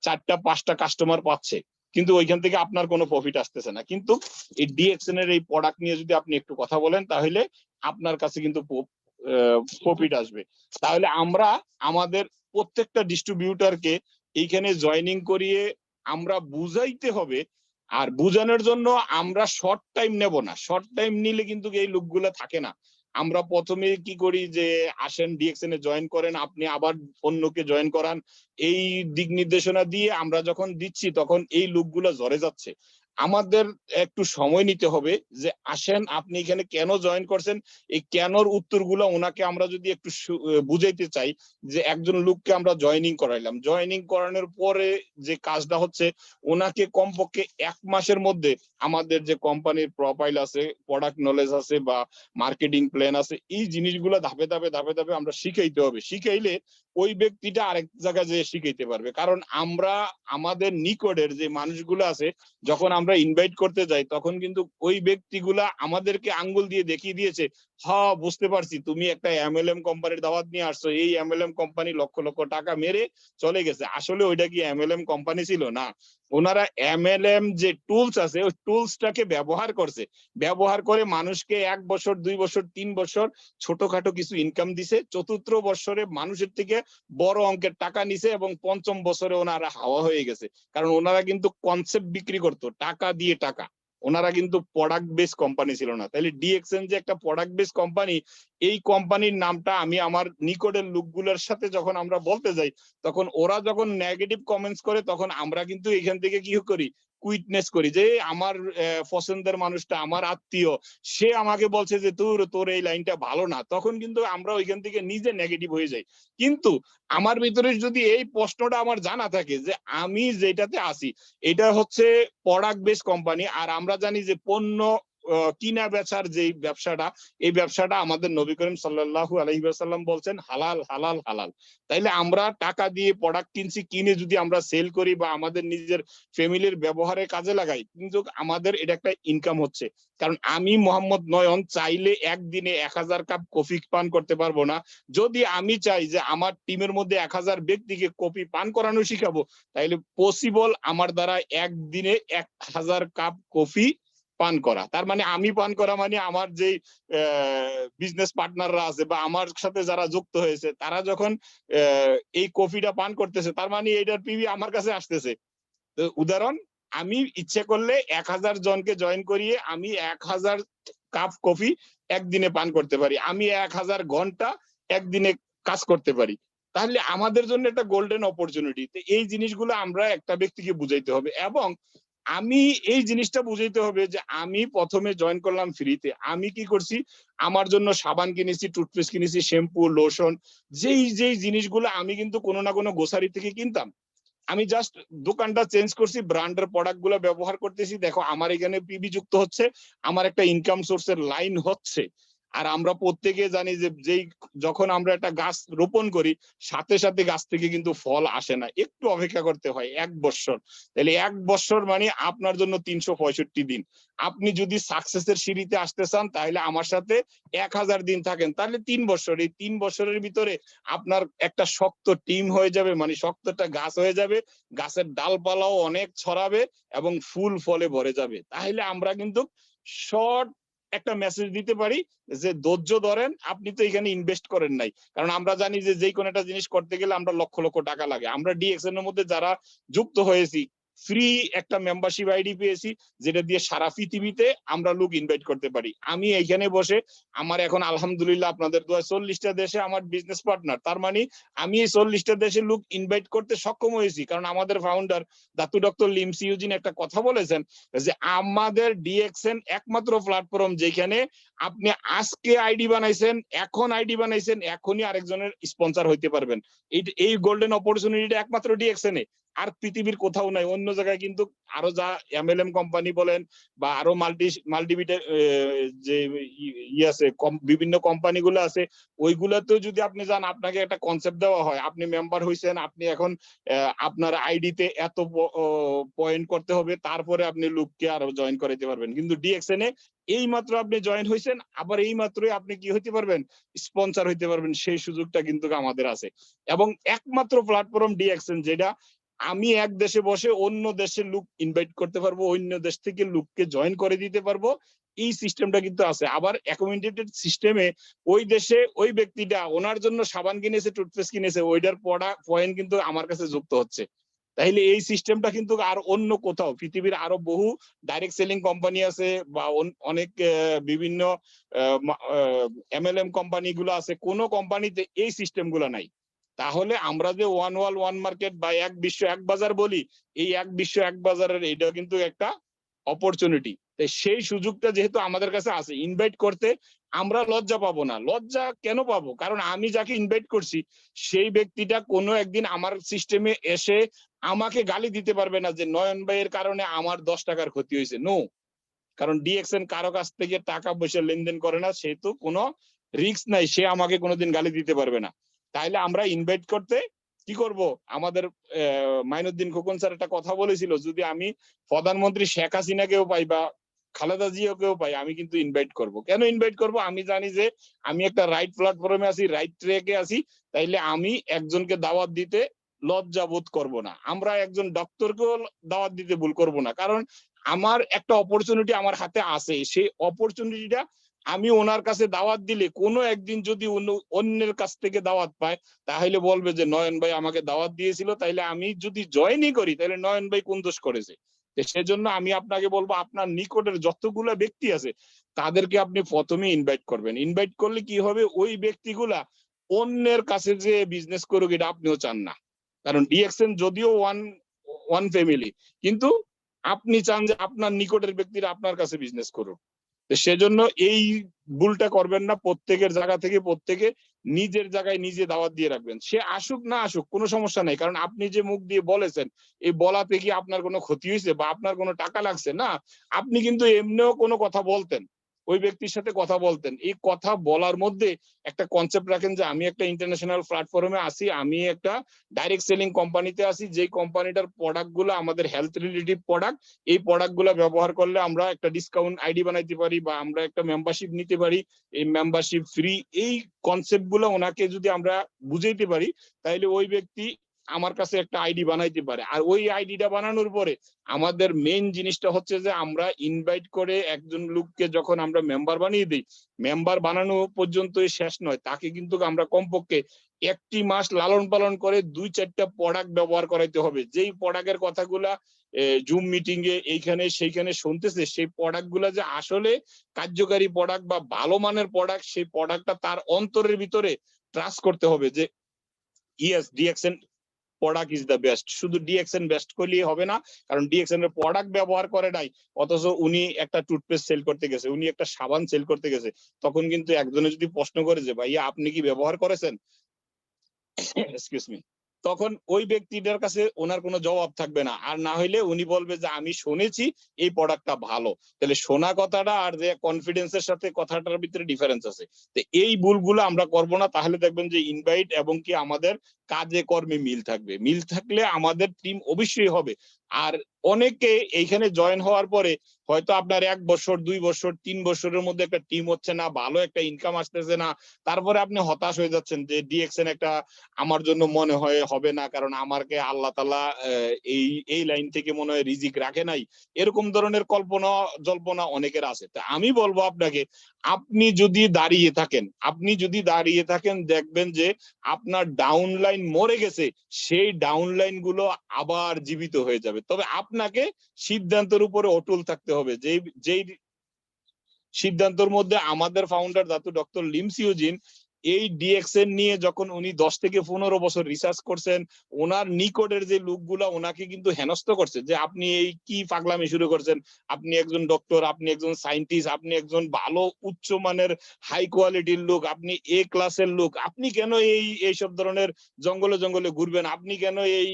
4টা 5টা কাস্টমার পাচ্ছে, কিন্তু ওইখান থেকে আপনার কোনো প্রফিট আসতেছে না। কিন্তু এই ডিএক্সএন এর এই প্রোডাক্ট নিয়ে যদি আপনি একটু কথা বলেন তাহলে আপনার কাছে কিন্তু প্রফিট আসবে। তাহলে আমরা আমাদের প্রত্যেকটা ডিস্ট্রিবিউটরকে এইখানে জয়েনিং করিয়ে আমরা বুঝাইতে হবে। আর বুঝানোর জন্য আমরা শর্ট টাইম নেব না, শর্ট টাইম নিলে কিন্তু এই লোকগুলা থাকে না। আমরা প্রথমে কি করি যে আসেন ডিএক্সএন এ জয়েন করেন, আপনি আবার অন্যকে জয়েন করান, এই দিক নির্দেশনা দিয়ে আমরা যখন দিচ্ছি তখন এই লোকগুলা ঝরে যাচ্ছে। আমাদের একটু সময় নিতে হবে যে আসেন আপনি এখানে কেন জয়েন করছেন, এই কেনর উত্তরগুলো ওনাকে আমরা যদি একটু বুঝাইতে চাই যে একজন লোককে আমরা জয়েনিং করাইলাম, জয়েনিং করানোর পরে যে কাজটা হচ্ছে ওনাকে কমপক্ষে 1 মাসের মধ্যে আমাদের যে কোম্পানির প্রোফাইল আছে, প্রোডাক্ট নলেজ আছে বা মার্কেটিং প্ল্যান আছে, এই জিনিসগুলো ধাপে ধাপে ধাপে ধাপে আমরা শিখাইতে হবে। শিখাইলে ওই ব্যক্তিটা আরেক জায়গায় যেয়ে শিখাইতে পারবে। কারণ আমরা আমাদের নিকটের যে মানুষগুলো আছে যখন আমরা ইনভাইট করতে যাই তখন কিন্তু ওই ব্যক্তিগুলা আমাদেরকে আঙ্গুল দিয়ে দেখিয়ে দিয়েছে, হ্যাঁ বুঝতে পারছি তুমি একটা এমএলএম কোম্পানির দাওয়াত নিয়ে আসছো, এই এমএলএম কোম্পানি লক্ষ লক্ষ টাকা মেরে চলে গেছে। আসলে ওইটা কি এমএলএম কোম্পানি ছিল? না, ওনারা এমএলএম যে টুলস আছে ওই টুলসটাকে ব্যবহার করছে, ব্যবহার করে মানুষকে 1 বছর 2 বছর 3 বছর ছোটখাটো কিছু ইনকাম দিছে, চতুর্থ বছরে মানুষের থেকে বড় অঙ্কের টাকা নিছে এবং পঞ্চম বছরে ওনারা হাওয়া হয়ে গেছে। কারণ ওনারা কিন্তু কনসেপ্ট বিক্রি করতো, টাকা দিয়ে টাকা, ওনারা কিন্তু প্রোডাক্ট বেস কোম্পানি ছিল না। তাহলে ডিএক্সএন যে একটা প্রোডাক্ট বেস কোম্পানি, এই কোম্পানির নামটা আমি আমার নিকটের লোকগুলোর সাথে যখন আমরা বলতে যাই তখন ওরা যখন নেগেটিভ কমেন্টস করে তখন আমরা কিন্তু এখান থেকে কি করি, কুইটনেস করি যে আমার পছন্দের মানুষটা আমার আত্মীয় সে আমাকে বলছে যে তোর এই লাইনটা ভালো না, তখন কিন্তু আমরা ওইখান থেকে নিজে নেগেটিভ হয়ে যাই। কিন্তু আমার ভিতরে যদি এই প্রশ্নটা আমার জানা থাকে যে আমি যেটাতে আছি এটা হচ্ছে প্রোডাক্ট বেস কোম্পানি, আর আমরা জানি যে পণ্য কিনা বেচার যে ব্যবসাটা, এই ব্যবসাটা আমাদের নবী করিম সাল্লাল্লাহু আলাইহি ওয়াসাল্লাম বলছেন হালাল হালাল হালাল। তাইলে আমরা টাকা দিয়ে প্রোডাক্ট কিনছি, কিনে যদি আমরা সেল করি বা আমাদের নিজের ফ্যামিলির ব্যবহারে কাজে লাগাই, কিন্তু আমাদের এটা একটা ইনকাম হচ্ছে। কারণ আমি মোহাম্মদ নয়ন চাইলে একদিনে 1000 কাপ কফি পান করতে পারবো না। যদি আমি চাই যে আমার টিমের মধ্যে 1000 ব্যক্তিকে কফি পান করানো শিখাবো, তাইলে পসিবল আমার দ্বারা একদিনে 1000 কাপ কফি পান করা। তার মানে আমি পান করা মানে আমার যে বিজনেস পার্টনাররা আছে বা আমার সাথে যারা যুক্ত হয়েছে তারা যখন এই কফিটা পান করতেছে তার মানে এইটার পিবি আমার কাছে আসতেছে। তো উদাহরণ, আমি ইচ্ছে করলে 1000 জনকে জয়েন করিয়ে আমি 1000 কাপ কফি একদিনে পান করতে পারি, আমি 1000 ঘন্টা একদিনে কাজ করতে পারি। তাহলে আমাদের জন্য একটা গোল্ডেন অপরচুনিটি। এই জিনিসগুলো আমরা একটা ব্যক্তিকে বুঝাইতে হবে এবং আমি এই জিনিসটা বুঝাইতে হবে যে আমি প্রথমে জয়েন করলাম ফ্রিতে, আমি কি করছি আমার জন্য সাবান কিনেছি, টুথপেস্ট কিনেছি, শ্যাম্পু, লোশন, যেই যেই জিনিসগুলো আমি কিন্তু কোনো না কোনো গ্রোসারি থেকে কিনতাম, আমি জাস্ট দোকানটা চেঞ্জ করছি, ব্র্যান্ডের প্রোডাক্ট গুলো ব্যবহার করতেছি। দেখো আমার এখানে পিবি যুক্ত হচ্ছে, আমার একটা ইনকাম সোর্সের লাইন হচ্ছে। আর আমরা প্রত্যেকে জানি যে যেই যখন আমরা একটা গাছ রোপণ করি সাথে সাথে গাছ থেকে কিন্তু ফল আসে না, একটু অপেক্ষা করতে হয় 1 বছর। তাহলে 1 বছর মানে আপনার জন্য 365 দিন। আপনি যদি সাকসেসের সিঁড়িতে আসতে চান তাহলে আমার সাথে 1000 দিন থাকেন, তাহলে 3 বছর, এই 3 বছরের ভিতরে আপনার একটা শক্ত টিম হয়ে যাবে, মানে শক্ত একটা গাছ হয়ে যাবে, গাছের ডালপালাও অনেক ছড়াবে এবং ফুল ফলে ভরে যাবে। তাহলে আমরা কিন্তু শর্ট একটা মেসেজ দিতে পারি যে ধৈর্য ধরেন, আপনি তো এখানে ইনভেস্ট করেন নাই। কারণ আমরা জানি যে যে কোনো একটা জিনিস করতে গেলে আমরা লক্ষ লক্ষ টাকা লাগে। আমরা ডিএক্সএন এর মধ্যে যারা যুক্ত হয়েছি ফ্রি একটা মেম্বারশিপ আইডি পেয়েছি যেটা দিয়ে সারা পৃথিবীতে আমরা লোক ইনভাইট করতে পারি। আমি এইখানে বসে আমার এখন আলহামদুলিল্লাহ আপনাদের দোয়া 40টা দেশে আমার বিজনেস পার্টনার, তার মানে আমি এই 40টা দেশে লোক ইনভাইট করতে সক্ষম হয়েছি। কারণ আমাদের founder Datuk doctor Limcee Eugene একটা কথা বলেছেন যে আমাদের ডিএক্সএন একমাত্র প্ল্যাটফর্ম যেখানে আপনি আজকে আইডি বানাইছেন, এখন আইডি বানাইছেন, এখনই আরেকজনের স্পন্সর হইতে পারবেন। এই গোল্ডেন অপরচুনিটিটা একমাত্র ডিএক্সএন এ, আর পৃথিবীর কোথাও নাই। অন্য জায়গায় কিন্তু আরো যা এমএলএম কোম্পানি বলেন বা আরো মাল্টিভিটে যে আছে বিভিন্ন কোম্পানিগুলো আছে, ওইগুলাতেও যদি আপনি যান আপনাকে একটা কনসেপ্ট দেওয়া হয়, আপনি মেম্বার হইছেন, আপনি এখন আপনার আইডিতে এত পয়েন্ট করতে হবে, তারপরে আপনি লোককে আরো জয়েন করাইতে পারবেন। কিন্তু ডিএক্সএন এ এই মাত্র আপনি জয়েন হয়েছেন, আবার এই মাত্রই আপনি কি হইতে পারবেন, স্পন্সর হইতে পারবেন। সেই সুযোগটা কিন্তু আমাদের আছে এবং একমাত্র প্ল্যাটফর্ম ডিএক্সএন যেটা আমি এক দেশে বসে অন্য দেশের লোক ইনভাইট করতে পারবো, অন্য দেশ থেকে লোককে জয়েন করে দিতে পারবো এই সিস্টেমটা কিন্তু আছে। আবার অ্যাকোমোডেটেড সিস্টেমে ওই দেশে ওই ব্যক্তিটা ওনার জন্য সাবান কিনেছে, টুথপেস্ট কিনেছে, ওইটার পয়েন্ট কিন্তু আমার কাছে যুক্ত হচ্ছে। তাইলে এই সিস্টেমটা কিন্তু আর অন্য কোথাও পৃথিবীর আরো বহু ডাইরেক্ট সেলিং কোম্পানি আছে বা অনেক বিভিন্ন MLM কোম্পানি গুলো আছে, কোন কোম্পানিতে এই সিস্টেম গুলো নাই। তাহলে আমরা যে ওয়ান ওয়ার্ল্ড ওয়ান মার্কেট বা এক বিশ্ব এক বাজার বলি, এই এক বিশ্ব এক বাজারের এটা কিন্তু একটা অপরচুনিটি। সেই সুযোগটা যেহেতু আমাদের কাছে আছে, ইনভাইট করতে আমরা লজ্জা পাবো না। লজ্জা কেন পাবো? কারণ আমি যাকে ইনভাইট করছি সেই ব্যক্তিটা কোনো একদিন আমার সিস্টেমে এসে আমাকে গালি দিতে পারবে না যে নয়ন ভাইয়ের কারণে আমার 10 টাকার ক্ষতি হয়েছে। নো, কারণ ডিএক্সএন কারো কাছ থেকে টাকা পয়সা লেনদেন করে না, সেহেতু কোনো রিস্ক নাই, সে আমাকে কোনোদিন গালি দিতে পারবে না। তাইলে আমরা ইনভাইট করতে কি করব? আমাদের মাইনুদ্দিন খোকন স্যার একটা কথা বলেছিল, যদি আমি প্রধানমন্ত্রী শেখ হাসিনাকেও পাই বা খালেদা জিয়াকেও পাই, আমি কিন্তু ইনভাইট করব। কেন ইনভাইট করব? আমি জানি যে আমি একটা রাইট প্ল্যাটফর্মে আছি, রাইট ট্র্যাকে আছি, তাইলে আমি একজনকে দাওয়াত দিতে লজ্জা বোধ করব না। আমরা একজন ডক্টরকেও দাওয়াত দিতে ভুল করব না, কারণ আমার একটা অপরচুনিটি আমার হাতে আছে। সেই অপরচুনিটিটা আমি ওনার কাছে দাওয়াত দিলে কোনো একদিন যদি অন্যের কাছ থেকে দাওয়াত পায়, তাহলে বলবে যে নয়ন ভাই আমাকে দাওয়াত দিয়েছিল, তাইলে আমি যদি জয়েনই করি তাহলে নয়ন ভাই কোন দোষ করেছে। সেজন্য আমি আপনাকে বলবো, আপনার নিকটের যতগুলা ব্যক্তি আছে তাদেরকে আপনি প্রথমে ইনভাইট করবেন। ইনভাইট করলে কি হবে, ওই ব্যক্তিগুলা অন্যের কাছে যে বিজনেস করুক এটা আপনিও চান না। কারণ ডিএক্সএন যদিও ওয়ান ফ্যামিলি, কিন্তু আপনি চান যে আপনার নিকটের ব্যক্তিরা আপনার কাছে বিজনেস করুক। সেজন্য এই ভুলটা করবেন না। প্রত্যেকের জায়গা থেকে প্রত্যেকে নিজের জায়গায় নিজে দাওয়াত দিয়ে রাখবেন। সে আসুক না আসুক কোনো সমস্যা নাই, কারণ আপনি যে মুখ দিয়ে বলেছেন, এই বলাতে কি আপনার কোনো ক্ষতি হয়েছে বা আপনার কোনো টাকা লাগছে না? আপনি কিন্তু এমনিও কোনো কথা বলতেন, ওই ব্যক্তির সাথে কথা বলতেন। এই কথা বলার মধ্যে একটা কনসেপ্ট রাখেন যে আমি একটা ইন্টারন্যাশনাল প্ল্যাটফর্মে আছি, আমি একটা ডাইরেক্ট সেলিং কোম্পানিতে আছি, যে কোম্পানিটার প্রোডাক্ট গুলো আমাদের হেলথ রিলেটিভ প্রোডাক্ট, এই প্রোডাক্ট গুলো ব্যবহার করলে আমরা একটা ডিসকাউন্ট আইডি বানাইতে পারি বা আমরা একটা মেম্বারশিপ নিতে পারি, এই মেম্বারশিপ ফ্রি। এই কনসেপ্ট গুলো ওনাকে যদি আমরা বুঝাইতে পারি, তাহলে ওই ব্যক্তি আমার কাছে একটা আইডি বানাইতে পারে। আর ওই আইডিটা বানানোর পরে আমাদের মেইন জিনিসটা হচ্ছে যে আমরা ইনভাইট করে একজন লোককে যখন আমরা মেম্বার বানিয়ে দিই, মেম্বার বানানো পর্যন্তই শেষ নয়, তাকে কিন্তু আমরা কমপক্ষে 1টি মাস লালন পালন করে 2-4টা প্রোডাক্ট ব্যবহার করাইতে হবে। যেই প্রোডাক্টের কথাগুলা জুম মিটিং এ এইখানে সেইখানে শুনতেছে, সেই প্রোডাক্ট গুলা যে আসলে কার্যকারী প্রোডাক্ট বা ভালো মানের প্রোডাক্ট, সেই প্রোডাক্টটা তার অন্তরের ভিতরে ট্রাস্ট করতে হবে যে yes DXN product is the best. শুধু ডিএক্সএন বেস্ট করলেই হবে না, কারণ ডিএক্সএন এর প্রোডাক্ট ব্যবহার করে নাই, অথচ উনি একটা টুথপেস্ট সেল করতে গেছে, উনি একটা সাবান সেল করতে গেছে, তখন কিন্তু একজনে যদি প্রশ্ন করে যে ভাইয়া আপনি কি ব্যবহার করেছেন, এক্সকিউজ মি, তখন ওই ব্যক্তিটার কাছে ওনার কোনো জবাব থাকবে না। আর না হইলে উনি বলবে যে আমি শুনেছি এই প্রোডাক্টটা ভালো। তাহলে শোনা কথাটা আর যে কনফিডেন্সের সাথে কথাটার ভিতরে ডিফারেন্স আছে। তো এই ভুলগুলো আমরা করব না, তাহলে দেখবেন যে ইনভাইট এবং কি আমাদের কাজে কর্মে মিল থাকবে। মিল থাকলে আমাদের টিম অবশ্যই হবে। আর অনেকে এইখানে জয়েন হওয়ার পরে হয়তো আপনার 1 বছর 2 বছর 3 বছরের মধ্যে একটা টিম হচ্ছে না, ভালো একটা ইনকাম আসতেছে না, তারপরে আপনি হতাশ হয়ে যাচ্ছেন যে ডিএক্সএন একটা আমার জন্য মনে হয় হবে না, কারণ আমাকে আল্লাহ তাআলা এই লাইন থেকে মনে হয় রিজিক রাখে নাই। এরকম ধরনের কল্পনা জল্পনা অনেকের আছে। তা আমি বলবো আপনাকে, আপনি যদি দাঁড়িয়ে থাকেন দেখবেন যে আপনার ডাউনলাইন মরে গেছে, সেই ডাউনলাইন গুলো আবার জীবিত হয়ে যাবে। তবে আপনাকে সিদ্ধান্তের উপরে অটল থাকতে হবে। যেই সিদ্ধান্তের মধ্যে আমাদের ফাউন্ডার দাতু ডক্টর লিমসিউজিন এই ডিএক্সএন নিয়ে যখন উনি 10 থেকে 15 বছর রিসার্চ করছেন, ওনার নিকটের যে লোকগুলা ওনাকে কিন্তু হেনস্থ করছে যে আপনি এই কি পাগলামি শুরু করছেন, আপনি একজন ডক্টর, আপনি একজন সায়েন্টিস্ট, আপনি একজন ভালো উচ্চ মানের হাই কোয়ালিটির লোক, আপনি এ ক্লাসের লোক, আপনি কেন এইসব ধরনের জঙ্গলে জঙ্গলে ঘুরবেন, আপনি কেন এই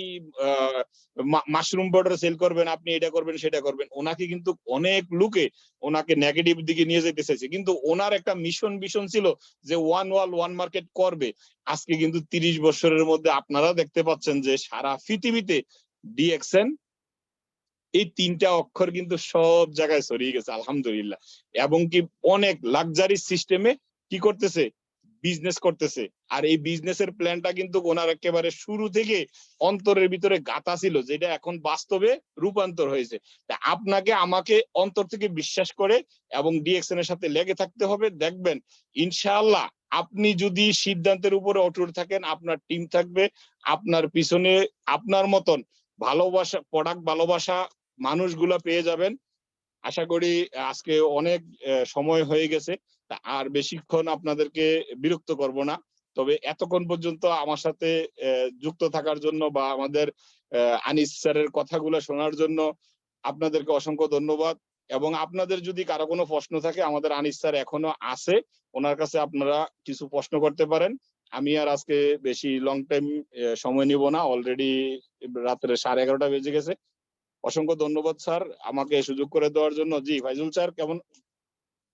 মাশরুম পাউডার সেল করবেন, আপনি এটা করবেন সেটা করবেন। ওনাকে কিন্তু অনেক লোকে ওনাকে নেগেটিভ দিকে নিয়ে যেতে চাইছে, কিন্তু ওনার একটা ভিশন ছিল যে ওয়ান ওয়ার্ল্ড ওয়ান মার্কেট করবে। আজকে কিন্তু 30 বছরের মধ্যে আপনারা দেখতে পাচ্ছেন যে সারা পৃথিবীতে ডিএক্সএন এই 3টা অক্ষর কিন্তু সব জায়গায় ছড়িয়ে গেছে আলহামদুলিল্লাহ। এবং কি অনেক লাক্সারি সিস্টেমে কি করতেছে, বিজনেস করতেছে, আর এই বিজনেসের প্ল্যানটা কিন্তু ওনার একেবারে শুরু থেকে অন্তরের ভিতরে গাঁথা ছিল, যেটা এখন বাস্তবে রূপান্তর হয়েছে। তা আপনাকে আমাকে অন্তর থেকে বিশ্বাস করে এবং ডিএক্সএন এর সাথে লেগে থাকতে হবে। দেখবেন ইনশাআল্লাহ আপনি যদি সিদ্ধান্তের উপরে অটুট থাকেন, আপনার টিম থাকবে আপনার পিছনে, আপনার মতন ভালোবাসা প্রোডাক্ট ভালোবাসা মানুষগুলা পেয়ে যাবেন। আশা করি আজকে অনেক সময় হয়ে গেছে, তা আর বেশিক্ষণ আপনাদেরকে বিরক্ত করব না। তবে এতক্ষণ পর্যন্ত আমার সাথে যুক্ত থাকার জন্য বা আমাদের আনিস স্যারের কথাগুলো শোনার জন্য আপনাদেরকে অসংখ্য ধন্যবাদ। এবং আপনাদের যদি কারো কোনো প্রশ্ন থাকে, আমাদের আনিস স্যার এখনো আছে, ওনার কাছে আপনারা কিছু প্রশ্ন করতে পারেন। আমি আর আজকে বেশি লং টাইম সময় নিব না, অলরেডি রাত্রে 11:30 বেজে গেছে। অসংখ্য ধন্যবাদ স্যার আমাকে সুযোগ করে দেওয়ার জন্য। জি ফাইজুল স্যার কেমন?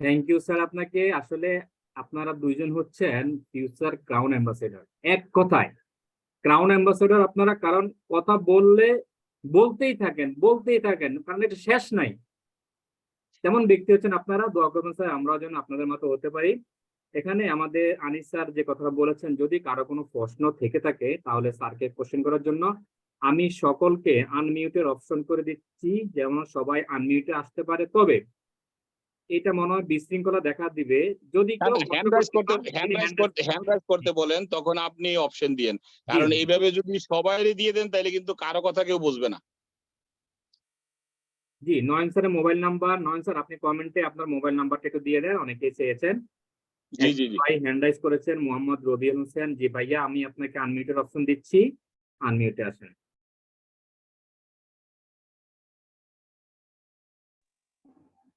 থ্যাংক ইউ স্যার আপনাকে। আসলে আপনারা দুইজন হচ্ছেন ফিউচার ক্রাউন অ্যাম্বাসেডর, এক কথায় ক্রাউন অ্যাম্বাসেডর আপনারা, কারণ কথা বললে বলতেই থাকেন, কারণ এটা শেষ নাই। তেমন ব্যক্তি হচ্ছেন আপনারা। দোয়া করবেন স্যার আমরাও যেন আপনাদের মতো হতে পারি। এখানে আমাদের আনিস স্যার যে কথাটা বলেছেন, যদি কারো কোনো প্রশ্ন থেকে থাকে তাহলে স্যারকে কোশ্চেন করার জন্য আমি সকলকে আনমিউটের অপশন করে দিচ্ছি, যেমন সবাই আনমিউটে আসতে পারে। তবে এটা মনে হয় বিশৃঙ্খলা দেখা দিবে যদি কেউ হ্যান্ড রাইজ করতে বলেন, তখন আপনি অপশন দিয়েন, কারণ এইভাবে যদি সবাই দিয়ে দেন তাহলে কিন্তু কারো কথা কেউ বুঝবে না। জি, নয়ন স্যারের মোবাইল নাম্বার, নয়ন স্যার আপনি কমেন্টে আপনার মোবাইল নাম্বারটা একটু দিয়ে দেন, অনেকেই চেয়েছেন। জি জি জি ভাই হ্যান্ড রাইজ করেছেন মোহাম্মদ রবিউল হোসেন। জি ভাইয়া, আমি আপনাকে আনমিউটের অপশন দিচ্ছি, আনমিউটে আসেন।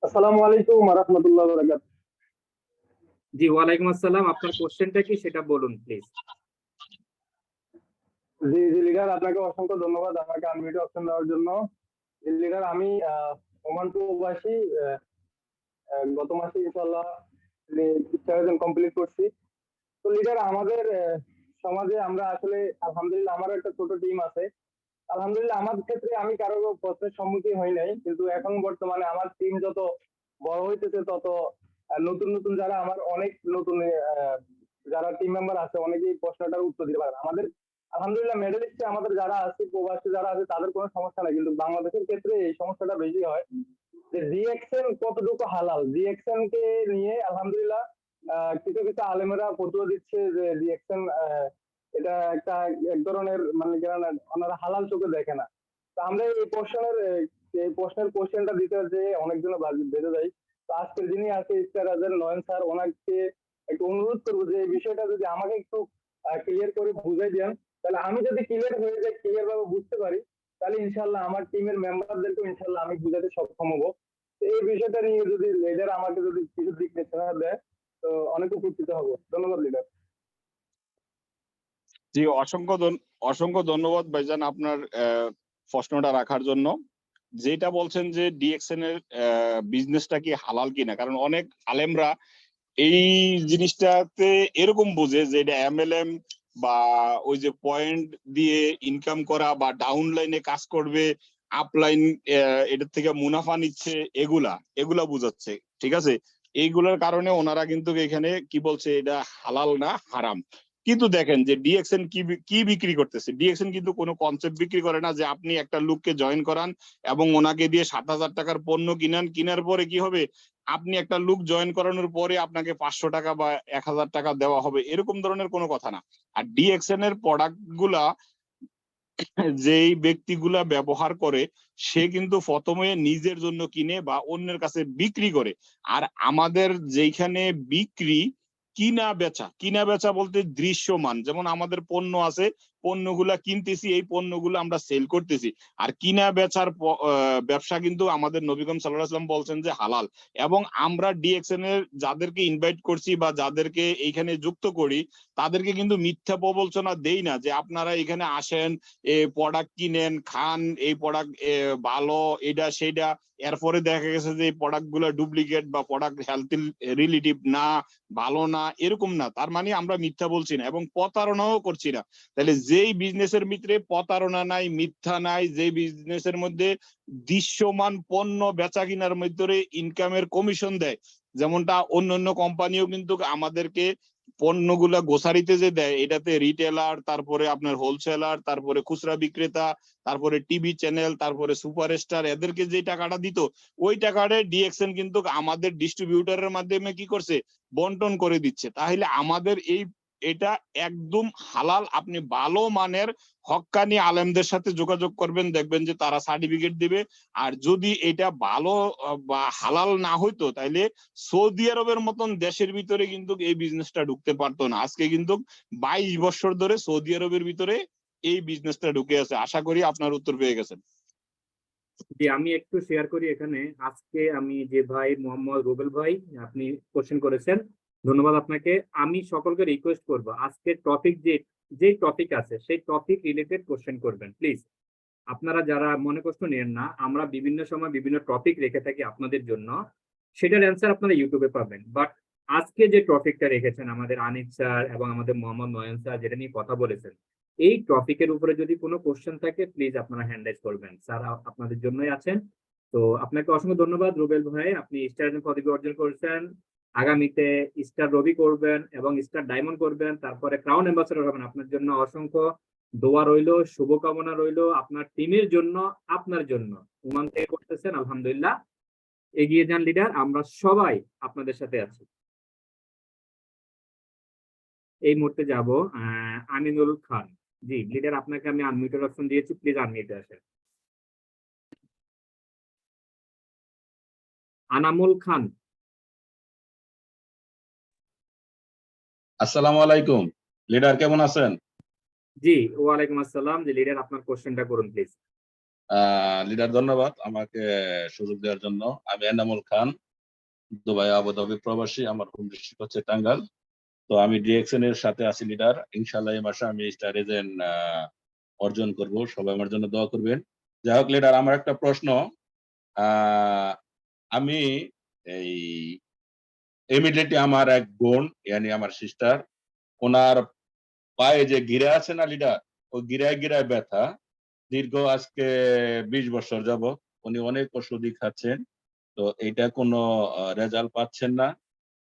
আসসালামু আলাইকুম ওয়া রাহমাতুল্লাহি ওয়া বারাকাতুহু। জি ওয়ালাইকুম আসসালাম, আপনার কোশ্চেনটা কি সেটা বলুন প্লিজ। জি জি লিডার, আপনাকে অসংখ্য ধন্যবাদ আমাকে আনমিউট অপশন দেওয়ার জন্য। লিডার, আমি ওমান প্রবাসী, গত মাসে ইনশাআল্লাহ ইনস্টালেশন কমপ্লিট করছি। তো লিডার, আমাদের সমাজে আমরা আসলে আলহামদুলিল্লাহ আমারও একটা ছোট টিম আছে। আলহামদুলিল্লাহ আমার ক্ষেত্রে আমি কারো প্রশ্নের সম্মুখীন হই নাই, কিন্তু এখন বর্তমানে আমার টিম যত বড় হইতেছে তত নতুন নতুন যারা আমার অনেক নতুন যারা টিম মেম্বার আছে অনেকেই প্রশ্নটার উত্তর দিতে পারে না। আমাদের আলহামদুলিল্লাহ মেডেলিস্টে আমাদের যারা আছে, প্রবাসী যারা আছে তাদের কোনো সমস্যা নাই, কিন্তু বাংলাদেশের ক্ষেত্রে এই সমস্যাটা বেশি হয় যে রিঅ্যাকশন কতটুকু হালাল। রিঅ্যাকশন কে নিয়ে আলহামদুলিল্লাহ কিছু কিছু আলেমেরা ফতোয়া দিচ্ছে যে রিঅ্যাকশন এটা একটা এক ধরনের মানে ওনারা হালাল চোখে দেখে না। তো আমরা এই প্রশ্নের কোশ্চেনটা দিতে যে অনেকজনে বেঁধে যায়। তো আজকের যিনি আছে ইফতার আজের নয়ন স্যার, ওনাকে একটু অনুরোধ করবো যে এই বিষয়টা যদি আমাকে একটু ক্লিয়ার করে বুঝাই দেন, তাহলে আমি যদি ক্লিয়ার হয়ে যাই, ক্লিয়ার ভাবে বুঝতে পারি, তাহলে ইনশাল্লাহ আমার টিমের মেম্বারদেরকে ইনশাল্লাহ আমি বুঝাতে সক্ষম হবো। তো এই বিষয়টা নিয়ে যদি লিডার আমাকে যদি কিছু দিক নির্দেশনা দেয় তো অনেক উপকৃত হবো। ধন্যবাদ লিডার। জি অসংখ্য ধন্যবাদ ভাইজান আপনার প্রশ্নটা রাখার জন্য। যেটা বলছেন যে ডিএক্সএন এর বিজনেসটা কি হালাল কিনা, কারণ অনেক আলেমরা এই জিনিসটাতে এরকম বোঝে যে এটা এমএলএম বা ওই যে পয়েন্ট দিয়ে ইনকাম করা বা ডাউন লাইনে কাজ করবে, আপলাইন এটার থেকে মুনাফা নিচ্ছে, এগুলা বুঝাচ্ছে। ঠিক আছে, এইগুলোর কারণে ওনারা কিন্তু এখানে কি বলছে, এটা হালাল না হারাম। কিন্তু দেখেন যে ডিএক্সএন কি বিক্রি করতেছে। ডিএক্সএন কিন্তু কোনো কনসেপ্ট বিক্রি করে না যে আপনি একটা লোককে জয়েন করান এবং ওনাকে দিয়ে 7,000 টাকার পণ্য কেনার পরে কি হবে, আপনি একটা লুক জয়েন করানোর পরে আপনাকে 500 টাকা বা 1,000 টাকা দেওয়া হবে, এরকম ধরনের কোনো কথা না। আর ডিএক্সএন এর প্রোডাক্ট গুলা যেই ব্যক্তিগুলা ব্যবহার করে সে কিন্তু প্রথমে নিজের জন্য কিনে বা অন্যের কাছে বিক্রি করে। আর আমাদের যেখানে বিক্রি কিনা বেচা বলতে দৃশ্যমান, যেমন আমাদের পণ্য আছে, পণ্যগুলা কিনতেছি, এই পণ্যগুলো আমরা সেল করতেছি। আর কিনা বেচার ব্যবসা কিন্তু আমাদের নবী করিম সাল্লাল্লাহু আলাইহি ওয়াসাল্লাম বলছেন যে হালাল। এবং আমরা ডিএক্সএন এর যাদেরকে ইনভাইট করছি বা যাদেরকে এইখানে যুক্ত করি তাদেরকে কিন্তু মিথ্যা প্রবঞ্চনা দেই না যে আপনারা এখানে আসেন, প্রোডাক্ট কিনেন, খান, এই প্রোডাক্ট ভালো, এটা সেটা। এরপরে দেখা গেছে যে এই প্রোডাক্ট গুলো ডুপ্লিকেট বা প্রোডাক্ট হেলথ রিলেটিভ না, ভালো না, এরকম না। তার মানে আমরা মিথ্যা বলছি না এবং প্রতারণাও করছি না। তাহলে যেই বিজনেসের ভিতরে প্রতারণা নাই, মিথ্যা নাই, যে বিজনেসের মধ্যে দৃশ্যমান পণ্য বেচা কিনার মধ্যে ইনকামের কমিশন দেয়, যেমনটা অন্যান্য কোম্পানিও কিন্তু আমাদেরকে পণ্যগুলা গোসারিতে যে দেয় এটাতে রিটেলার, তারপরে আপনার হোলসেলার, তারপরে খুচরা বিক্রেতা, তারপরে টিভি চ্যানেল, তারপরে সুপারস্টার, এদেরকে যে টাকাটা দিত ওই টাকাটা ডিএক্সএন কিন্তু আমাদের ডিস্ট্রিবিউটরের মাধ্যমে কি করছে, বন্টন করে দিচ্ছে। তাহলে আমাদের এটা একদম হালাল। আপনি ভালো মানের হক্কানি আলেমদের সাথে যোগাযোগ করবেন, দেখবেন যে তারা সার্টিফিকেট দিবে। আর যদি এটা ভালো বা হালাল না হইতো তাহলে সৌদি আরবের মতন দেশের ভিতরে কিন্তু এই বিজনেসটা ঢুকতে পারতো না। আজকে কিন্তু 22 বছর ধরে সৌদি আরবের ভিতরে এই বিজনেসটা ঢুকে আছে। আশা করি আপনার উত্তর পেয়ে গেছেন। জি, আমি একটু শেয়ার করি এখানে। আজকে আমি যে ভাই মোহাম্মদ রুবেল ভাই, আপনি কোশ্চেন করেছেন, ধন্যবাদ আপনাকে। আমি সকলকে রিকোয়েস্ট করব আজকে টপিক যে টপিক আছে সেই টপিক রিলেটেড কোশ্চেন করবেন প্লিজ। আপনারা যারা মনে কষ্ট নেন না, আমরা বিভিন্ন সময় বিভিন্ন টপিক রেখে থাকি আপনাদের জন্য, সেটার অ্যান্সার আপনারা ইউটিউবে পাবেন। বাট আজকে যে টপিকটা রেখেছেন আমাদের আনিস স্যার এবং আমাদের মোহাম্মদ নয়ন স্যার, যেটা নিয়ে কথা বলেছেন, এই টপিকের উপরে যদি কোনো কোশ্চেন থাকে প্লিজ আপনারা হ্যান্ড রাইজ করবেন, স্যার আপনাদের জন্যই আছেন। তো আপনাকে অসংখ্য ধন্যবাদ রুবেল ভাই, আপনি স্টার পদবি অর্জন করেছেন। আগামীতে স্টার রবি করবেন এবং স্টার ডায়মন্ড করবেন, তারপরে ক্রাউন অ্যাম্বাসেডর হবেন। আপনার জন্য অসংখ্য দোয়া রইলো, শুভকামনা রইলো আপনার টিমের জন্য, আপনার জন্য। ওমান থেকে করতেছেন, আলহামদুলিল্লাহ। এগিয়ে যান লিডার, আমরা সবাই আপনাদের সাথে আছি। এই মুহূর্তে যাব আমিনুল খান। জি লিডার, আপনাকে আমি আনমিউটের অপশন দিয়েছি, প্লিজ আনমিউটে আসেন। আনামুল খান। আসসালামু আলাইকুম লিডার, কেমন আছেন? জি ওয়ালাইকুম আসসালাম। যে লিডার, আপনার কোশ্চেনটা করুন প্লিজ। লিডার ধন্যবাদ আমাকে সুযোগ দেওয়ার জন্য। আমি এনামুল খান, দুবাই আবুধাবি প্রবাসী। আমার হোম ডিস্ট্রিক্ট হচ্ছে টাঙ্গাইল। তো আমি ডিএক্সএন এর সাথে আছি লিডার। ইনশাআল্লাহ এই মাসে আমি স্টার এজেন্ট অর্জন করব, সবাই আমার জন্য দোয়া করবেন। যাই হোক লিডার, আমার একটা প্রশ্ন। আমি এই ইমিডিয়েটলি আমার এক বোন, ইয়ানি আমার সিস্টার, ওনার পায়ে যে গিরা আছে না লিডার, ওই গিরায় গিরায় ব্যথা দীর্ঘ আজকে 20 বছর যাবত। উনি অনেক ওষুধই খাচ্ছেন, তো এইটা কোনো রেজাল্ট পাচ্ছেন না।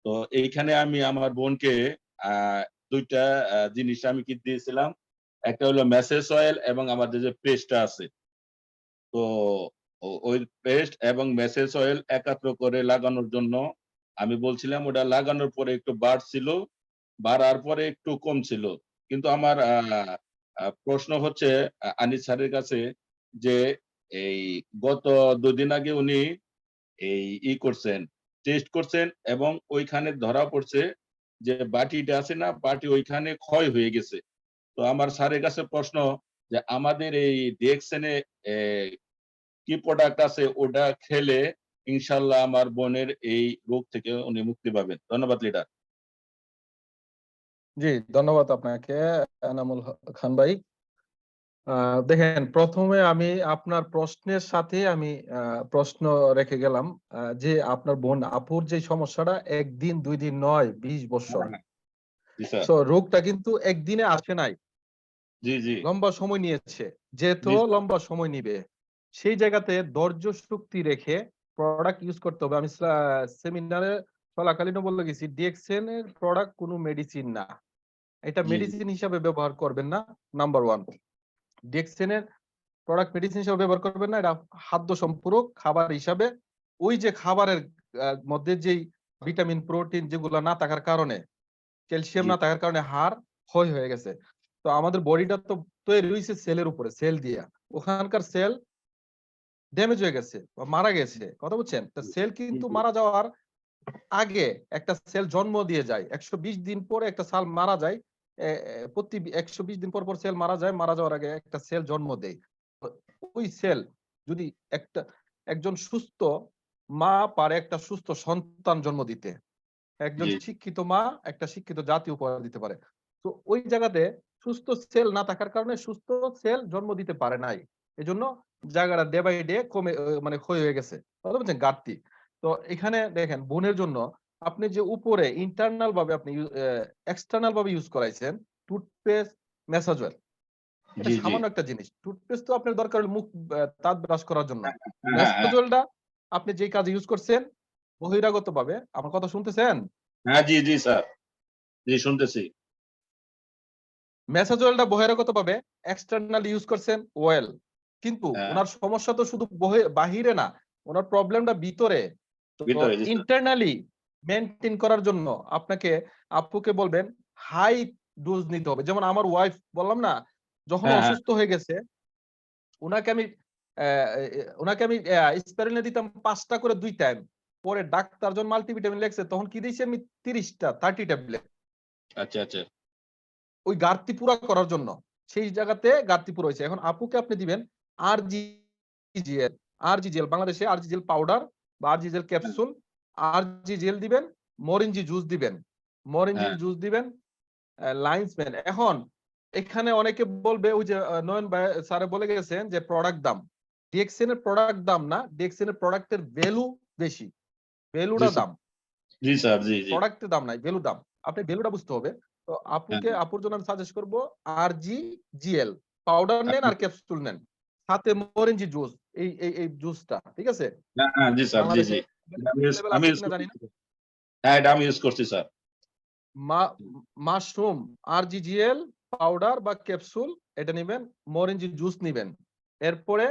তো এইখানে আমি আমার বোনকে দুইটা জিনিস আমি কি দিয়েছিলাম, একটা হলো মেসেজ অয়েল এবং আমাদের যে পেস্টটা আছে, তো ওই পেস্ট এবং মেসেজ অয়েল একাত্র করে লাগানোর জন্য আমি বলছিলাম। ওটা লাগানোর পরে একটু বাড়ছিল, বাড়ার পরে একটু কম ছিল। কিন্তু আমার প্রশ্ন হচ্ছে আনিস স্যারের কাছে যে এই গত 2 দিন আগে উনি করছেন, টেস্ট করছেন এবং ওইখানে ধরা পড়ছে যে বাটিটা আছে না, বাটি ওইখানে ক্ষয় হয়ে গেছে। তো আমার স্যারের কাছে প্রশ্ন যে আমাদের এই ডিএক্সএনে কি প্রোডাক্ট আছে, ওটা খেলে ইনশাল্লাহ আমার বোনের এই রোগ থেকে উনি মুক্তি পাবেন। ধন্যবাদ লিডার। জি, ধন্যবাদ আপনাকে এনামুল খান ভাই। দেখেন, প্রথমে আমি আপনার প্রশ্নের সাথে আমি প্রশ্ন রেখে গেলাম যে আপনার বোন আপুর যে সমস্যাটা 1 দিন 2 দিন নয়, 20 বছর। জি স্যার। তো রোগটা কিন্তু একদিনে আসে নাই, জি জি লম্বা সময় নিয়েছে, যেহেতু জি স্যার। লম্বা সময় নিবে সেই জায়গাতে ধৈর্য শক্তি রেখে প্রোডাক্ট ইউজ করতে হবে। আমি সেমিনারে চলাকালীন বলে গেছি, ডিএক্সএন এর প্রোডাক্ট কোনো মেডিসিন না, এটা জি জি মেডিসিন হিসাবে ব্যবহার করবেন না। নাম্বার 1, ডিএক্সএন এর প্রোডাক্ট মেডিসিন হিসাবে ব্যবহার করবেন না, এটা খাদ্য সম্পূরক খাবার হিসাবে। ওই যে খাবারের মধ্যে যেই ভিটামিন প্রোটিন যেগুলো না থাকার কারণে, ক্যালসিয়াম জি না থাকার কারণে হাড় ক্ষয় হয়ে গেছে। তো আমাদের বডিটা তো তৈরি হয়েছে সেলের উপরে, সেল দিয়া, ওখানকার সেল ড্যামেজ হয়ে গেছে বা মারা গেছে, কথা বুঝছেন? তো সেল কিন্তু জি মারা যাওয়ার আগে একটা সেল জন্ম দিয়ে যায়, 120 দিন পরে একটা সেল মারা যায়। প্রতি 120 দিন পর পর সেল মারা যায়, মারা যাওয়ার আগে একটা সেল জন্ম দেয়। ওই সেল যদি একজন সুস্থ মা পারে একটা সুস্থ সন্তান জন্ম দিতে, একজন জি শিক্ষিত মা একটা শিক্ষিত জাতি উপহার দিতে পারে। তো ওই জায়গাতে সুস্থ সেল না থাকার কারণে সুস্থ সেল জন্ম দিতে পারে নাই, এজন্য জায়গাটা ডে বাই ডে কমে মানে ক্ষয় হয়ে গেছে, বুঝতে পারছেন, ঘাটতি। তো এখানে দেখেন, বোনের জন্য আপনি যে উপরে ইন্টারনাল ভাবে আপনি এক্সটার্নাল ভাবে ইউজ করাইছেন টুথপেস্ট, মেসাজ অয়েল, এটা জি জি। সামান্য একটা জিনিস। টুথপেস্ট তো আপনার দরকার হলো মুখ দাঁত ব্রাশ করার জন্য। হ্যাঁ মেসাজ হ্যাঁ অয়েলটা আপনি যেই কাজে ইউজ করছেন বহিরাগত ভাবে, আমার কথা শুনতেছেন? হ্যাঁ, জি জি স্যার। জি শুনতেছি। মেসেজ ওয়েলটা বহিরাগত ভাবে এক্সটার্নাল ইউজ করছেন ওয়েল, কিন্তু হ্যাঁ। ওনার সমস্যা তো শুধু বাহিরে না, ওনার প্রবলেমটা ভিতরে। তো ভিতরে, জি স্যার। ইন্টারনালি মেনটেন করার জন্য আপনাকে আপুকে বলবেন হাই ডোজ নিতে হবে। যেমন আমার ওয়াইফ বললাম না, যখন হ্যাঁ, হ্যাঁ। অসুস্থ হয়ে গেছে ওনাকে আমি স্প্যারুলিনা দিতাম 5টা করে 2 টাইম। পরে ডাক্তার যখন মাল্টিভিটামিন লেখছে তখন কি দিয়েছি আমি 30 ট্যাবলেট আচ্ছা, আচ্ছা। ওই ঘাটতি পুরা করার জন্য। সেই জায়গাতে ঘাটতি পুরো হয়েছে। এখন আপুকে আপনি দিবেন আরজিজিএল। আরজিজিএল বাংলাদেশে আরজিজিএল পাউডার বা আরজিজিএল ক্যাপসুল, আরজিজিএল দিবেন, মরিঞ্জি জুস দিবেন, মরিঞ্জি হ্যাঁ। জুস দিবেন, লাইন্সম্যান। এখন এখানে অনেকে বলবে ওই যে নয়ন ভাই স্যারে বলে গেছেন যে প্রোডাক্ট দাম। ডিএক্সএন এর প্রোডাক্ট দাম না, ডিএক্সএন এর প্রোডাক্টের ভ্যালু বেশি, জি ভ্যালুটা স্যার। দাম, জি স্যার, জি, জি। প্রোডাক্টের দাম নাই, ভ্যালু দাম। আপনি ভ্যালুটা বুঝতে হবে। তো হ্যাঁ। আপুর জন্য আমি সাজেস্ট করব আরজিজিএল পাউডার নেন আর ক্যাপসুল নেন, সাথে মরিঞ্জি জুস। এই জুসটা ঠিক আছে। হ্যাঁ, হ্যাঁ, জি স্যার, জি, বাংলাদেশে জি। আমি ইউজ available আমি আছে ইউজ কিনা জানি না। করছি। হ্যাঁ, এটা আমি ইউজ করছি স্যার। মাশরুম আরজিজিএল পাউডার বা ক্যাপসুল এটা নেবেন, মরিঞ্জি জুস নেবেন, এরপরে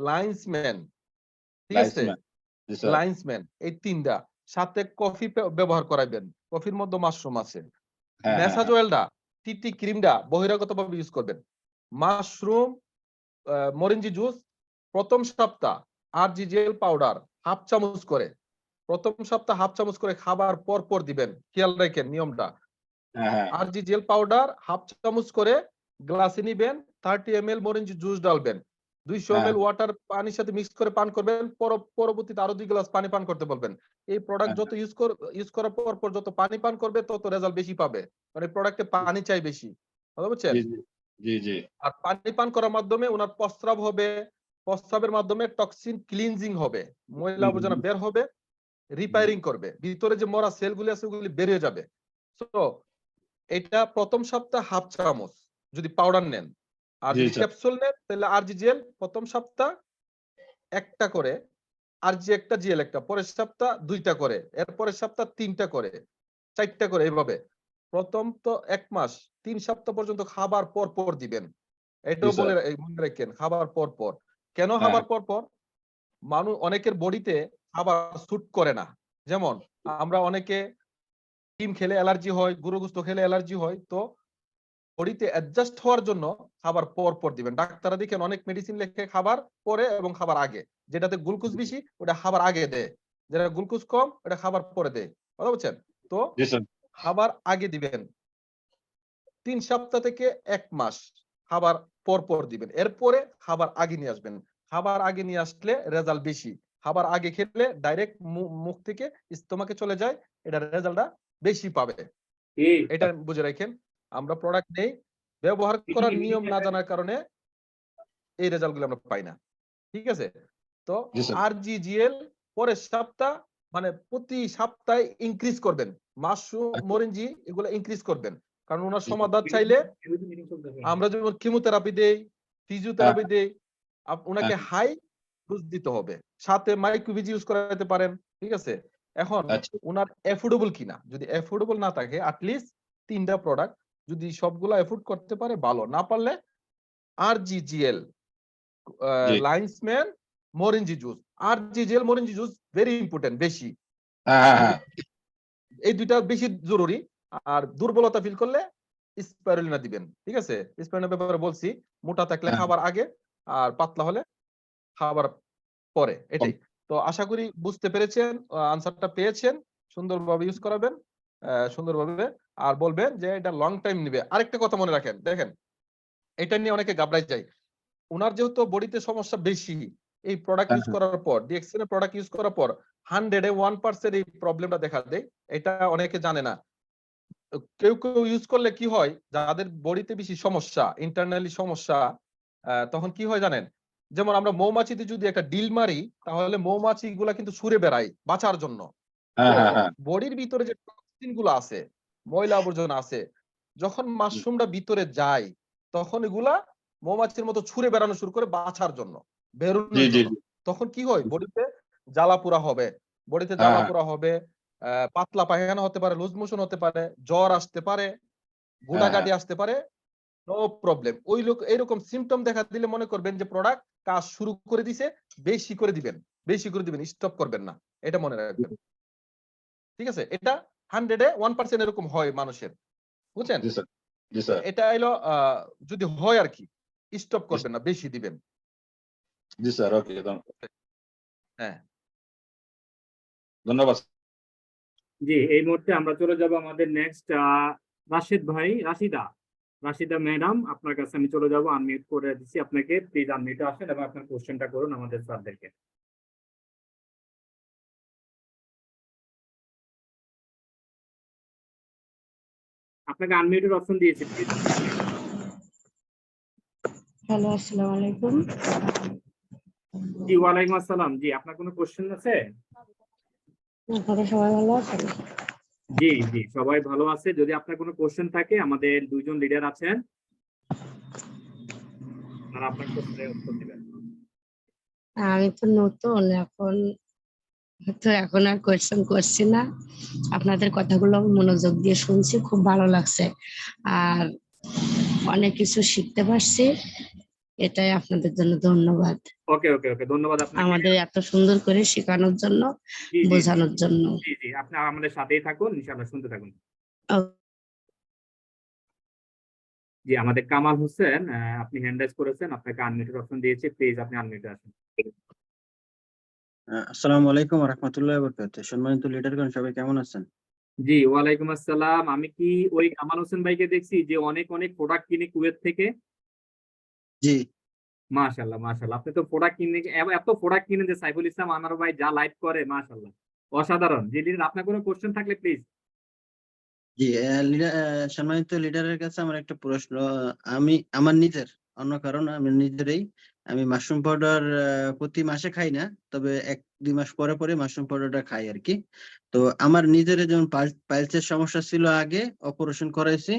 লাইন্সম্যান, ঠিক আছে, লাইসম্যান। জি স্যার। লাইন্সম্যান, এই 3টা সাথে কফি ব্যবহার করাবেন, কফির মধ্যে মাশরুম আছে। হ্যাঁ, হ্যাঁ, মেসাজ হ্যাঁ। অয়েলটা টিটি ক্রিমটা বহিরাগতভাবে ইউজ করবেন। মাশরুম, মরিঞ্জি জুস প্রথম সপ্তাহ, আরজিজিএল পাউডার হাফ চামচ করে, প্রথম সপ্তাহ হাফ চামচ করে খাবার পর পর দিবেন। খেয়াল রাখেন নিয়মটা। হ্যাঁ, হ্যাঁ। আরজিজিএল পাউডার হাফ চামচ করে গ্লাসে নিবেন, 30 ml মরিঞ্জি জুস ডালবেন, 200 হ্যাঁ, ml ওয়াটার পানির সাথে মিক্স করে পান করবেন। পরবর্তীতে আরো 2 গ্লাস পানি পান করতে বলবেন। এই প্রোডাক্ট হ্যাঁ, যত ইউজ করার পর যত পানি পান করবে তত রেজাল্ট বেশি পাবে। মানে প্রোডাক্টে পানি চাই বেশি, কথা বুঝছেন। জি, জি, জি, জি। আর পানি পান করার মাধ্যমে ওনার প্রস্রাব হবে, প্রস্রাবের মাধ্যমে টক্সিন ক্লিনজিং হবে, ময়লা আবর্জনা বের হবে, রিপেয়ারিং করবে, ভিতরে যে মরা সেলগুলি আছে ওগুলি বেরিয়ে যাবে। তো এটা প্রথম সপ্তাহ হাফ চামচ যদি পাউডার নেন, আর জি যদি স্যার। ক্যাপসুল নেন তাহলে আরজিজিএল প্রথম সপ্তাহ একটা করে, আরজি একটা জিএল একটা, পরের সপ্তাহ 2টা করে, এরপরের সপ্তাহ 3টা করে, 4টা করে, এইভাবে প্রথম তো 1 মাস 3 সপ্তাহ পর্যন্ত খাবার পর পর দিবেন। জি এটাও স্যার। মনে রাখেন খাবার পর পর। কেন হ্যাঁ, খাবার পর পর? মানুষ অনেকের বডিতে খাবার স্যুট করে না। যেমন আমরা অনেকে ডিম খেলে অ্যালার্জি হয়, গরু গোশত খেলে অ্যালার্জি হয়। তো বডিতে অ্যাডজাস্ট হওয়ার জন্য খাবার পর পর দিবেন। ডাক্তাররা দেখেন অনেক মেডিসিন লেখে খাবার পরে এবং খাবার আগে। যেটাতে গ্লুকোজ বেশি ওটা খাবার আগে দেয়, যেটা গ্লুকোজ কম ওটা খাবার পরে দেয়, কথা বুঝছেন। তো জি স্যার। খাবার আগে দিবেন, 3 সপ্তাহ থেকে 1 মাস খাবার পর পর দিবেন, এরপরে খাবার আগে নিয়ে আসবেন। খাবার আগে নিয়ে আসলে রেজাল্ট বেশি। খাবার আগে খেলে ডাইরেক্ট মুখ থেকে স্টোমাকে চলে যায়, এটার রেজাল্টটা বেশি পাবে। এটা বুঝে রাখেন। আমরা প্রোডাক্ট নেই, ব্যবহার করার নিয়ম না জানার কারণে এই রেজাল্ট গুলো আমরা পাই না, ঠিক আছে। তো জি স্যার। আরজিজিএল পরের সপ্তাহ মানে প্রতি সপ্তাহে ইনক্রিজ করবেন, মাশরুম আচ্ছা। মরিঞ্জি এগুলো ইনক্রিজ করবেন। কারণ ওনার জি স্যার। সমাধান চাইলে আমরা যেমন কিমোথেরাপি দেই, হ্যাঁ, ফিজিওথেরাপি দেই, ওনাকে হ্যাঁ। হাই ডোজ দিতে হবে, সাথে মাইক্রোভিজি ইউজ করাতে পারেন, ঠিক আছে। এখন আচ্ছা। ওনার এফোর্ডেবল কিনা, যদি এফোর্ডেবল না থাকে অ্যাটলিস্ট 3টা প্রোডাক্ট যদি সবগুলা এফোর্ড করতে পারে ভালো, না পারলে আরজিজিএল, জি। Lion's mane, Morinzhi juice. RGGL Morinzhi juice very important, বেশি হ্যাঁ, হ্যাঁ, হ্যাঁ। এই দুইটা বেশি জরুরি। আর দুর্বলতা ফিল করলে স্পাইরুলিনা দিবেন, ঠিক আছে। স্পাইরুলিনার ব্যাপারে বলছি, মোটা থাকলে হ্যাঁ। খাবার আগে আর পাতলা হলে খাবার পরে, কম। এটাই। তো আশা করি বুঝতে পেরেছেন, আনসারটা পেয়েছেন, সুন্দরভাবে ইউজ করাবেন, সুন্দরভাবে। আর বলবেন যে এটা লং টাইম নিবে। আরেকটা কথা মনে রাখেন, দেখেন এটা নিয়ে অনেকে ঘাবড়ায় যায়। উনার যেহেতু বডিতে সমস্যা বেশি, এই প্রোডাক্ট হ্যাঁ, ইউজ হ্যাঁ। করার পর, ডিএক্সএন এর প্রোডাক্ট ইউজ করার পর 100 এ 1% এই প্রবলেমটা দেখা দেয়। এটা অনেকে জানে না। কেউ ইউজ করলে কি হয়, যাদের বডিতে বেশি সমস্যা, ইন্টারনালি সমস্যা, তখন কি হয় জানেন, যেমন আমরা মৌমাছিতে যদি একটা ডিল মারি তাহলে মৌমাছি গুলা কিন্তু ছুড়ে বেড়ায় বাঁচার জন্য। হ্যাঁ, তো হ্যাঁ, হ্যাঁ। বডির ভিতরে যে টক্সিন গুলো আছে, ময়লা আবর্জনা আছে, যখন মাশরুমটা ভিতরে যায় তখন এগুলা মৌমাছির মতো ছুড়ে বেড়ানো শুরু করে বাঁচার জন্য, জি, বেরোনোর জি, জন্য। জি। তখন কি হয়, বডিতে জ্বালাপোড়া হবে, বডিতে হ্যাঁ, হ্যাঁ। জ্বালাপোড়া হবে, পাতলা পায়খানা হতে পারে, লুজ মোশন হতে পারে, জ্বর আসতে পারে, গোটাগাটি আসতে পারে, নো প্রবলেম। ওই লোক এরকম সিমটম দেখা দিলে মনে করবেন যে প্রোডাক্ট কাজ শুরু করে দিছে, বেশি করে দিবেন, স্টপ করবেন না, এটা মনে রাখবেন। ঠিক আছে, এটা 100-এ 1% এরকম হয় মানুষের, বুঝছেন? জি স্যার, জি স্যার, এটা হলো যদি হয় আর কি, স্টপ করবেন না, বেশি দিবেন। জি স্যার, ওকে, হ্যাঁ, ধন্যবাদ। জি, এই মুহূর্তে আমরা চলে যাব আমাদের নেক্সট রাশিদ ভাই, রাশিদা ম্যাডাম, আপনার কাছে আমি চলে যাব। আনমিউট করে দিচ্ছি আপনাকে, প্লিজ আনমিউটে আসেন এবং আপনার কোশ্চেনটা করুন আমাদের স্যারদেরকে। আপনাকে আনমিউটের অপশন দিয়েছি, প্লিজ। হ্যালো, আসসালামু আলাইকুম। জি, ওয়ালাইকুম আসসালাম। জি, আপনার কোনো কোশ্চেন আছে? আপনারা সবাই ভালো আছেন? জি জি, সবাই ভালো আছে। যদি আপনার কোনো কোশ্চেন থাকে, আমাদের দুইজন লিডার আছেন, তারা আপনার কোশ্চেনের উত্তর দিবেন। আমি তো নতুন, এখন আর কোয়েশ্চেন করছি না। আপনাদের কথাগুলো মনোযোগ দিয়ে শুনছি, খুব ভালো লাগছে, আর অনেক কিছু শিখতে পারছি। এটাই আপনাদের জন্য ধন্যবাদ, ওকে ওকে ওকে, ধন্যবাদ আপনাকে। আমাদের এত সুন্দর করে শেখানোর জন্য, জি জি জি বোঝানোর জন্য। জি জি, আপনি আমাদের সাথেই থাকুন, ইনশাআল্লাহ শুনতে থাকুন। জি, আমাদের কামাল হোসেন, আপনি হ্যান্ড রাইজ করেছেন, আপনাকে আনমিউটের অপশন দিয়েছি, প্লিজ আপনি আনমিউটে আসুন। আসসালামু আলাইকুম ওয়া রাহমাতুল্লাহি ওয়া বারাকাতুহু। সম্মানিত লিডারগণ, সবাই কেমন আছেন? জি, ওয়ালাইকুম আসসালাম। আমি কি ওই কামাল হোসেন ভাইকে দেখছি যে অনেক অনেক প্রোডাক্ট কিনে কুয়েত থেকে? জি, মাশাআল্লাহ মাশাআল্লাহ, আপনি তো প্রোডাক্ট কিনে, এত প্রোডাক্ট কিনে যে সাইফুল ইসলাম আনার ভাই যা লাইভ করে, মাশাআল্লাহ, অসাধারণ। জি লিডার, আপনার কোনো কোশ্চেন থাকলে প্লিজ। জি, সম্মানিত লিডারের কাছে আমার একটা প্রশ্ন। আমি আমার নিজের, অন্য কারণ আমি নিজেরই, আমি মাশরুম পাউডার প্রতি মাসে খাই না, তবে 1-2 মাস পরে পরে মাশরুম পাউডারটা খাই আর কি। তো আমার নিজের যেমন পাইলসের সমস্যা ছিল, আগে অপারেশন করাইছি,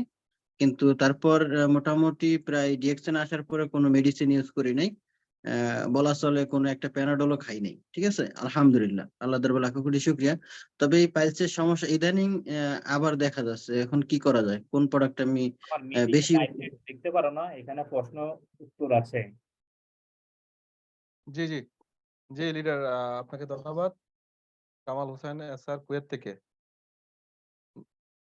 কিন্তু তারপর মোটামুটি প্রায় ডিএক্সএন আসার পরে কোনো মেডিসিন ইউজ করি নাই। বলা চলে কোনো একটা প্যানাডলও খাই নাই। ঠিক আছে, আলহামদুলিল্লাহ, আল্লাহ দরবারে লাখো কোটি শুকরিয়া। তবে এই পাইলসের সমস্যা ইদানিং আবার দেখা যাচ্ছে, এখন কি করা যায়? কোন প্রোডাক্ট আমি আমার মিটিং এর বেশি? টাইমটা একটু দেখতে পারো না? এখানে প্রশ্ন উত্তর আছে। জি জি জি লিডার, আপনাকে ধন্যবাদ। কামাল হোসেন স্যার, কুয়েত থেকে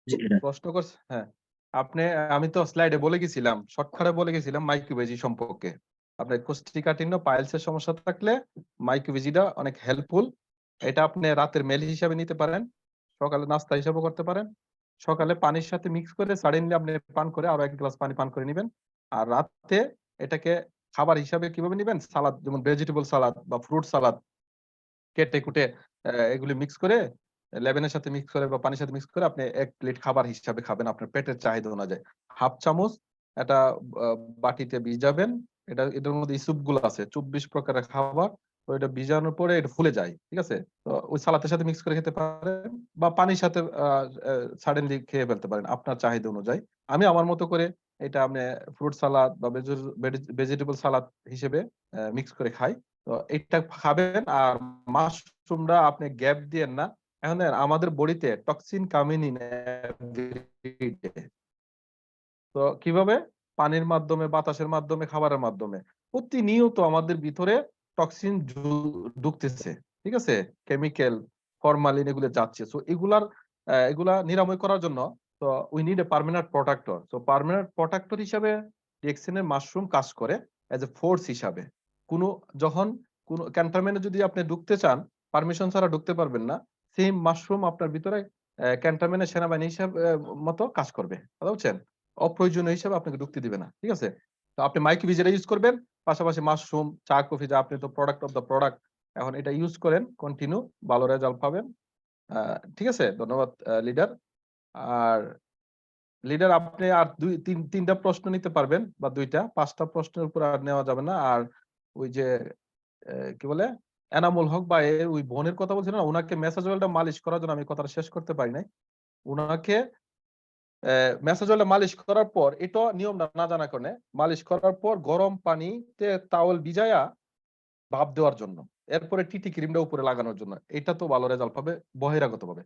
জি, leader। প্রশ্ন করছে। হ্যাঁ, আপনি, আমি তো স্লাইডে বলে গেছিলাম, শর্টকাটে বলে গেছিলাম মাইক্রোবেজি সম্পর্কে। আপনার কোষ্ঠীকাঠিন্য পাইলসের সমস্যা থাকলে মাইক্রোবেজিটা অনেক হেল্পফুল। এটা আপনি রাতের মেল হিসাবে নিতে পারেন, সকালে নাস্তা হিসাবে করতে পারেন। সকালে পানির সাথে মিক্স করে সাডেনলি আপনি পান করে আরো 1 গ্লাস পানি পান করে নেবেন। আর রাতে এটাকে খাবার হিসাবে কিভাবে নেবেন, সালাদ, যেমন ভেজিটেবল সালাদ বা ফ্রুট সালাদ কেটে কুটে এগুলি মিক্স করে, লেবেনের সাথে মিক্স করে বা পানির সাথে মিক্স করে আপনি 1 প্লেট খাবার হিসাবে খাবেন আপনার পেটের চাহিদা অনুযায়ী। 1/2 চামচ এটা আ বাটিতে ভিজাবেন। এটার মধ্যে ইসুপ গুলো আছে, 24 প্রকারের খাবার। তো এটা ভিজানোর পরে এটা ফুলে যায়। ঠিক আছে? তো ওই সালাতের সাথে মিক্স করে খেতে পারেন বা পানির সাথে সাডেনলি খেয়ে ফেলতে পারেন আপনার চাহিদা অনুযায়ী। আমি আমার মতো করে এটা আপনি ফ্রুট সালাদ বা ভেজিটেবল সালাদ হিসেবে মিক্স করে খাই। তো এটা খাবেন। আর মাশরুমটা আপনি গ্যাপ দিয়েন না। এখন দেখেন আমাদের বডিতে টক্সিন কামিং ইন এভরিডে। তো কিভাবে? পানির মাধ্যমে, বাতাসের মাধ্যমে, খাবারের মাধ্যমে। প্রতিনিয়ত আমাদের ভিতরে টক্সিন ঢুকতেছে। ঠিক আছে? কেমিক্যাল, ফরমালিন এগুলো যাচ্ছে। সো এগুলা নিরাময় করার জন্য তো we need a permanent protector. So permanent protector হিসাবে ডিএক্সিনের মাশরুম কাজ করে এজ এ ফোর্স হিসাবে। কোন যখন কোন ক্যান্টনমেন্টে যদি আপনি ঢুকতে চান, পারমিশন ছাড়া ঢুকতে পারবেন না। সেম মাশরুম আপনার ভিতরে ক্যান্টনমেন্টের সেনাবাহিনী হিসাবে মতো কাজ করবে। কথা বুঝছেন? অপ্রয়োজনীয় হিসাবে আপনাকে ঢুকতে দিবে না। ঠিক আছে? তো আপনি মাইক্রোভিজার ইউজ করবেন, পাশাপাশি মাশরুম, চা, কফি, যা আপনি তো প্রোডাক্ট অফ দ্য প্রোডাক্ট। এখন এটা ইউজ করেন কন্টিনিউ, ভালো রেজাল্ট পাবেন। ঠিক আছে? ধন্যবাদ লিডার। আর লিডার, আপনি আর 3টা প্রশ্ন নিতে পারবেন বা 2টা, 5টা প্রশ্নের উপর আর নেওয়া যাবে না। আর ওই যে কি বলে, এনামুল হক বা ওই বোনের কথা বলছিলেন না, উনাকে মেসেজ ওয়েলটা মালিশ করার জন্য আমি কথাটা শেষ করতে পারি নাই। উনাকে মেসেজ ওয়েলটা মালিশ করার পর, এটা নিয়মটা না জানার কারণে, মালিশ করার পর গরম পানিতে টাওয়েল ভিজায়া ভাপ দেওয়ার জন্য, এরপরে টিটি ক্রিমটা উপরে লাগানোর জন্য। এটা তো ভালো রেজাল্ট পাবে বহিরাগতভাবে।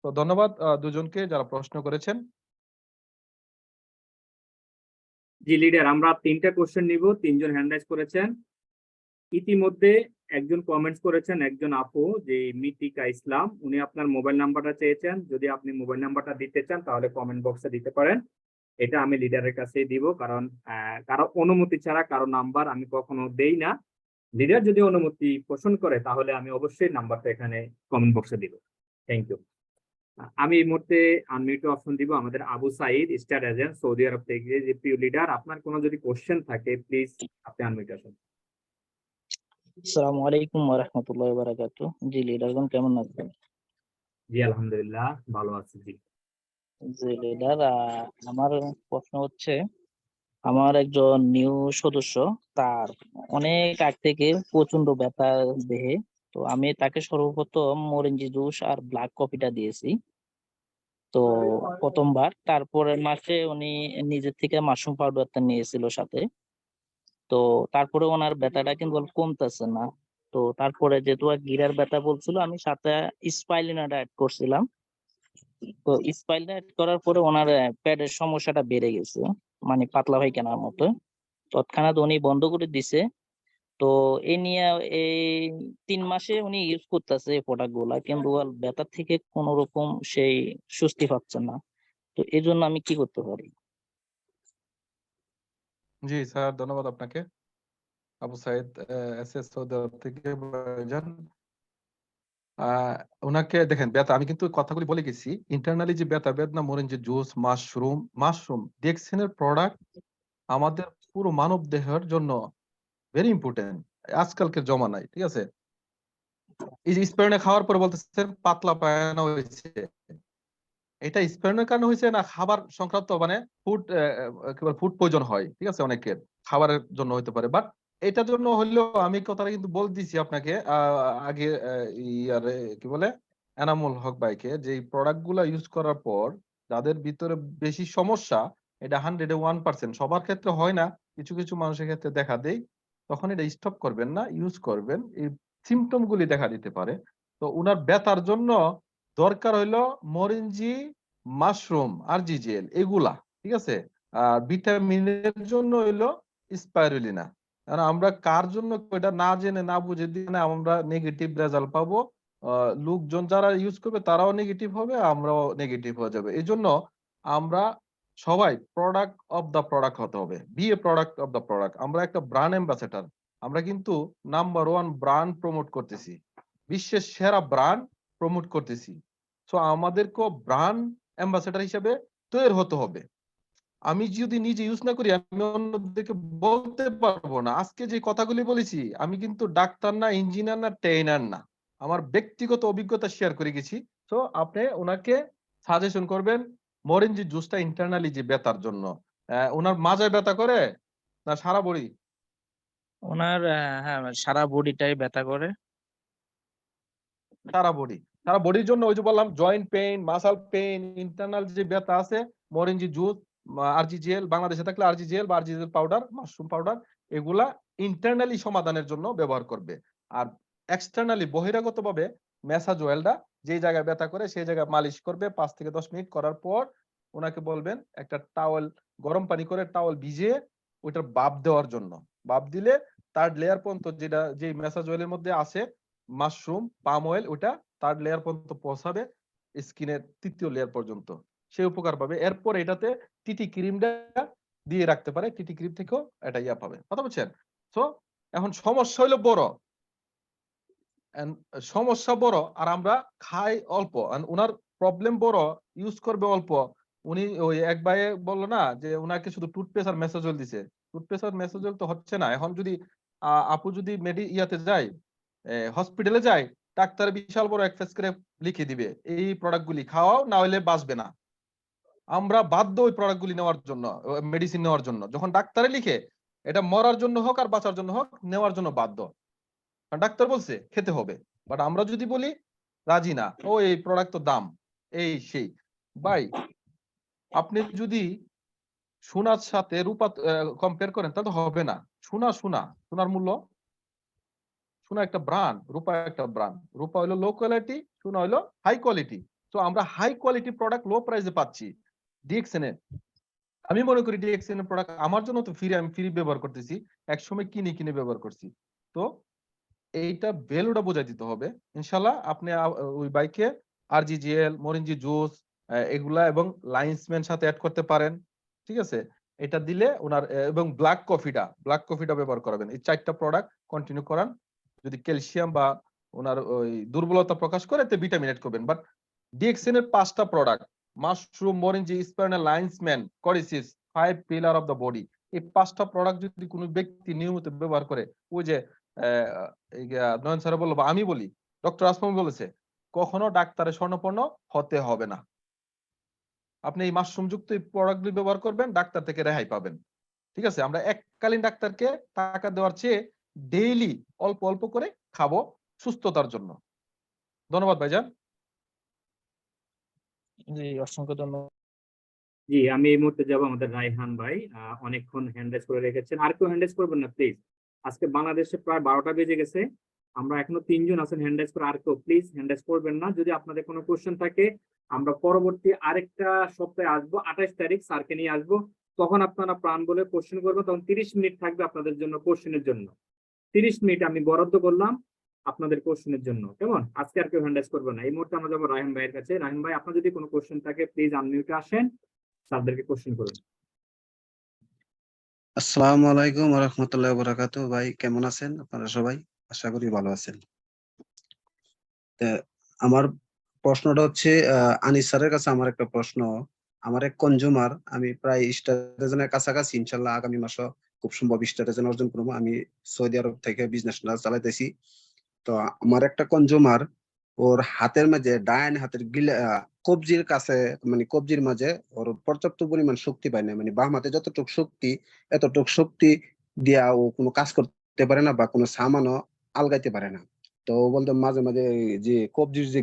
তো ধন্যবাদ দুজনকে যারা প্রশ্ন করেছেন। জি লিডার, আমরা 3টা কোশ্চেন নিব, 3জন হ্যান্ড রাইজ করেছেন। ইতিমধ্যে একজন কমেন্টস করেছেন, একজন আপু যে মিতিকা ইসলাম, উনি আপনার মোবাইল নাম্বারটা চেয়েছেন। যদি আপনি মোবাইল নাম্বারটা দিতে চান তাহলে কমেন্ট বক্সে দিতে পারেন। এটা আমি লিডারের কাছেই দিব, কারণ কারো অনুমতি ছাড়া কারো নাম্বার আমি কখনো দেই না। লিডার যদি অনুমতি পোষণ করে তাহলে আমি অবশ্যই নাম্বারটা এখানে কমেন্ট বক্সে দিব। Thank you. আমি এই মুহূর্তে আনমিউট অপশন দিব আমাদের Abu Sayeed, star agent, Saudi Arab থেকে। যে প্রিয় লিডার, আপনার কোনো যদি কোশ্চেন থাকে প্লিজ আপনি আনমিউট আসুন। আসসালামু আলাইকুম ওয়া রাহমাতুল্লাহি ওয়া বারাকাতুহু। জি লিডারগণ কেমন আছেন? জি আলহামদুলিল্লাহ ভালো আছি। জি জি লিডার, আমার প্রশ্ন হচ্ছে, আমার একজন নিউ সদস্য, তার অনেক আগ থেকে প্রচন্ড ব্যথা দেহে। তো আমি তাকে সর্বপ্রথম মরিঞ্জি জুস আর ব্ল্যাক কফিটা দিয়েছি। তো প্রথমবার, তারপরের মাসে উনি নিজের থেকে মাশরুম পাউডারটা নিয়েছিল সাথে। তো তারপরে ওনার ব্যথাটা কিন্তু আর কমতেছে না। তো তারপরে যেহেতু গিরার ব্যথা বলছিল, আমি সাথে স্পাইলিনাটা অ্যাড করছিলাম। তো স্পাইলিনা অ্যাড করার পরে ওনার পেটের সমস্যাটা বেড়ে গেছে, মানে পাতলা পায়খানার মতো। তৎক্ষণাৎ উনি বন্ধ করে দিছে। তো এই নিয়ে এই 3 মাসে উনি ইউজ করতেছে এই প্রোডাক্ট গুলা, কিন্তু ওর ব্যথা থেকে কোন রকম সেই স্বস্তি পাচ্ছে না। তো এই জন্য আমি কি করতে পারি? জি স্যার, ধন্যবাদ আপনাকে। Abu Saeed SS Saudi Arab থেকে ভাইজান। ওনাকে দেখেন, ব্যথা আমি কিন্তু কথাগুলি বলে গেছি। ইন্টারনালি যে ব্যথা বেদনা, মরিঞ্জি জুস, মাশরুম ডিএক্সিনের প্রোডাক্ট আমাদের পুরো মানব দেহের জন্য ভেরি ইম্পর্টেন্ট আজকালকার জমানায়, ঠিক আছে? এই যে স্পেরনে খাওয়ার পরে বলতেছেন পাতলা পায়খানা হয়েছে, এটা স্পেরনের কারণে হয়েছে না খাবার সংক্রান্ত, মানে ফুড পয়জন হয়, ঠিক আছে? অনেকের খাবারের জন্য হতে পারে, বাট এটার জন্য হলেও আমি কথাটা কিন্তু বলে দিছি আপনাকে আগে, ইয়ারে কি বলে, এনামুল হক ভাইকে, যে এই প্রোডাক্ট গুলা ইউজ করার পর যাদের ভিতরে বেশি সমস্যা, এটা 101%, সবার ক্ষেত্রে হয় না, কিছু কিছু মানুষের ক্ষেত্রে দেখা দেয়, তখন এটা স্টপ করবেন না, ইউজ করবেন। এই সিমটম গুলি দেখা দিতে পারে। তো উনার ব্যথার জন্য দরকার হইলো মরিঞ্জি, মাশরুম, আরজিজিএল, এগুলা, ঠিক আছে? আর ভিটামিনের জন্য হইলো স্পাইরুলিনা। কারণ আমরা কার জন্য এটা না জেনে না বুঝে দিয়ে আমরা নেগেটিভ রেজাল্ট পাবো, লোকজন যারা ইউজ করবে তারাও নেগেটিভ হবে, আমরাও নেগেটিভ হয়ে যাবে। এই জন্য আমরা সবাই প্রোডাক্ট অফ দ্য প্রোডাক্ট হতে হবে, be a product of the product. আমরা একটা ব্র্যান্ড অ্যাম্বাসেডর, আমরা কিন্তু নাম্বার 1 ব্র্যান্ড প্রমোট করতেছি, বিশ্বের সেরা ব্র্যান্ড প্রমোট করতেছি। সো আমাদেরকে ব্র্যান্ড অ্যাম্বাসেডর হিসেবে তৈরি হতে হবে। আমি যদি নিজে ইউজ না করি আমি অন্যদেরকে বলতে পারবো না। আজকে যে কথাগুলি বলেছি, আমি কিন্তু ডাক্তার না, ইঞ্জিনিয়ার না, ট্রেনার না, আমার ব্যক্তিগত অভিজ্ঞতা শেয়ার করে গেছি। তো আপনি ওনাকে সাজেশন করবেন মরিঞ্জি জুসটা ইন্টারনালি যে ব্যথার জন্য। ওনার মাজায় ব্যথা করে না সারা বডি? ওনার হ্যাঁ, সারা বডিটাই ব্যথা করে। সারা বডি, সারা বডির জন্য ওই যে বললাম joint pain, muscle pain, internal যে ব্যথা আছে, মরিঞ্জি জুস, আরজিজিএল, বাংলাদেশে থাকলে আরজিজিএল বা আরজিজিএল পাউডার, মাশরুম পাউডার, এগুলা ইন্টারনালি সমাধানের জন্য ব্যবহার করবে। আর এক্সটার্নালি বহিরাগতভাবে ম্যাসাজ অয়েলটা যে জায়গায় ব্যথা করে সেই জায়গায় মালিশ করবে 5 থেকে 10 মিনিট করার পর ওনাকে বলবেন একটা টাওয়েল, গরম পানি করে টাওয়েল ভিজিয়ে ওইটার বাপ দেওয়ার জন্য। বাপ দিলে থার্ড লেয়ার পর্যন্ত, যেটা যে ম্যাসাজ অয়েলের মধ্যে আছে মাশরুম, পাম অয়েল, ওটা থার্ড লেয়ার পর্যন্ত পৌঁছাবে, স্কিনের 3য় লেয়ার পর্যন্ত, সে উপকার পাবে। এরপর এটাতে টিটি ক্রিমটা দিয়ে রাখতে পারে, টিটি ক্রিম থেকেও এটা ইয়া পাবে। কথা বলছেন? তো এখন সমস্যা হইলো বড়, সমস্যা বড়, আর আমরা খাই অল্প। ওনার প্রবলেম বড়, ইউজ করবে অল্প। উনি ওই এক ভাইয়ে বললো না যে উনাকে শুধু টুথপেস্ট আর মেসোজল দিছে, টুথপেস্ট আর মেসোজল তো হচ্ছে না। এখন যদি আপু যদি ইয়াতে যায়, হসপিটালে যায়, ডাক্তার বিশাল বড় এক প্রেসক্রিপ্ট লিখে দিবে, এই প্রোডাক্ট গুলি খাওয়াও, না হলে বাঁচবে না। আমরা বাধ্য ওই প্রোডাক্ট গুলি নেওয়ার জন্য, মেডিসিন নেওয়ার জন্য। যখন ডাক্তারে লিখে, এটা মরার জন্য হোক আর বাঁচার জন্য হোক, নেওয়ার জন্য বাধ্য। ডাক্তার বলছে খেতে হবে, বাট আমরা যদি বলি রাজি না, ও এই প্রোডাক্ট তো দাম এই সেই। ভাই, আপনি যদি সোনার সাথে রূপা কম্পেয়ার করেন তাহলে তো হবে না। সোনার মূল্য, সোনা একটা ব্র্যান্ড, রূপা একটা ব্র্যান্ড। রূপা হলো লো কোয়ালিটি, সোনা হলো হাই কোয়ালিটি। তো আমরা হাই কোয়ালিটি প্রোডাক্ট লো প্রাইসে পাচ্ছি ডিএক্সএন এ। আমি মনে করি ডিএক্সএন এর প্রোডাক্ট আমার জন্য তো ফ্রি, আমি ফ্রি ব্যবহার করতেছি, একসময় কিনে ব্যবহার করছি। তো এইটা ভ্যালুটা বোঝাই দিতে হবে। ইনশাল্লাহ আপনি ওই বাইকে আরজিজিএল, মরিনজি জুস এগুলা এবং লাইন্সম্যান সাথে অ্যাড করতে পারেন, ঠিক আছে? এটা দিলে ওনার এবং ব্ল্যাক কফিটা ব্যবহার করাবেন। এই 4টা প্রোডাক্ট কন্টিনিউ করান। যদি ক্যালসিয়াম বা ওনার ওই দুর্বলতা প্রকাশ করে তে ভিটামিন অ্যাড করবেন। বাট ডিএক্সএন এর 5টা product mushroom, Morinzhi, spirulina, lion's mane, cordyceps, 5 pillar of the body, এই 5টা প্রোডাক্ট যদি কোনো ব্যক্তি নিয়মিত ব্যবহার করে, ওই যে নয়ন স্যার বললো বা আমি বলি, ডক্টর আসমাম বলেছে, কখনো ডাক্তারের স্বর্ণপন্ন হতে হবে না। আপনি এই মাশরুম যুক্ত এই প্রোডাক্টগুলি ব্যবহার করবেন, ডাক্তার থেকে রেহাই পাবেন, ঠিক আছে? আমরা এককালীন ডাক্তারকে টাকা দেওয়ার চেয়ে ডেইলি অল্প অল্প করে খাবো সুস্থতার জন্য। ধন্যবাদ ভাইজান। জি, অসংখ্য ধন্যবাদ। জি, আমি এই মুহূর্তে যাবো আমাদের রায়হান ভাই। অনেকক্ষণ হ্যান্ড রেজ করে রেখেছেন, আর কেউ হ্যান্ড রেজ করবেন না প্লিজ। আজকে বাংলাদেশে প্রায় 12টা বেজে গেছে, আমরা এখনো 3 জন আছেন হ্যান্ড রেজ করে, আর কেউ প্লিজ হ্যান্ড রেজ করবেন না। যদি আপনাদের কোনো কোশ্চেন থাকে, আমরা পরবর্তী আরেকটা সপ্তাহে আসবো, 28 তারিখ স্যারকে নিয়ে আসবো, তখন আপনারা প্রাণ বলে কোশ্চেন করবেন। তখন 30 মিনিট থাকবে আপনাদের জন্য কোশ্চেনের জন্য। 30 মিনিট আমি বরাদ্দ করলাম আপনাদের কোশ্চেনের জন্য, কেমন? আজকে আর কেউ হ্যান্ড রেজ করবে না। এই মুহূর্তে আমরা যাবো রায়হান ভাইয়ের কাছে। রায়হান ভাই, আপনার যদি কোনো কোশ্চেন থাকে প্লিজ আনমিউটে আসেন, স্যারদেরকে কোশ্চেন করুন। আসসালামু আলাইকুম ওয়া রাহমাতুল্লাহি ওয়া বারাকাতুহু। ভাই কেমন আছেন আপনারা সবাই? আশা করি ভালো আছেন। তা আমার প্রশ্নটা হচ্ছে আনিস স্যারের কাছে আমার একটা প্রশ্ন। আমার এক কনজিউমার, আমি প্রায় স্টারেজনের কাছাকাছি, ইনশাল্লাহ আগামী মাসে খুব সম্ভব স্টারেজন অর্জন করবো। আমি সৌদি আরব থেকে বিজনেসটা চালাইতেছি। তো আমার একটা কনজিউমার, ওর হাতের মাঝে ডাইন হাতের কবজির কাছে, মানে কবজির মাঝে ওর পর্যাপ্ত পরিমাণ শক্তি পায় না, মানে বাম হাতে যতটুকু শক্তি, এতটুকু শক্তি দিয়া ও কোনো কাজ করতে পারে না বা কোনো সামানও আলগাইতে পারে না। তো ও বলতে মাঝে মাঝে যে কবজির যে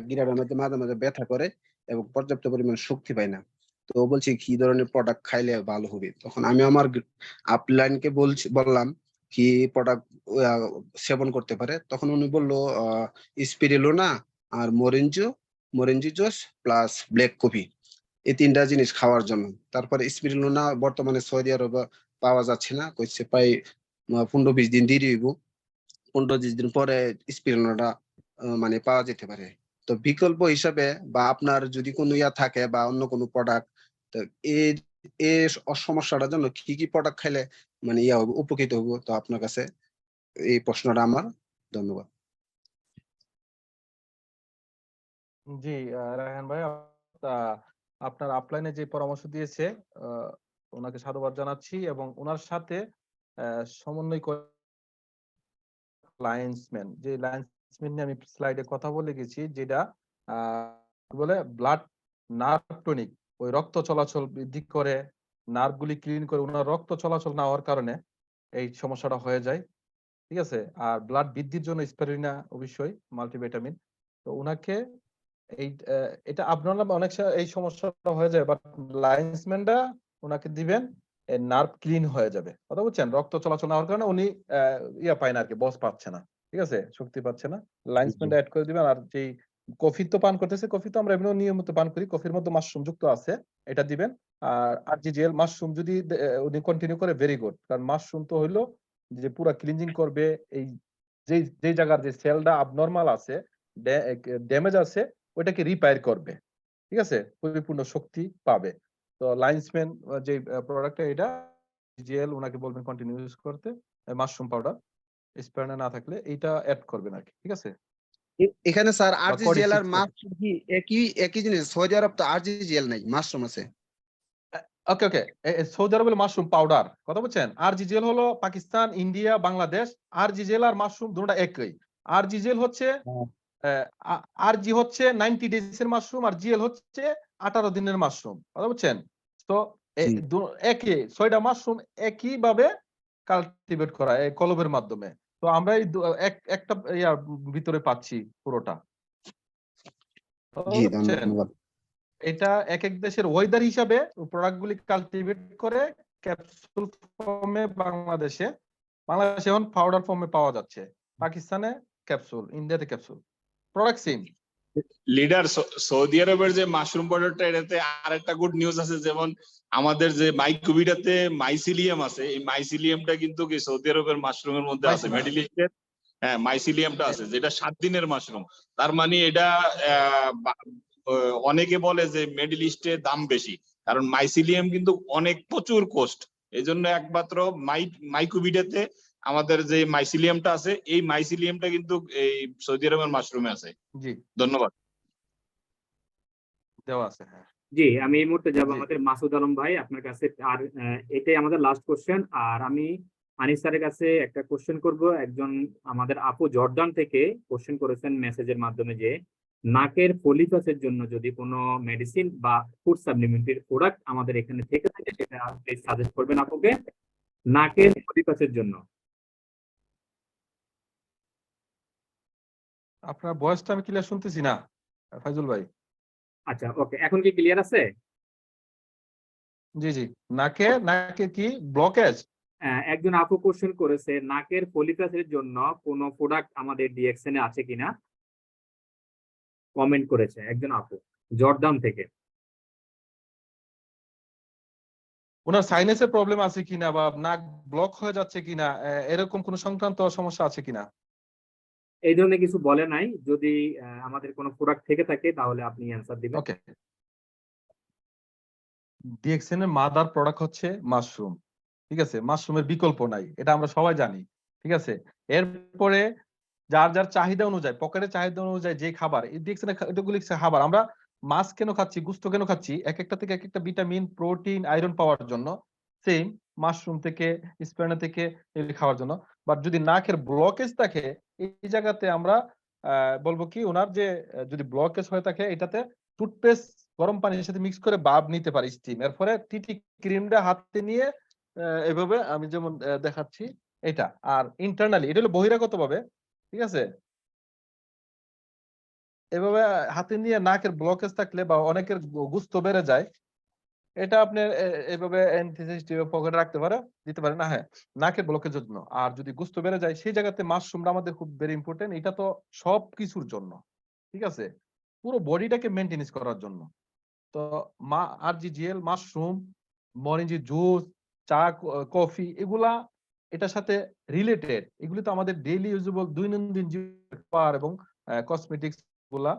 গিরাটার মধ্যে মাঝে মাঝে ব্যথা করে এবং পর্যাপ্ত পরিমাণ শক্তি পায় না। তো ও বলছে কি ধরনের প্রোডাক্ট খাইলে ভালো হবে। তখন আমি আমার আপলাইনকে বললাম কি প্রোডাক্ট সেবন করতে পারে। তখন উনি বললো স্পিরিলোনা আর মরেঞ্জি জুস প্লাস ব্ল্যাক কফি, এই 3টা জিনিস খাওয়ার জন্য। তারপরে স্পিরিলোনা বর্তমানে সৌদি আরবে পাওয়া যাচ্ছে না, কইছে প্রায় 15-20 দিন দেরি হইব। 15-20 দিন পরে স্পিরিলোনাটা মানে পাওয়া যেতে পারে। তো বিকল্প হিসাবে বা আপনার যদি কোনো ইয়া থাকে বা অন্য কোনো প্রোডাক্ট, তো এই এই সমস্যাটার জন্য কি কি প্রোডাক্ট খাইলে মানে ইয়া হবে, উপকৃত হবো, তো আপনার কাছে এই প্রশ্নটা আমার। ধন্যবাদ। জি রায়হান ভাই, আপনার আপলাইনে যে পরামর্শ দিয়েছে ওনাকে সাধুবাদ জানাচ্ছি এবং ওনার সাথে সমন্বয় করে লাইন্সম্যান, যে লাইন্সম্যান নিয়ে আমি স্লাইডে কথা বলে গেছি, যেটা বলে ব্লাড নার্ভ টনিক, ওই রক্ত চলাচল বৃদ্ধি করে, নার্ভগুলি ক্লিন করে। ওনার রক্ত চলাচল না হওয়ার কারণে এই সমস্যাটা হয়ে যায়, ঠিক আছে? আর ব্লাড বৃদ্ধির জন্য স্পিরুলিনা অবশ্যই মাল্টিভিটামিন। তো ওনাকে এই এটা আপনার অনেক এই সমস্যাটা হয়ে যায়, বাট লাইন্সম্যানটা ওনাকে দিবেন, নার্ভ ক্লিন হয়ে যাবে। কথা বুঝছেন? রক্ত চলাচল না হওয়ার কারণে উনি ইয়া পায় না আর কি, বস পাচ্ছে না, ঠিক আছে? শক্তি পাচ্ছে না। লাইন্সম্যানটা অ্যাড করে দিবেন। আর যেই কফি তো পান করতেছে, কফি তো আমরা এমনিও নিয়মিত পান করি, কফির মধ্যে মাশরুম যুক্ত আছে, এটা দিবেন। আর আরজিজিএল মাশরুম যদি উনি কন্টিনিউ করে, ভেরি গুড। কারণ মাশরুম তো হইলো যে পুরা ক্লিনজিং করবে, এই যে জায়গার যে সেলটা আবনরমাল আছে, ড্যামেজ আছে, ওইটাকে রিপেয়ার করবে, ঠিক আছে? পরিপূর্ণ শক্তি পাবে। তো লাইন্সম্যান যে প্রোডাক্টটা, এটা জেল ওনাকে বলবেন কন্টিনিউ ইউজ করতে। মাশরুম পাউডার স্পারনা না থাকলে এইটা অ্যাড করবেন আর কি, ঠিক আছে? এখানে স্যার বা আরজিজিএল আর কডিসিক্স। মাশরুম কি একই জিনিস? সৌদি আরব তো আরজিজিএল নাই, মাশরুম আছে। ওকে ওকে, সৌদি আরব হলো মাশরুম পাউডার, কথা বলছেন? আরজিজেল হলো পাকিস্তান, ইন্ডিয়া, বাংলাদেশ। আরজিজেল আর মাশরুম দুটোটা একই। আরজিজেল হচ্ছে আরজি হচ্ছে 90 ডেজ এর মাশরুম, আর জিএল হচ্ছে 18 দিনের মাশরুম, কথা বুঝছেন? তো একই 6টা মাশরুম একই ভাবে কাল্টিভেট করা এই কলবের মাধ্যমে। তো আমরা এই একটা ইয়ার ভিতরে পাচ্ছি পুরোটা, জি, বুঝছেন? ধন্যবাদ। এটা এক এক দেশের ওয়েদার হিসাবে প্রোডাক্টগুলি কাল্টিভেট করে ক্যাপসুল ফর্মে বাংলাদেশে এখন পাউডার ফর্মে পাওয়া যাচ্ছে। পাকিস্তানে ক্যাপসুল, ইন্ডিয়াতে capsule, product same. Leader, Saudi আরবের যে মাশরুম পাউডারটা, এটাতে আরেকটা গুড নিউজ আছে, যেমন আমাদের যে মাইকুবিটাতে মাইসিলিয়াম আছে, এই মাইসিলিয়ামটা কিন্তু কি সৌদি আরবের মাশরুমের মধ্যে আছে, মিডল ইস্টের। হ্যাঁ, মাইসিলিয়ামটা আছে, যেটা 7 দিনের মাশরুম। তার মানে এটা অনেকে বলে যে মিডল ইস্টে দাম বেশি, কারণ মাইসিলিয়াম কিন্তু অনেক প্রচুর কোস্ট। এই জন্য একমাত্র মাইকুবিটাতে আমাদের যে মাইসিলিয়ামটা আছে, এই মাইসিলিয়ামটা কিন্তু এই সৌদি আরবের মাশরুমে আছে। জি, ধন্যবাদ। দেওয়া আছে, হ্যাঁ। জি, আমি এই মুহূর্তে যাবো জি। আমাদের মাসুদ আলম ভাই আপনার কাছে। আর এটাই আমাদের লাস্ট কোশ্চেন। আর আমি আনিস স্যারের কাছে একটা কোশ্চেন করব। একজন আমাদের আপু জর্দান থেকে কোশ্চেন করেছেন মেসেজের মাধ্যমে যে নাকের পলিপাসের জন্য যদি কোনো মেডিসিন বা ফুড সাপ্লিমেন্টারি প্রোডাক্ট আমাদের এখানে থেকে থাকে, সেটা প্লিজ সাজেস্ট করবেন আপুকে নাকের পলিপাসের জন্য। আপনার ভয়েসটা আমি ক্লিয়ার শুনতেছি না ফাইজুল ভাই। আচ্ছা, ওকে, এখন কি ক্লিয়ার আছে? জি জি, নাকে নাকে কি ব্লকেজ? একজন আপু কোশ্চেন করেছে নাকের পলিপাসের জন্য কোনো প্রোডাক্ট আমাদের ডিএক্সএন এ আছে কিনা, কমেন্ট করেছে একজন আপু জর্দান থেকে। ওনার সাইনাসের প্রবলেম আছে কিনা বা নাক ব্লক হয়ে যাচ্ছে কিনা, এরকম কোনো সংক্রান্ত সমস্যা আছে কিনা? এই ধরনের কিছু বলে নাই। যদি আমাদের কোনো প্রোডাক্ট থেকে থাকে তাহলে আপনি অ্যান্সার দিবেন। ওকে, ডিএক্সএন এর মাদার প্রোডাক্ট হচ্ছে মাশরুম। ঠিক আছে, মাশরুমের বিকল্প নাই, এটা আমরা সবাই জানি। ঠিক আছে, এরপরে যার যার চাহিদা অনুযায়ী, পকেটের চাহিদা অনুযায়ী যে খাবার, এই ডিএক্সএন এগুলি খাবার আমরা মাছ কেন খাচ্ছি, গোস্ত কেন খাচ্ছি, এক একটা থেকে এক একটা ভিটামিন, প্রোটিন, আয়রন পাওয়ার জন্য। সেম মাশরুম থেকে, স্প্যানা থেকে এগুলি খাওয়ার জন্য। বাট যদি নাকের ব্লকেজ থাকে, এই জায়গাতে আমরা বলবো কি, ওনার যে যদি ব্লকেজ হয়ে থাকে, এটাতে টুথপেস্ট গরম পানির সাথে মিক্স করে বাব নিতে পারি স্টিম। এরপরে টিটি ক্রিমটা হাতে নিয়ে এভাবে আমি যেমন দেখাচ্ছি এটা। আর ইন্টারনালি এটা হলো বহিরাগত ভাবে, ঠিক আছে, এভাবে হাতে নিয়ে নাকের ব্লকেজ থাকলে বা অনেকের গুস্ত বেড়ে যায়, এটা আপনি এভাবে পকেটে রাখতে পারে, দিতে পারে না। হ্যাঁ, নাকের ব্লকেজের জন্য। আর যদি গুস্ত বেড়ে যায়, সেই জায়গাতে মাশরুমটা আমাদের খুব ভেরি ইম্পর্টেন্ট। এটা তো সব কিছুর জন্য, ঠিক আছে, পুরো বডিটাকে মেনটেনেন্স করার জন্য। তো আরজিজিএল, মাশরুম, মরিঞ্জি জুস, চা, কফি, এগুলা এটার সাথে রিলেটেড। এগুলি তো আমাদের ডেইলি ইউজেবল, দৈনন্দিন জীবন এবং কসমেটিক্স গুলা।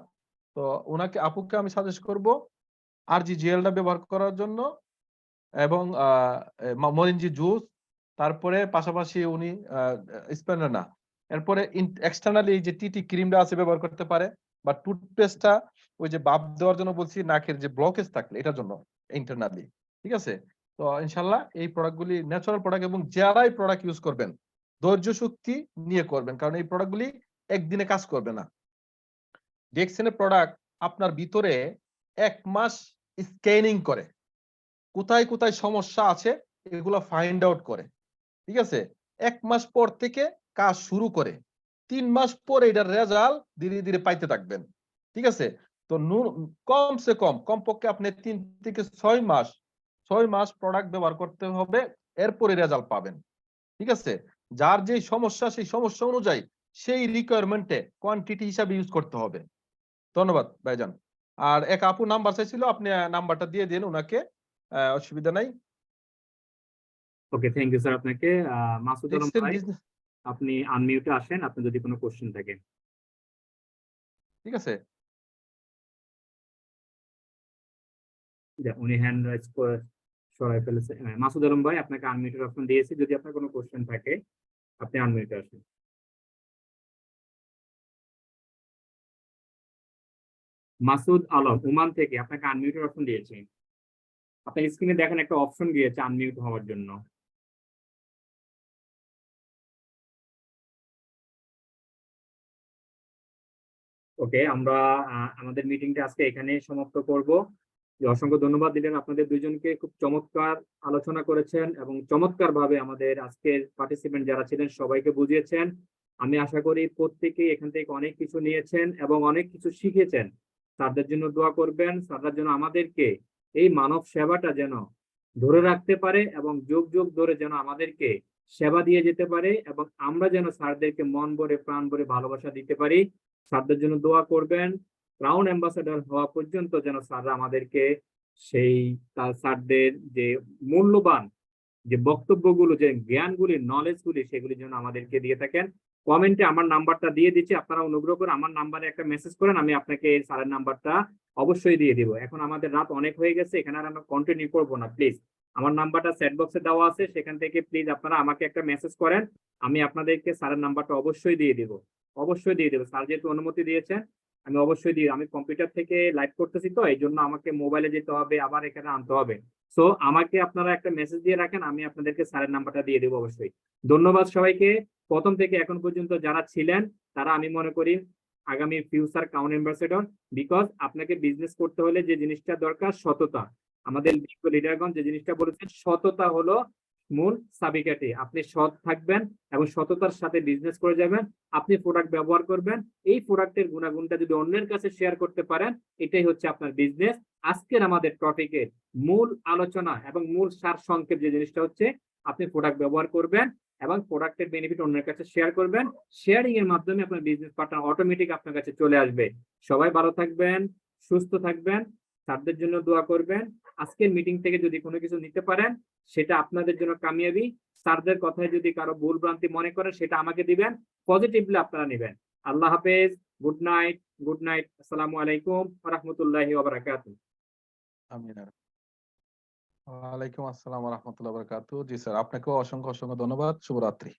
তো ওনাকে, আপুকে আমি সাজেস্ট করব আরজিজিএলটা ব্যবহার করার জন্য, এবং মরিঞ্জি জুস। তারপরে পাশাপাশি উনি স্পেনার না, এরপরে এক্সটার্নালি যে টিটি ক্রিমটা আছে ব্যবহার করতে পারে, বা টুথপেস্টটা ওই যে বাপ দেওয়ার জন্য বলছি, নাকের যে ব্লকেজ থাকলে এটার জন্য ইন্টারনালি। ঠিক আছে, তো ইনশাল্লাহ এই প্রোডাক্টগুলি ন্যাচারাল প্রোডাক্ট, এবং যারাই প্রোডাক্ট ইউজ করবেন ধৈর্য শক্তি নিয়ে করবেন, কারণ এই প্রোডাক্টগুলি একদিনে কাজ করবে না। ডিএক্সএন এর প্রোডাক্ট আপনার ভিতরে 1 মাস স্ক্যানিং করে, কোথায় কোথায় সমস্যা আছে এগুলো ফাইন্ড আউট করে। ঠিক আছে, 1 মাস পর থেকে কাজ শুরু করে 3 মাস পর এটার রেজাল্ট ধীরে ধীরে পাইতে থাকবেন। ঠিক আছে, তো কমসে কম কমপক্ষে আপনি 3 থেকে 6 মাস প্রোডাক্ট ব্যবহার করতে হবে, এরপরে রেজাল্ট পাবেন। ঠিক আছে, যার যেই সমস্যা, সেই সমস্যা অনুযায়ী সেই রিকোয়ারমেন্টে কোয়ান্টিটি হিসাবে ইউজ করতে হবে। ধন্যবাদ ভাইজান। আর এক আপু নাম্বার চাইছিল, আপনি নাম্বারটা দিয়ে দিন ওনাকে, অসুবিধা নাই। ওকে, থ্যাংক ইউ স্যার আপনাকে। মাসুদ আলম ডিএক্সএন ভাই, বিজনেস, আপনি আনমিউটে আসেন, আপনার যদি কোনো কোশ্চেন থাকে। ঠিক আছে। উনি হ্যান্ড রাইজ করে সরাই ফেলেছে। মাসুদ আলম ভাই, আপনাকে আনমিউটের অপশন দিয়েছি, যদি আপনার কোনো কোশ্চেন থাকে আপনি আনমিউটে আসেন। মাসুদ আলম ওমান থেকে, আপনাকে আনমিউটের অপশন দিয়েছি। আপনার স্ক্রিনে দেখেন একটা অপশন গিয়েছে আনমিউট হওয়ার জন্য। ওকে, আমরা আমাদের মিটিংটা আজকে এখানে সমাপ্ত করব। অসংখ্য ধন্যবাদ দিলেন আপনাদের দুইজনকে, খুব চমৎকার আলোচনা করেছেন এবং চমৎকার ভাবে আমাদের আজকের পার্টিসিপেন্ট যারা ছিলেন সবাইকে বুঝিয়েছেন। আমি আশা করি প্রত্যেকেই এখান থেকে অনেক কিছু নিয়েছেন এবং অনেক কিছু শিখেছেন। স্যারদের জন্য দোয়া করবেন, স্যাররা যেন আমাদেরকে এই মানব সেবাটা যেন ধরে রাখতে পারে এবং যুগ যুগ ধরে যেন আমাদেরকে সেবা দিয়ে যেতে পারে, এবং আমরা যেন স্যারদেরকে মন ভরে প্রাণ ভরে ভালোবাসা দিতে পারি। স্যারদের জন্য দোয়া করবেন। ক্রাউন অ্যাম্বাসেডর হওয়া পর্যন্ত যেন স্যাররা আমাদেরকে সেই তার স্যারদের যে মূল্যবান যে বক্তব্যগুলো, যে জ্ঞানগুলি, নলেজগুলি, সেগুলি যেন আমাদেরকে দিয়ে থাকেন। কমেন্টে আমার নাম্বারটা দিয়ে দিচ্ছি, আপনারা অনুগ্রহ করে আমার নাম্বারে একটা মেসেজ করেন, আমি আপনাকে এই স্যারের নাম্বারটা অবশ্যই দিয়ে দিব। এখন আমাদের রাত অনেক হয়ে গেছে, এখানে আর আমরা কন্টিনিউ করবো না। প্লিজ আমার নাম্বারটা চ্যাট বক্সে দেওয়া আছে, সেখান থেকে প্লিজ আপনারা আমাকে একটা মেসেজ করেন, আমি আপনাদেরকে স্যারের নাম্বারটা অবশ্যই দিয়ে দিব, অবশ্যই দিয়ে দেবো। স্যার যেহেতু অনুমতি দিয়েছেন, আমি অবশ্যই দিয়ে, আমি কম্পিউটার থেকে লাইভ করতেছি তো এই জন্য আমাকে মোবাইলে যেতে হবে, আবার এখানে আনতে হবে। সো আমাকে আপনারা একটা মেসেজ দিয়ে রাখেন, আমি আপনাদেরকে স্যারের নাম্বারটা দিয়ে দেবো অবশ্যই। ধন্যবাদ সবাইকে। প্রথম থেকে এখন পর্যন্ত যারা ছিলেন তারা আমি মনে করি আগামী ফিউচার কাউন্ট অ্যাম্বাসেডর, বিকজ আপনাকে বিজনেস করতে হলে যে জিনিসটা দরকার সততা। আমাদের লিডারগণ যে জিনিসটা বলেছেন, সততা হলো মূল চাবিকাঠি। আপনি সৎ থাকবেন এবং সততার সাথে বিজনেস করে যাবেন, আপনি প্রোডাক্ট ব্যবহার করবেন, এই প্রোডাক্টের গুণাগুণটা যদি অন্যের কাছে শেয়ার করতে পারেন, এটাই হচ্ছে আপনার বিজনেস। আজকের আমাদের টপিকের মূল আলোচনা এবং মূল সার সংক্ষেপ যে জিনিসটা হচ্ছে, আপনি প্রোডাক্ট ব্যবহার করবেন এবং প্রোডাক্টের বেনিফিট অন্যের কাছে শেয়ার করবেন। শেয়ারিং এর মাধ্যমে আপনার বিজনেস পার্টনার অটোমেটিক আপনার কাছে চলে আসবে। সবাই ভালো থাকবেন, সুস্থ থাকবেন, স্যারদের জন্য দোয়া করবেন। আজকের মিটিং থেকে যদি কোনো কিছু নিতে পারেন সেটা আপনাদের জন্য কামিয়াবি। স্যারদের কথায় যদি কারো ভুল ভ্রান্তি মনে করেন সেটা আমাকে দিবেন, পজিটিভলি আপনারা নেবেন। আল্লাহ হাফেজ, গুড নাইট, গুড নাইট, আসসালামু আলাইকুম ওয়া রাহমাতুল্লাহি ওয়া বারাকাতুহু। আমিন। ওয়ালাইকুম আসসালাম ওয়া রাহমাতুল্লাহি ওয়া বারাকাতুহু। জি স্যার, আপনাকেও অসংখ্য অসংখ্য ধন্যবাদ। শুভরাত্রি।